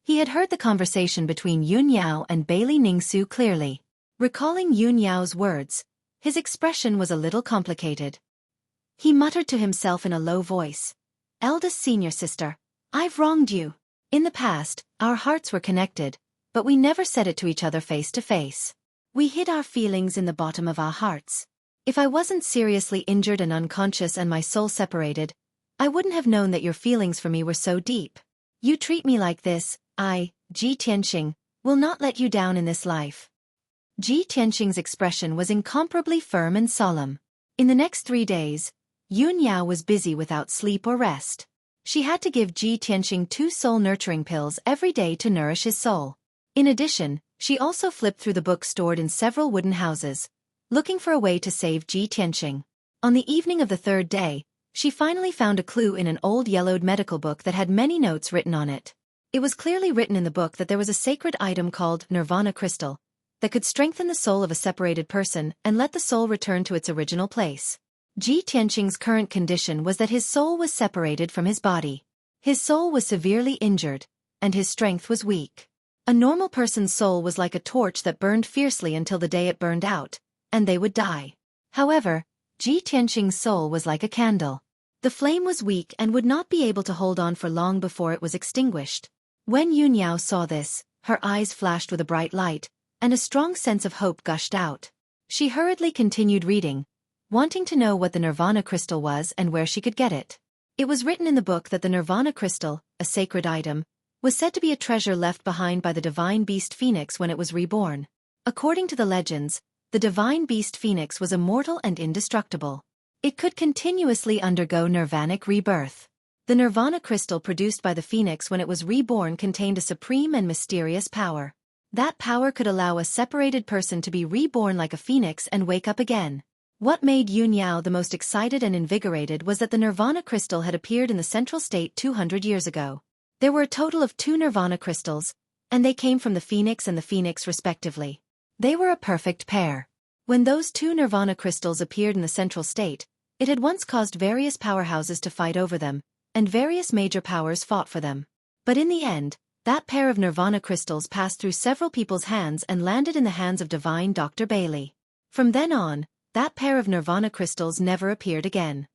He had heard the conversation between Yunyao and Bailey Ningsu clearly. Recalling Yunyao's words, his expression was a little complicated. He muttered to himself in a low voice, "Eldest senior sister, I've wronged you. In the past, our hearts were connected, but we never said it to each other face to face. We hid our feelings in the bottom of our hearts. If I wasn't seriously injured and unconscious and my soul separated, I wouldn't have known that your feelings for me were so deep. You treat me like this, I, Ji Tianxing, will not let you down in this life." Ji Tianxing's expression was incomparably firm and solemn. In the next 3 days, Yunyao was busy without sleep or rest. She had to give Ji Tianxing 2 soul-nurturing pills every day to nourish his soul. In addition, she also flipped through the books stored in several wooden houses, looking for a way to save Ji Tianxing. On the evening of the 3rd day, she finally found a clue in an old yellowed medical book that had many notes written on it. It was clearly written in the book that there was a sacred item called Nirvana Crystal that could strengthen the soul of a separated person and let the soul return to its original place. Ji Tianxing's current condition was that his soul was separated from his body. His soul was severely injured, and his strength was weak. A normal person's soul was like a torch that burned fiercely until the day it burned out, and they would die. However, Ji Tianxing's soul was like a candle. The flame was weak and would not be able to hold on for long before it was extinguished. When Yunyao saw this, her eyes flashed with a bright light, and a strong sense of hope gushed out. She hurriedly continued reading, wanting to know what the Nirvana Crystal was and where she could get it. It was written in the book that the Nirvana Crystal, a sacred item, was said to be a treasure left behind by the divine beast Phoenix when it was reborn. According to the legends, the divine beast Phoenix was immortal and indestructible. It could continuously undergo nirvanic rebirth. The Nirvana Crystal produced by the Phoenix when it was reborn contained a supreme and mysterious power. That power could allow a separated person to be reborn like a phoenix and wake up again. What made Yunyao the most excited and invigorated was that the Nirvana Crystal had appeared in the Central State 200 years ago. There were a total of 2 Nirvana Crystals, and they came from the Phoenix and the Phoenix respectively. They were a perfect pair. When those 2 Nirvana Crystals appeared in the Central State, it had once caused various powerhouses to fight over them, and various major powers fought for them. But in the end, that pair of Nirvana Crystals passed through several people's hands and landed in the hands of divine Dr. Bailey. From then on, that pair of Nirvana Crystals never appeared again.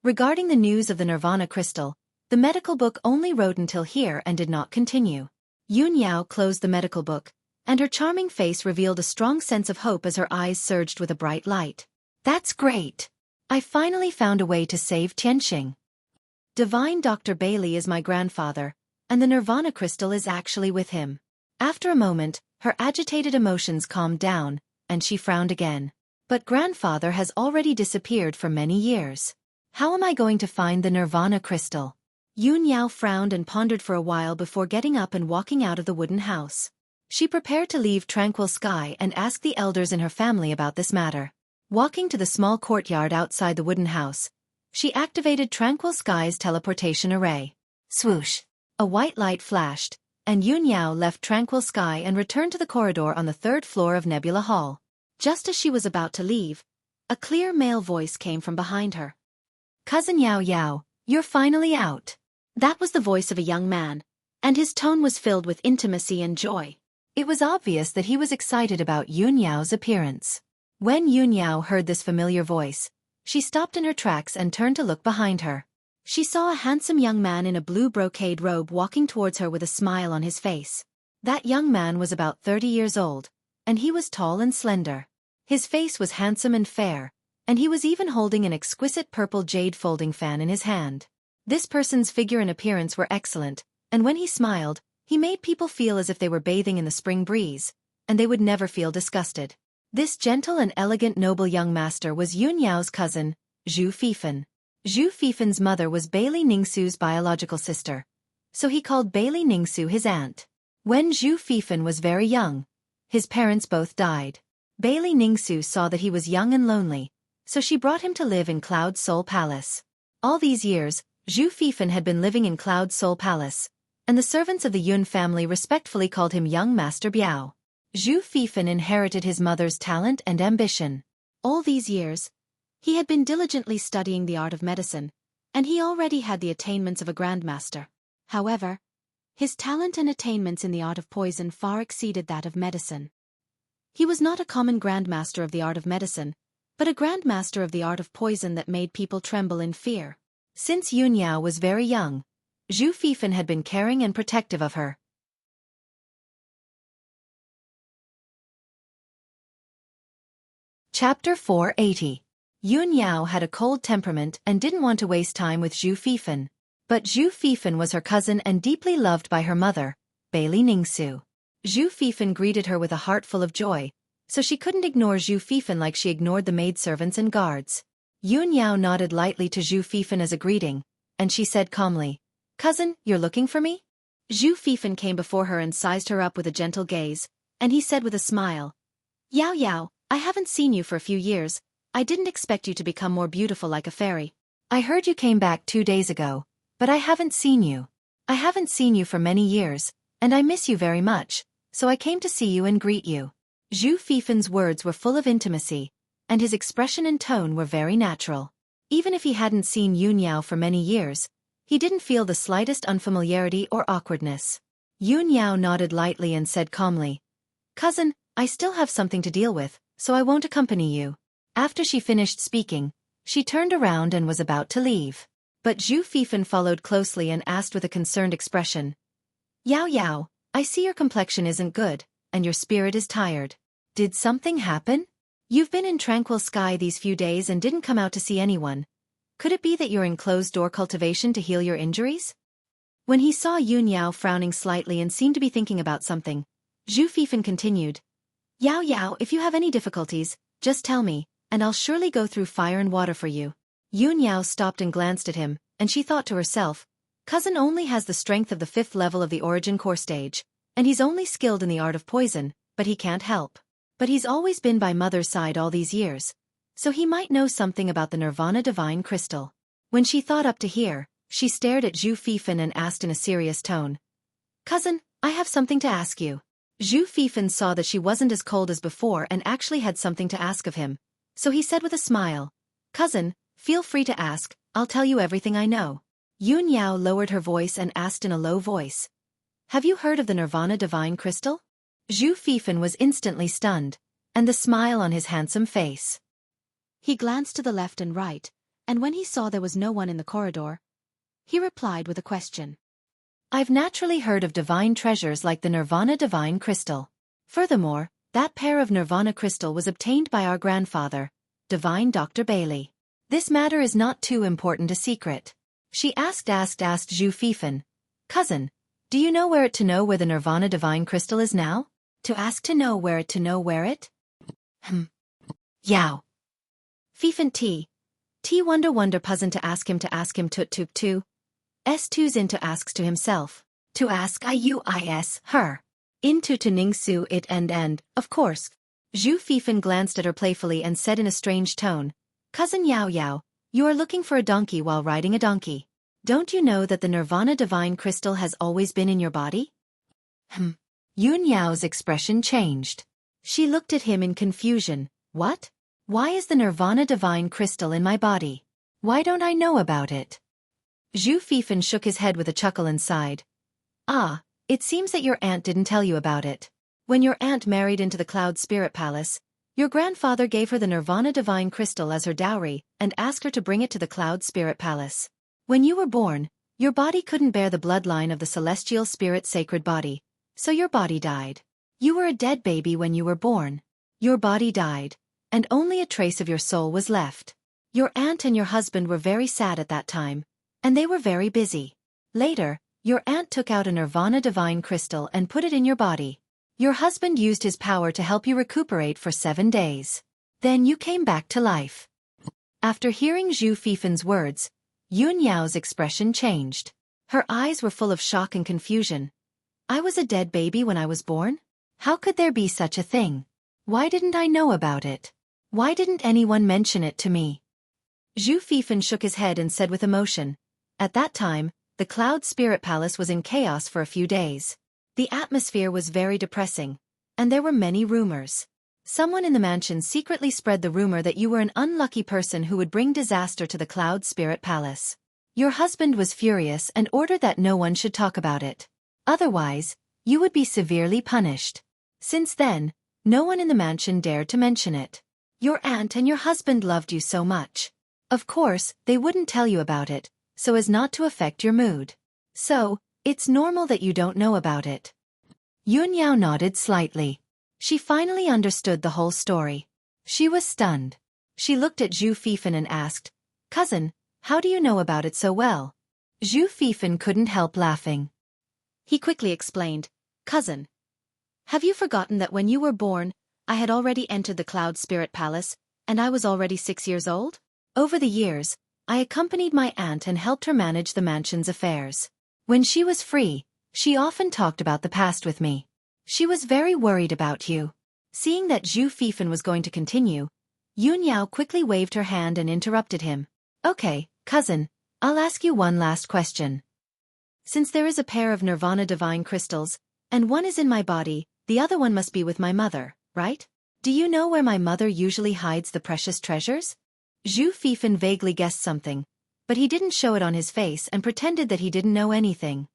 Regarding the news of the Nirvana Crystal, the medical book only wrote until here and did not continue. Yunyao closed the medical book, and her charming face revealed a strong sense of hope as her eyes surged with a bright light. "That's great! I finally found a way to save Tianxing. Divine Dr. Bailey is my grandfather, and the Nirvana Crystal is actually with him." After a moment, her agitated emotions calmed down, and she frowned again. "But grandfather has already disappeared for many years. How am I going to find the Nirvana Crystal?" Yunyao frowned and pondered for a while before getting up and walking out of the wooden house. She prepared to leave Tranquil Sky and ask the elders in her family about this matter. Walking to the small courtyard outside the wooden house, she activated Tranquil Sky's teleportation array. Swoosh! A white light flashed, and Yunyao left Tranquil Sky and returned to the corridor on the 3rd floor of Nebula Hall. Just as she was about to leave, a clear male voice came from behind her. "Cousin Yao Yao, you're finally out." That was the voice of a young man, and his tone was filled with intimacy and joy. It was obvious that he was excited about Yun Yao's appearance. When Yun Yao heard this familiar voice, she stopped in her tracks and turned to look behind her. She saw a handsome young man in a blue brocade robe walking towards her with a smile on his face. That young man was about 30 years old, and he was tall and slender. His face was handsome and fair, and he was even holding an exquisite purple jade folding fan in his hand. This person's figure and appearance were excellent, and when he smiled, he made people feel as if they were bathing in the spring breeze, and they would never feel disgusted. This gentle and elegant noble young master was Yun Yao's cousin, Zhu Fifan. Zhu Fifan's mother was Bailey Ningsu's biological sister, so he called Bailey Ningsu his aunt. When Zhu Fifan was very young, his parents both died. Bailey Ningsu saw that he was young and lonely, so she brought him to live in Cloud Soul Palace. All these years, Zhu Fifan had been living in Cloud Soul Palace, and the servants of the Yun family respectfully called him Young Master Biao. Zhu Fifan inherited his mother's talent and ambition. All these years, he had been diligently studying the art of medicine, and he already had the attainments of a grandmaster. However, his talent and attainments in the art of poison far exceeded that of medicine. He was not a common grandmaster of the art of medicine, but a grandmaster of the art of poison that made people tremble in fear. Since Yun Yao was very young, Zhu Fifan had been caring and protective of her. Chapter 480. Yun Yao had a cold temperament and didn't want to waste time with Zhu Fifan. But Zhu Fifan was her cousin and deeply loved by her mother, Bailey Ningsu. Zhu Fifan greeted her with a heart full of joy, so she couldn't ignore Zhu Fifan like she ignored the maidservants and guards. Yun Yao nodded lightly to Zhu Fifan as a greeting, and she said calmly, "Cousin, you're looking for me?" Zhu Fifan came before her and sized her up with a gentle gaze, and he said with a smile, "Yao Yao, I haven't seen you for a few years. I didn't expect you to become more beautiful like a fairy. I heard you came back 2 days ago, but I haven't seen you. I haven't seen you for many years, and I miss you very much, so I came to see you and greet you." Zhu Fifan's words were full of intimacy, and his expression and tone were very natural. Even if he hadn't seen Yun Yao for many years, he didn't feel the slightest unfamiliarity or awkwardness. Yun Yao nodded lightly and said calmly, "Cousin, I still have something to deal with, so I won't accompany you." After she finished speaking, she turned around and was about to leave. But Zhu Fifan followed closely and asked with a concerned expression, "Yao Yao, I see your complexion isn't good, and your spirit is tired. Did something happen? You've been in tranquil sky these few days and didn't come out to see anyone. Could it be that you're in closed-door cultivation to heal your injuries?" When he saw Yun Yao frowning slightly and seemed to be thinking about something, Zhu Fifan continued, "Yao Yao, if you have any difficulties, just tell me, and I'll surely go through fire and water for you." Yun Yao stopped and glanced at him, and she thought to herself, "Cousin only has the strength of the 5th level of the origin core stage, and he's only skilled in the art of poison, but he can't help. But he's always been by mother's side all these years, so he might know something about the Nirvana Divine Crystal." When she thought up to here, she stared at Zhu Fifan and asked in a serious tone, "Cousin, I have something to ask you." Zhu Fifan saw that she wasn't as cold as before and actually had something to ask of him, so he said with a smile, "Cousin, feel free to ask, I'll tell you everything I know." Yun Yao lowered her voice and asked in a low voice, "Have you heard of the Nirvana Divine Crystal?" Zhu Fifan was instantly stunned, and the smile on his handsome face. He glanced to the left and right, and when he saw there was no one in the corridor, he replied with a question. "I've naturally heard of divine treasures like the Nirvana Divine Crystal. Furthermore, that pair of Nirvana Crystal was obtained by our grandfather, Divine Dr. Bailey. This matter is not too important a secret." She asked Zhu Fifan, "Cousin, do you know where the Nirvana Divine Crystal is now? To ask to know where it? Yao. Fifan T wonder puzzin to ask him tut S2's into asks to himself. To ask iuis her. Into to Ningsu it and, of course." Zhu Fifan glanced at her playfully and said in a strange tone, "Cousin Yao Yao, you are looking for a donkey while riding a donkey. Don't you know that the Nirvana Divine Crystal has always been in your body?" Yun Yao's expression changed. She looked at him in confusion. "What? Why is the Nirvana Divine Crystal in my body? Why don't I know about it?" Zhu Fifan shook his head with a chuckle and sighed. Ah, it seems that your aunt didn't tell you about it. When your aunt married into the Cloud Spirit Palace, your grandfather gave her the Nirvana Divine Crystal as her dowry and asked her to bring it to the Cloud Spirit Palace. When you were born, your body couldn't bear the bloodline of the Celestial Spirit Sacred Body, so your body died. You were a dead baby when you were born. Your body died, and only a trace of your soul was left. Your aunt and your husband were very sad at that time, and they were very busy. Later, your aunt took out a Nirvana Divine Crystal and put it in your body. Your husband used his power to help you recuperate for 7 days. Then you came back to life. After hearing Zhu Fifen's words, Yun Yao's expression changed. Her eyes were full of shock and confusion. I was a dead baby when I was born? How could there be such a thing? Why didn't I know about it? Why didn't anyone mention it to me? Zhu Fifen shook his head and said with emotion, at that time, the Cloud Spirit Palace was in chaos for a few days. The atmosphere was very depressing, and there were many rumors. Someone in the mansion secretly spread the rumor that you were an unlucky person who would bring disaster to the Cloud Spirit Palace. Your husband was furious and ordered that no one should talk about it. Otherwise, you would be severely punished. Since then, no one in the mansion dared to mention it. Your aunt and your husband loved you so much. Of course, they wouldn't tell you about it, so as not to affect your mood. So, it's normal that you don't know about it. Yun Yao nodded slightly. She finally understood the whole story. She was stunned. She looked at Zhu Fifen and asked, Cousin, how do you know about it so well? Zhu Fifen couldn't help laughing. He quickly explained, Cousin, have you forgotten that when you were born, I had already entered the Cloud Spirit Palace, and I was already 6 years old? Over the years, I accompanied my aunt and helped her manage the mansion's affairs. When she was free, she often talked about the past with me. She was very worried about you. Seeing that Zhu Fifen was going to continue, Yun Yao quickly waved her hand and interrupted him. Okay, cousin, I'll ask you one last question. Since there is a pair of Nirvana Divine Crystals, and one is in my body, the other one must be with my mother, right? Do you know where my mother usually hides the precious treasures? Zhu Fifen vaguely guessed something, but he didn't show it on his face and pretended that he didn't know anything.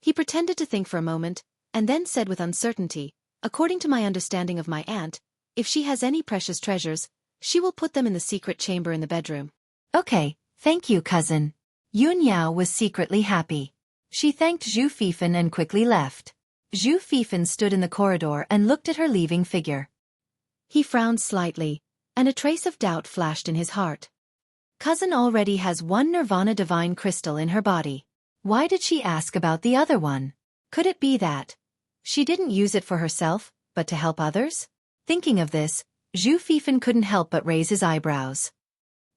He pretended to think for a moment, and then said with uncertainty, according to my understanding of my aunt, if she has any precious treasures, she will put them in the secret chamber in the bedroom. Okay, thank you, cousin. Yun Yao was secretly happy. She thanked Zhu Fifen and quickly left. Zhu Fifen stood in the corridor and looked at her leaving figure. He frowned slightly, and a trace of doubt flashed in his heart. Cousin already has one Nirvana Divine Crystal in her body. Why did she ask about the other one? Could it be that she didn't use it for herself, but to help others? Thinking of this, Zhu Fifen couldn't help but raise his eyebrows.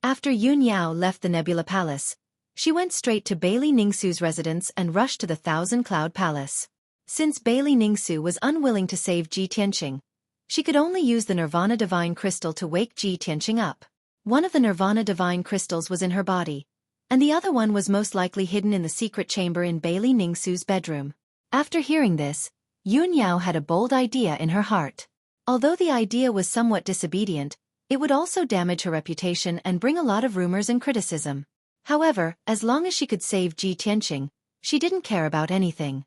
After Yun Yao left the Nebula Palace, she went straight to Bailey Ningsu's residence and rushed to the Thousand Cloud Palace. Since Bailey Ningsu was unwilling to save Ji Tianqing, she could only use the Nirvana Divine Crystal to wake Ji Tianqing up. One of the Nirvana Divine Crystals was in her body, and the other one was most likely hidden in the secret chamber in Bailey Ningsu's bedroom. After hearing this, Yun Yao had a bold idea in her heart. Although the idea was somewhat disobedient, it would also damage her reputation and bring a lot of rumors and criticism. However, as long as she could save Ji Tianqing, she didn't care about anything.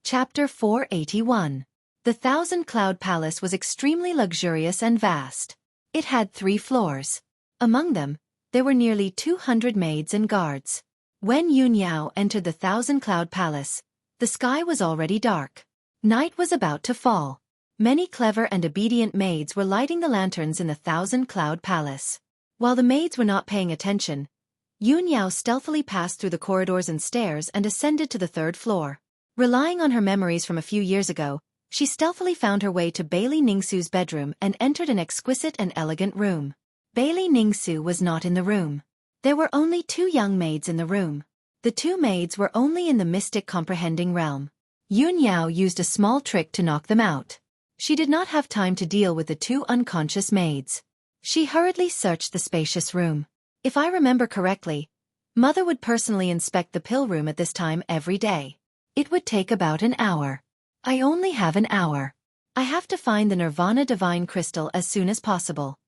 Chapter 481. The Thousand Cloud Palace was extremely luxurious and vast. It had 3 floors. Among them, there were nearly 200 maids and guards. When Yun Yao entered the Thousand Cloud Palace, the sky was already dark. Night was about to fall. Many clever and obedient maids were lighting the lanterns in the Thousand Cloud Palace. While the maids were not paying attention, Yun Yao stealthily passed through the corridors and stairs and ascended to the 3rd floor. Relying on her memories from a few years ago, she stealthily found her way to Bailey Ningsu's bedroom and entered an exquisite and elegant room. Bailey Ningsu was not in the room. There were only 2 young maids in the room. The 2 maids were only in the mystic comprehending realm. Yun Yao used a small trick to knock them out. She did not have time to deal with the 2 unconscious maids. She hurriedly searched the spacious room. If I remember correctly, Mother would personally inspect the pill room at this time every day. It would take about an hour. I only have an hour. I have to find the Nirvana Divine Crystal as soon as possible.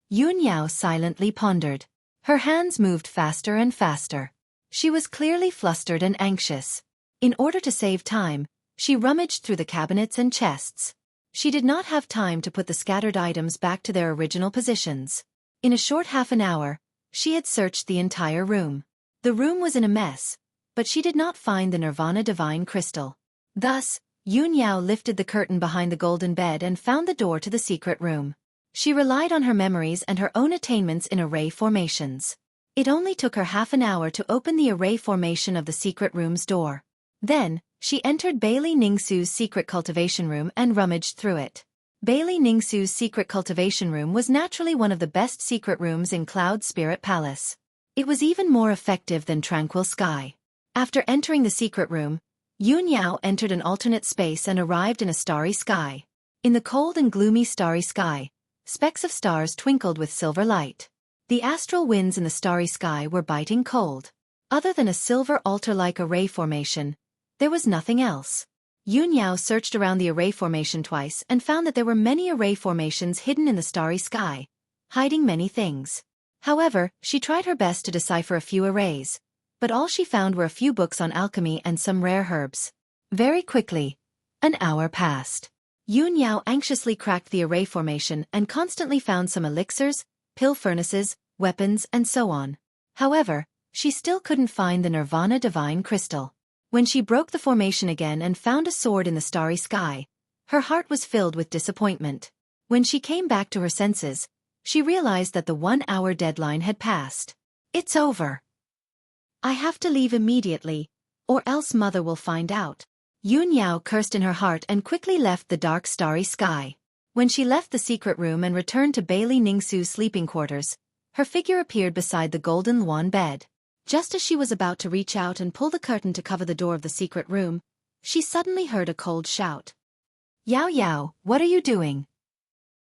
Yun Yao silently pondered. Her hands moved faster and faster. She was clearly flustered and anxious. In order to save time, she rummaged through the cabinets and chests. She did not have time to put the scattered items back to their original positions. In a short half an hour, she had searched the entire room. The room was in a mess, but she did not find the Nirvana Divine Crystal. Thus, Yun Yao lifted the curtain behind the golden bed and found the door to the secret room. She relied on her memories and her own attainments in array formations. It only took her half an hour to open the array formation of the secret room's door. Then, she entered Bailey Ningsu's secret cultivation room and rummaged through it. Bailey Ningsu's secret cultivation room was naturally one of the best secret rooms in Cloud Spirit Palace. It was even more effective than Tranquil Sky. After entering the secret room, Yun Yao entered an alternate space and arrived in a starry sky. In the cold and gloomy starry sky, specks of stars twinkled with silver light. The astral winds in the starry sky were biting cold. Other than a silver altar-like array formation, there was nothing else. Yun Yao searched around the array formation twice and found that there were many array formations hidden in the starry sky, hiding many things. However, she tried her best to decipher a few arrays, but all she found were a few books on alchemy and some rare herbs. Very quickly, an hour passed. Yun Yao anxiously cracked the array formation and constantly found some elixirs, pill furnaces, weapons, and so on. However, she still couldn't find the Nirvana Divine Crystal. When she broke the formation again and found a sword in the starry sky, her heart was filled with disappointment. When she came back to her senses, she realized that the 1-hour deadline had passed. It's over. I have to leave immediately, or else Mother will find out. Yun Yao cursed in her heart and quickly left the dark starry sky. When she left the secret room and returned to Bailey Ningsu's sleeping quarters, her figure appeared beside the golden Luan bed. Just as she was about to reach out and pull the curtain to cover the door of the secret room, she suddenly heard a cold shout. Yao Yao, what are you doing?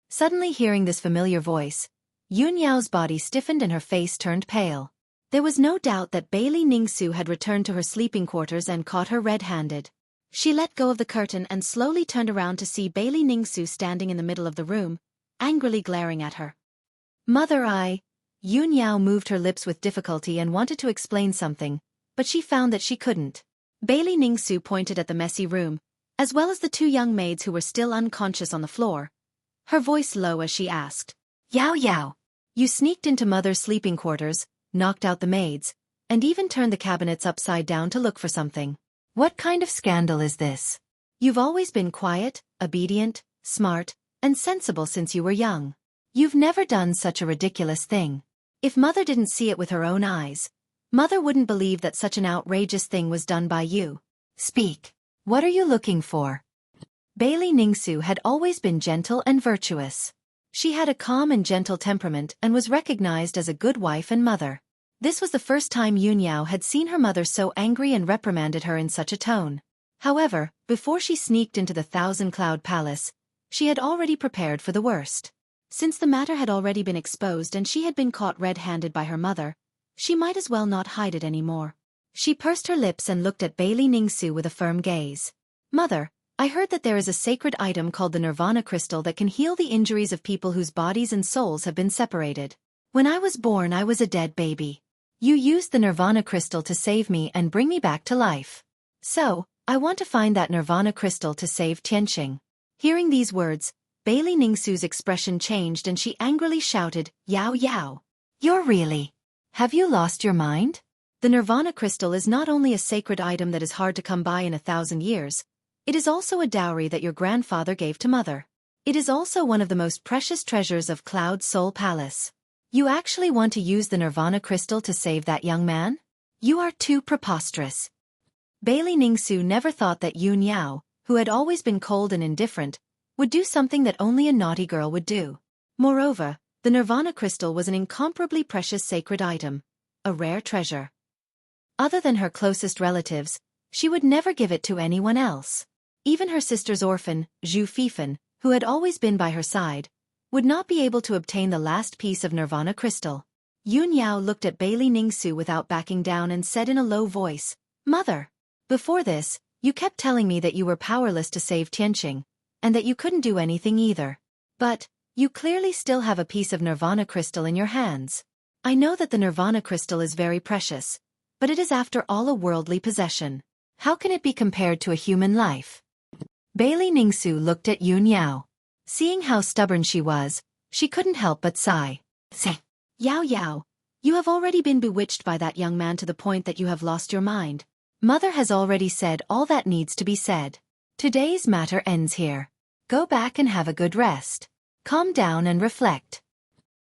Suddenly hearing this familiar voice, Yun Yao's body stiffened and her face turned pale. There was no doubt that Bailey Ningsu had returned to her sleeping quarters and caught her red-handed. She let go of the curtain and slowly turned around to see Bailey Ningsu standing in the middle of the room, angrily glaring at her. Mother, Yun Yao moved her lips with difficulty and wanted to explain something, but she found that she couldn't. Bailey Ningsu pointed at the messy room, as well as the two young maids who were still unconscious on the floor, her voice low as she asked, Yao Yao, you sneaked into Mother's sleeping quarters, knocked out the maids, and even turned the cabinets upside down to look for something. What kind of scandal is this? You've always been quiet, obedient, smart, and sensible since you were young. You've never done such a ridiculous thing. If Mother didn't see it with her own eyes, Mother wouldn't believe that such an outrageous thing was done by you. Speak. What are you looking for? Bailey Ningsu had always been gentle and virtuous. She had a calm and gentle temperament and was recognized as a good wife and mother. This was the first time Yun Yao had seen her mother so angry and reprimanded her in such a tone. However, before she sneaked into the Thousand Cloud Palace, she had already prepared for the worst. Since the matter had already been exposed and she had been caught red-handed by her mother, she might as well not hide it anymore. She pursed her lips and looked at Bailey Ningsu with a firm gaze. Mother, I heard that there is a sacred item called the Nirvana Crystal that can heal the injuries of people whose bodies and souls have been separated. When I was born I was a dead baby. You used the Nirvana Crystal to save me and bring me back to life. So, I want to find that Nirvana Crystal to save Tianqing. Hearing these words, Bailey Ningsu's expression changed and she angrily shouted, Yao Yao. You're really... Have you lost your mind? The Nirvana Crystal is not only a sacred item that is hard to come by in 1,000 years, it is also a dowry that your grandfather gave to Mother. It is also one of the most precious treasures of Cloud Soul Palace. You actually want to use the Nirvana Crystal to save that young man? You are too preposterous. Bailey Ningsu never thought that Yun Yao, who had always been cold and indifferent, would do something that only a naughty girl would do. Moreover, the Nirvana Crystal was an incomparably precious sacred item, a rare treasure. Other than her closest relatives, she would never give it to anyone else. Even her sister's orphan, Zhu Fifan, who had always been by her side, would not be able to obtain the last piece of Nirvana Crystal. Yun Yao looked at Bailey Ningsu without backing down and said in a low voice, Mother, before this, you kept telling me that you were powerless to save Tianqing, and that you couldn't do anything either. But, you clearly still have a piece of Nirvana Crystal in your hands. I know that the Nirvana crystal is very precious, but it is after all a worldly possession. How can it be compared to a human life? Bailey Ningsu looked at Yun Yao. Seeing how stubborn she was, she couldn't help but sigh. Say, Yao Yao, you have already been bewitched by that young man to the point that you have lost your mind. Mother has already said all that needs to be said. Today's matter ends here. Go back and have a good rest. Calm down and reflect.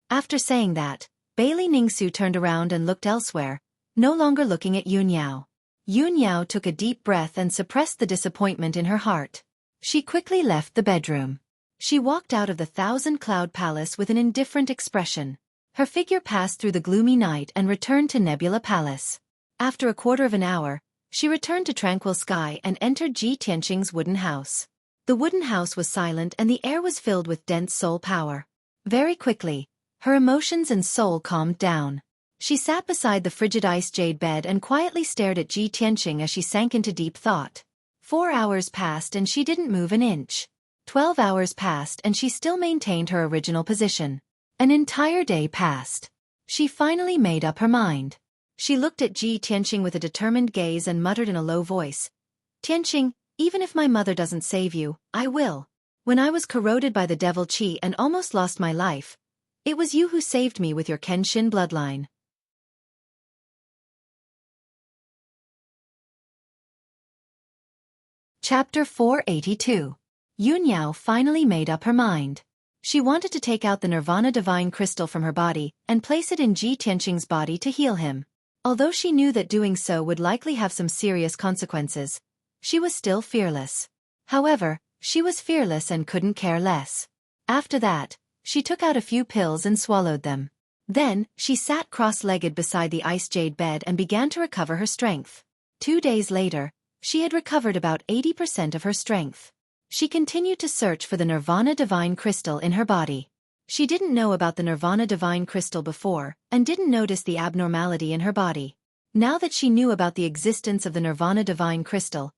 After saying that, Bailey Ningsu turned around and looked elsewhere, no longer looking at Yun Yao. Yun Yao took a deep breath and suppressed the disappointment in her heart. She quickly left the bedroom. She walked out of the thousand-cloud palace with an indifferent expression. Her figure passed through the gloomy night and returned to Nebula Palace. After a quarter of an hour, she returned to tranquil sky and entered Ji Tianqing's wooden house. The wooden house was silent and the air was filled with dense soul power. Very quickly, her emotions and soul calmed down. She sat beside the frigid ice jade bed and quietly stared at Ji Tianqing as she sank into deep thought. 4 hours passed and she didn't move an inch. 12 hours passed and she still maintained her original position. An entire day passed. She finally made up her mind. She looked at Ji Tianqing with a determined gaze and muttered in a low voice. Tianqing, even if my mother doesn't save you, I will. When I was corroded by the devil Qi and almost lost my life, it was you who saved me with your Kenshin bloodline. Chapter 482. Yun Yao finally made up her mind. She wanted to take out the Nirvana Divine Crystal from her body and place it in Ji Tianqing's body to heal him. Although she knew that doing so would likely have some serious consequences, she was still fearless. However, she was fearless and couldn't care less. After that, she took out a few pills and swallowed them. Then, she sat cross-legged beside the ice jade bed and began to recover her strength. 2 days later, she had recovered about 80% of her strength. She continued to search for the Nirvana Divine Crystal in her body. She didn't know about the Nirvana Divine Crystal before, and didn't notice the abnormality in her body. Now that she knew about the existence of the Nirvana Divine Crystal,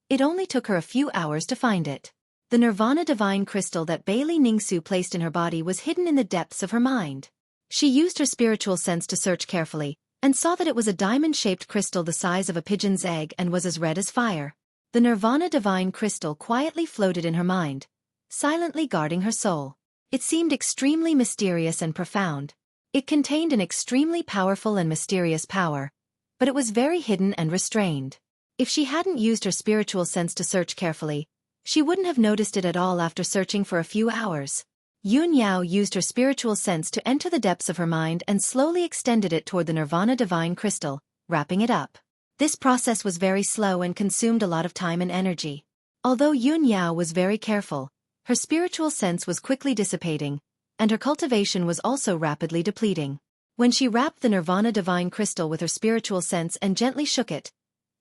it only took her a few hours to find it. The Nirvana Divine Crystal that Bailey Ningsu placed in her body was hidden in the depths of her mind. She used her spiritual sense to search carefully, and saw that it was a diamond-shaped crystal the size of a pigeon's egg and was as red as fire. The Nirvana Divine Crystal quietly floated in her mind, silently guarding her soul. It seemed extremely mysterious and profound. It contained an extremely powerful and mysterious power, but it was very hidden and restrained. If she hadn't used her spiritual sense to search carefully, she wouldn't have noticed it at all after searching for a few hours. Yun Yao used her spiritual sense to enter the depths of her mind and slowly extended it toward the Nirvana Divine Crystal, wrapping it up. This process was very slow and consumed a lot of time and energy. Although Yun Yao was very careful, her spiritual sense was quickly dissipating, and her cultivation was also rapidly depleting. When she wrapped the Nirvana Divine Crystal with her spiritual sense and gently shook it,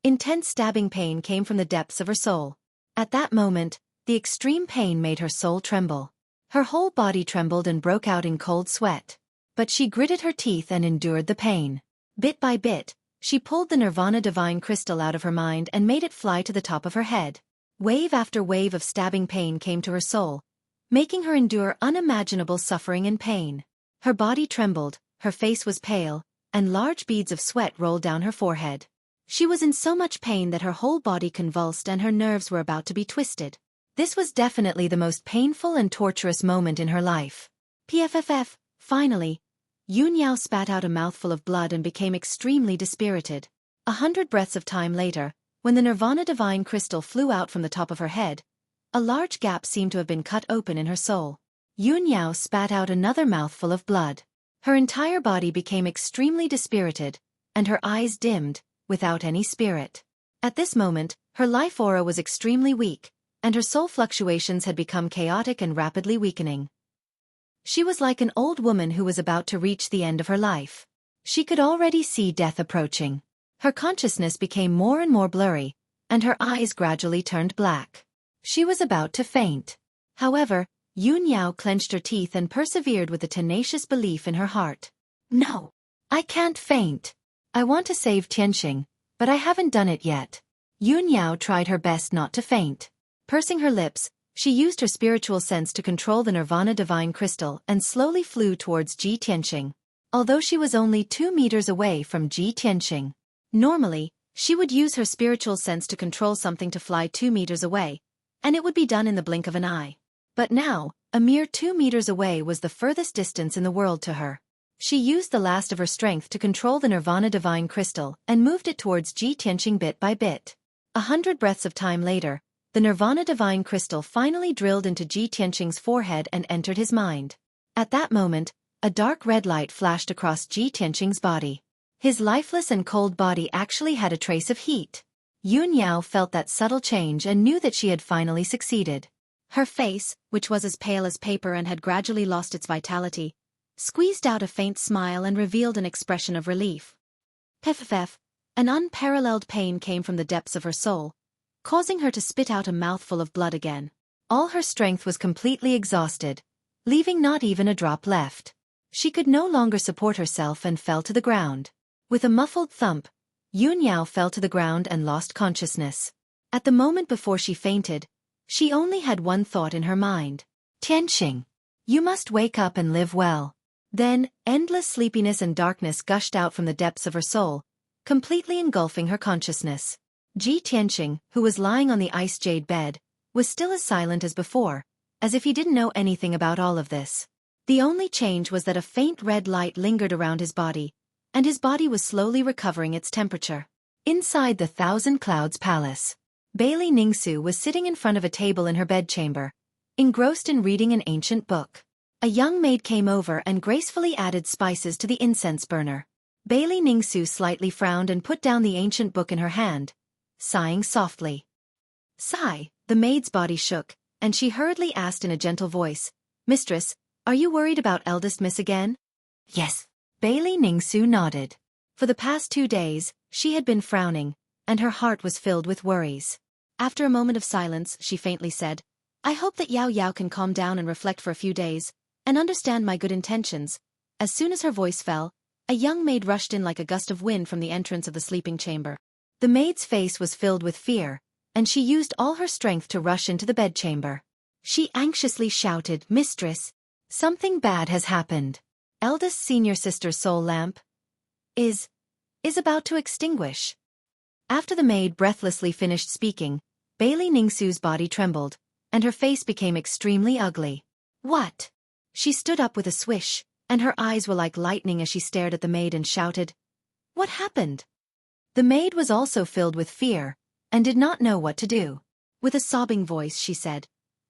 intense stabbing pain came from the depths of her soul. At that moment, the extreme pain made her soul tremble. Her whole body trembled and broke out in cold sweat. But she gritted her teeth and endured the pain. Bit by bit, she pulled the Nirvana Divine Crystal out of her mind and made it fly to the top of her head. Wave after wave of stabbing pain came to her soul, making her endure unimaginable suffering and pain. Her body trembled, her face was pale, and large beads of sweat rolled down her forehead. She was in so much pain that her whole body convulsed and her nerves were about to be twisted. This was definitely the most painful and torturous moment in her life. PFFF, finally, Yun Yao spat out a mouthful of blood and became extremely dispirited. 100 breaths of time later, when the Nirvana Divine Crystal flew out from the top of her head, a large gap seemed to have been cut open in her soul. Yun Yao spat out another mouthful of blood. Her entire body became extremely dispirited, and her eyes dimmed, without any spirit. At this moment, her life aura was extremely weak, and her soul fluctuations had become chaotic and rapidly weakening. She was like an old woman who was about to reach the end of her life. She could already see death approaching. Her consciousness became more and more blurry, and her eyes gradually turned black. She was about to faint. However, Yun Yao clenched her teeth and persevered with a tenacious belief in her heart. No, I can't faint. I want to save Tianqing, but I haven't done it yet. Yun Yao tried her best not to faint. Pursing her lips, she used her spiritual sense to control the Nirvana Divine Crystal and slowly flew towards Ji Tianqing. although she was only 2 meters away from Ji Tianqing. Normally, she would use her spiritual sense to control something to fly 2 meters away, and it would be done in the blink of an eye. But now, a mere 2 meters away was the furthest distance in the world to her. She used the last of her strength to control the Nirvana Divine Crystal and moved it towards Ji Tianqing bit by bit. 100 breaths of time later, the Nirvana Divine Crystal finally drilled into Ji Tianqing's forehead and entered his mind. At that moment, a dark red light flashed across Ji Tianqing's body. His lifeless and cold body actually had a trace of heat. Yun Yao felt that subtle change and knew that she had finally succeeded. Her face, which was as pale as paper and had gradually lost its vitality, squeezed out a faint smile and revealed an expression of relief. Pef, an unparalleled pain came from the depths of her soul, causing her to spit out a mouthful of blood again. All her strength was completely exhausted, leaving not even a drop left. She could no longer support herself and fell to the ground. With a muffled thump, Yun Yao fell to the ground and lost consciousness. At the moment before she fainted, she only had one thought in her mind. Tianqing, you must wake up and live well. Then, endless sleepiness and darkness gushed out from the depths of her soul, completely engulfing her consciousness. Ji Tianqing, who was lying on the ice jade bed, was still as silent as before, as if he didn't know anything about all of this. The only change was that a faint red light lingered around his body, and his body was slowly recovering its temperature. Inside the Thousand Clouds Palace, Bailey Ningsu was sitting in front of a table in her bedchamber, engrossed in reading an ancient book. A young maid came over and gracefully added spices to the incense burner. Bailey Ningsu slightly frowned and put down the ancient book in her hand, sighing softly. Sigh, the maid's body shook, and she hurriedly asked in a gentle voice, Mistress, are you worried about eldest miss again? Yes. Bailey Ningsu nodded. For the past 2 days, she had been frowning, and her heart was filled with worries. After a moment of silence, she faintly said, I hope that Yao Yao can calm down and reflect for a few days, and understand my good intentions. As soon as her voice fell, a young maid rushed in like a gust of wind from the entrance of the sleeping chamber. The maid's face was filled with fear, and she used all her strength to rush into the bedchamber. She anxiously shouted, Mistress, something bad has happened. Eldest senior sister's soul lamp is about to extinguish. After the maid breathlessly finished speaking, Bailey Ningsu's body trembled, and her face became extremely ugly. What? She stood up with a swish, and her eyes were like lightning as she stared at the maid and shouted, What happened? The maid was also filled with fear, and did not know what to do. With a sobbing voice she said,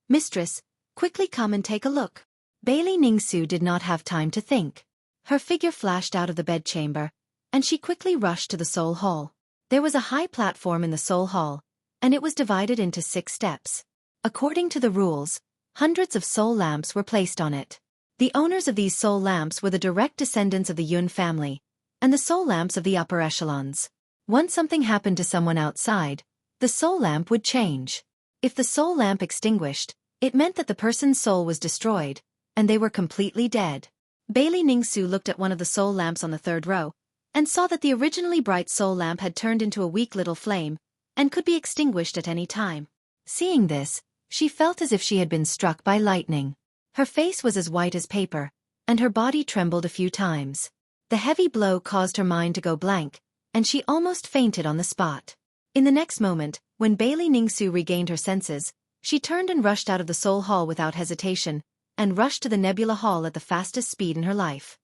Mistress, quickly come and take a look. Bailey Ningsu did not have time to think. Her figure flashed out of the bedchamber, and she quickly rushed to the Soul Hall. There was a high platform in the Soul Hall, and it was divided into 6 steps. According to the rules, hundreds of soul lamps were placed on it. The owners of these soul lamps were the direct descendants of the Yun family, and the soul lamps of the upper echelons. Once something happened to someone outside, the soul lamp would change. If the soul lamp extinguished, it meant that the person's soul was destroyed, and they were completely dead. Bailey Ningsu looked at one of the soul lamps on the 3rd row, and saw that the originally bright soul lamp had turned into a weak little flame, and could be extinguished at any time. Seeing this, she felt as if she had been struck by lightning. Her face was as white as paper, and her body trembled a few times. The heavy blow caused her mind to go blank, and she almost fainted on the spot. In the next moment, when Bailey Ningsu regained her senses, she turned and rushed out of the Soul Hall without hesitation, and rushed to the Nebula Hall at the fastest speed in her life.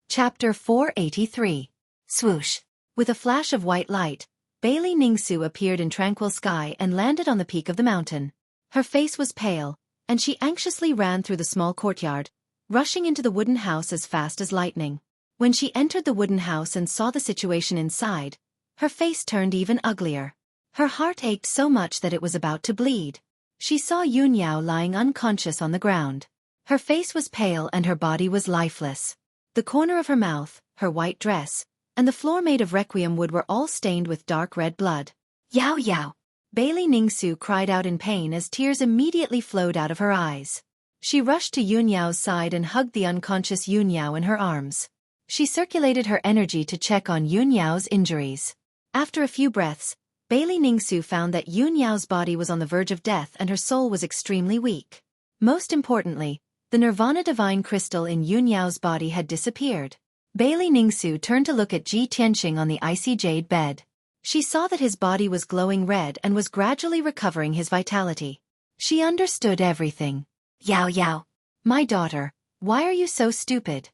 Chapter 483. Swoosh. With a flash of white light, Bailey Ningsu appeared in tranquil sky and landed on the peak of the mountain. Her face was pale, and she anxiously ran through the small courtyard, rushing into the wooden house as fast as lightning. When she entered the wooden house and saw the situation inside, her face turned even uglier. Her heart ached so much that it was about to bleed. She saw Yun Yao lying unconscious on the ground. Her face was pale and her body was lifeless. The corner of her mouth, her white dress, and the floor made of requiem wood were all stained with dark red blood. Yao Yao! Bailey Ningsu cried out in pain as tears immediately flowed out of her eyes. She rushed to Yun Yao's side and hugged the unconscious Yun Yao in her arms. She circulated her energy to check on Yun Yao's injuries. After a few breaths, Bailey Ningsu found that Yun Yao's body was on the verge of death and her soul was extremely weak. Most importantly, the Nirvana Divine Crystal in Yun Yao's body had disappeared. Bailey Ningsu turned to look at Ji Tianxing on the icy jade bed. She saw that his body was glowing red and was gradually recovering his vitality. She understood everything. Yao Yao. My daughter, why are you so stupid?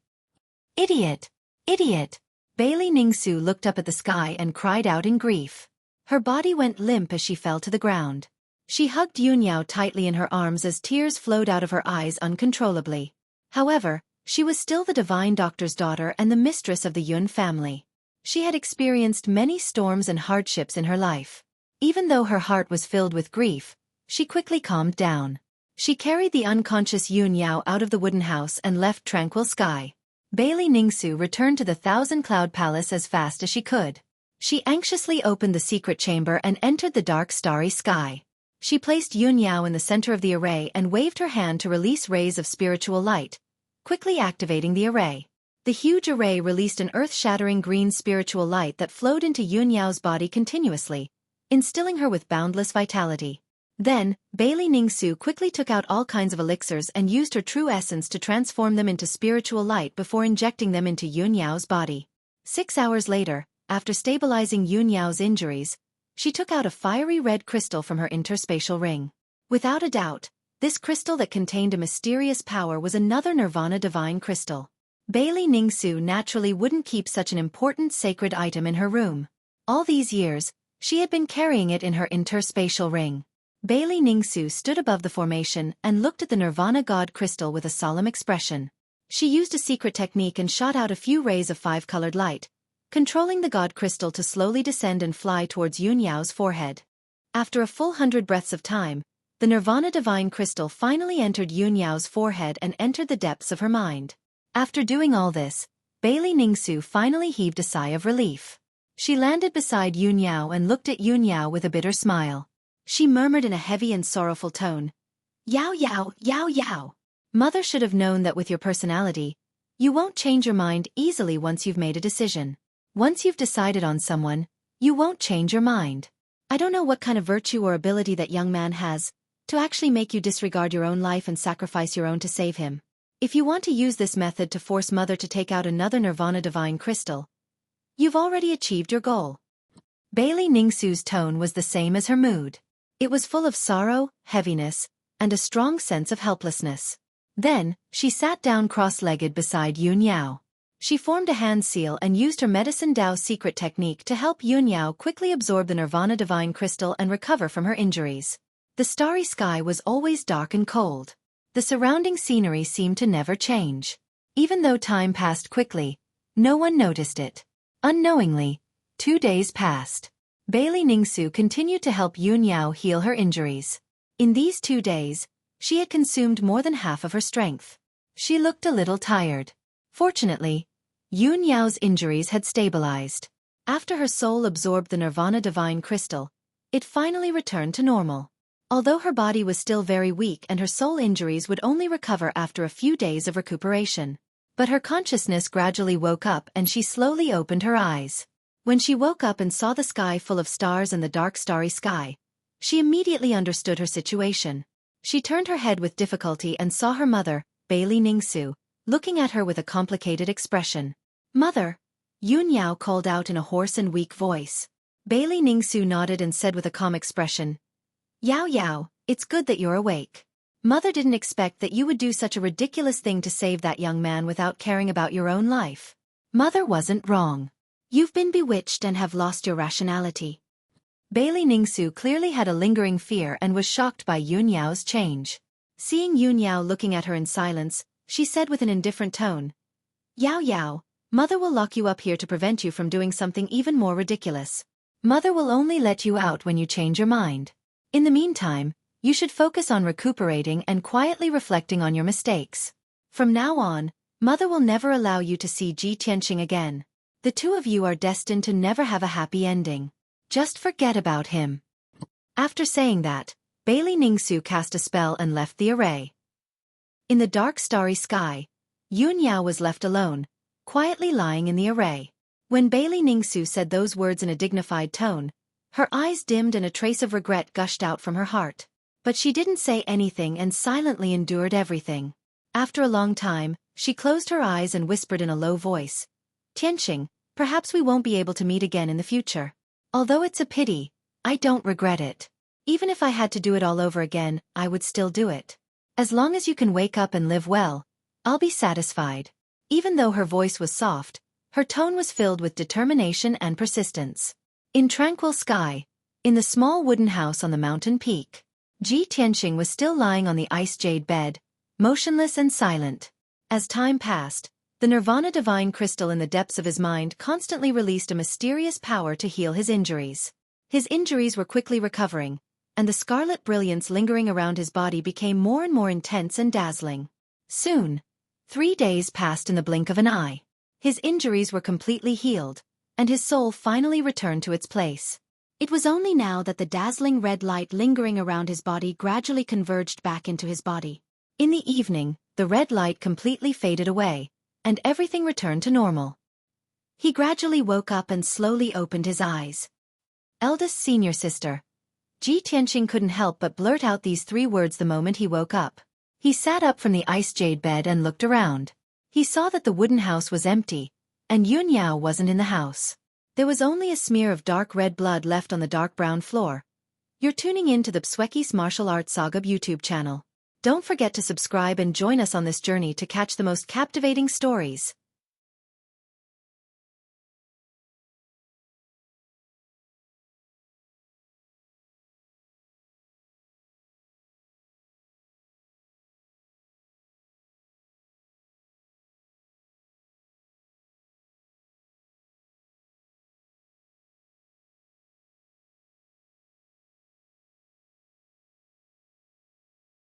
Idiot! Idiot! Bailey Ningsu looked up at the sky and cried out in grief. Her body went limp as she fell to the ground. She hugged Yun Yao tightly in her arms as tears flowed out of her eyes uncontrollably. However, she was still the divine doctor's daughter and the mistress of the Yun family. She had experienced many storms and hardships in her life. Even though her heart was filled with grief, she quickly calmed down. She carried the unconscious Yun Yao out of the wooden house and left tranquil sky. Bailey Ningsu returned to the Thousand Cloud Palace as fast as she could. She anxiously opened the secret chamber and entered the dark starry sky. She placed Yun Yao in the center of the array and waved her hand to release rays of spiritual light, quickly activating the array. The huge array released an earth-shattering green spiritual light that flowed into Yun Yao's body continuously, instilling her with boundless vitality. Then, Bailey Ningsu quickly took out all kinds of elixirs and used her true essence to transform them into spiritual light before injecting them into Yun Yao's body. 6 hours later, after stabilizing Yun Yao's injuries, she took out a fiery red crystal from her interspatial ring. Without a doubt, this crystal that contained a mysterious power was another Nirvana Divine Crystal. Bailey Ningsu naturally wouldn't keep such an important sacred item in her room. All these years, she had been carrying it in her interspatial ring. Bailey Ningsu stood above the formation and looked at the Nirvana God Crystal with a solemn expression. She used a secret technique and shot out a few rays of 5-colored light, controlling the God Crystal to slowly descend and fly towards Yun Yao's forehead. After a full 100 breaths of time, the Nirvana Divine Crystal finally entered Yun Yao's forehead and entered the depths of her mind. After doing all this, Bailey Ningsu finally heaved a sigh of relief. She landed beside Yun Yao and looked at Yun Yao with a bitter smile. She murmured in a heavy and sorrowful tone, "Yao Yao, Yao Yao. Mother should have known that with your personality, you won't change your mind easily once you've made a decision. Once you've decided on someone, you won't change your mind. I don't know what kind of virtue or ability that young man has, to actually make you disregard your own life and sacrifice your own to save him. If you want to use this method to force Mother to take out another Nirvana Divine Crystal, you've already achieved your goal." Bailey Ningsu's tone was the same as her mood. It was full of sorrow, heaviness, and a strong sense of helplessness. Then, she sat down cross-legged beside Yun Yao. She formed a hand seal and used her Medicine Dao secret technique to help Yun Yao quickly absorb the Nirvana Divine Crystal and recover from her injuries. The starry sky was always dark and cold. The surrounding scenery seemed to never change. Even though time passed quickly, no one noticed it. Unknowingly, 2 days passed. Bailey Ningsu continued to help Yun Yao heal her injuries. In these 2 days, she had consumed more than half of her strength. She looked a little tired. Fortunately, Yun Yao's injuries had stabilized. After her soul absorbed the Nirvana Divine Crystal, it finally returned to normal. Although her body was still very weak and her soul injuries would only recover after a few days of recuperation. But her consciousness gradually woke up and she slowly opened her eyes. When she woke up and saw the sky full of stars and the dark starry sky, she immediately understood her situation. She turned her head with difficulty and saw her mother, Bailey Ningsu, looking at her with a complicated expression. "Mother," Yun Yao called out in a hoarse and weak voice. Bailey Ningsu nodded and said with a calm expression, "Yao Yao, it's good that you're awake. Mother didn't expect that you would do such a ridiculous thing to save that young man without caring about your own life. Mother wasn't wrong. You've been bewitched and have lost your rationality." Bailey Ningsu clearly had a lingering fear and was shocked by Yun Yao's change. Seeing Yun Yao looking at her in silence, she said with an indifferent tone, "Yao Yao, Mother will lock you up here to prevent you from doing something even more ridiculous. Mother will only let you out when you change your mind. In the meantime, you should focus on recuperating and quietly reflecting on your mistakes. From now on, Mother will never allow you to see Ji Tianxing again. The two of you are destined to never have a happy ending. Just forget about him." After saying that, Bailey Ningsu cast a spell and left the array. In the dark starry sky, Yun Yao was left alone, quietly lying in the array. When Bailey Ningsu said those words in a dignified tone, Her eyes dimmed and a trace of regret gushed out from her heart. But she didn't say anything and silently endured everything. After a long time, she closed her eyes and whispered in a low voice. Tianxing, perhaps we won't be able to meet again in the future. Although it's a pity, I don't regret it. Even if I had to do it all over again, I would still do it. As long as you can wake up and live well, I'll be satisfied. Even though her voice was soft, her tone was filled with determination and persistence. In tranquil sky, in the small wooden house on the mountain peak, Ji Tianxing was still lying on the ice jade bed, motionless and silent. As time passed, the Nirvana divine crystal in the depths of his mind constantly released a mysterious power to heal his injuries. His injuries were quickly recovering, and the scarlet brilliance lingering around his body became more and more intense and dazzling. Soon, 3 days passed in the blink of an eye. His injuries were completely healed, and his soul finally returned to its place. It was only now that the dazzling red light lingering around his body gradually converged back into his body. In the evening, the red light completely faded away, and everything returned to normal. He gradually woke up and slowly opened his eyes. Eldest senior sister. Ji Tianxing couldn't help but blurt out these 3 words the moment he woke up. He sat up from the ice jade bed and looked around. He saw that the wooden house was empty, and Yun Yao wasn't in the house. There was only a smear of dark red blood left on the dark brown floor. You're tuning in to the Xueqi's Martial Arts Saga YouTube channel. Don't forget to subscribe and join us on this journey to catch the most captivating stories.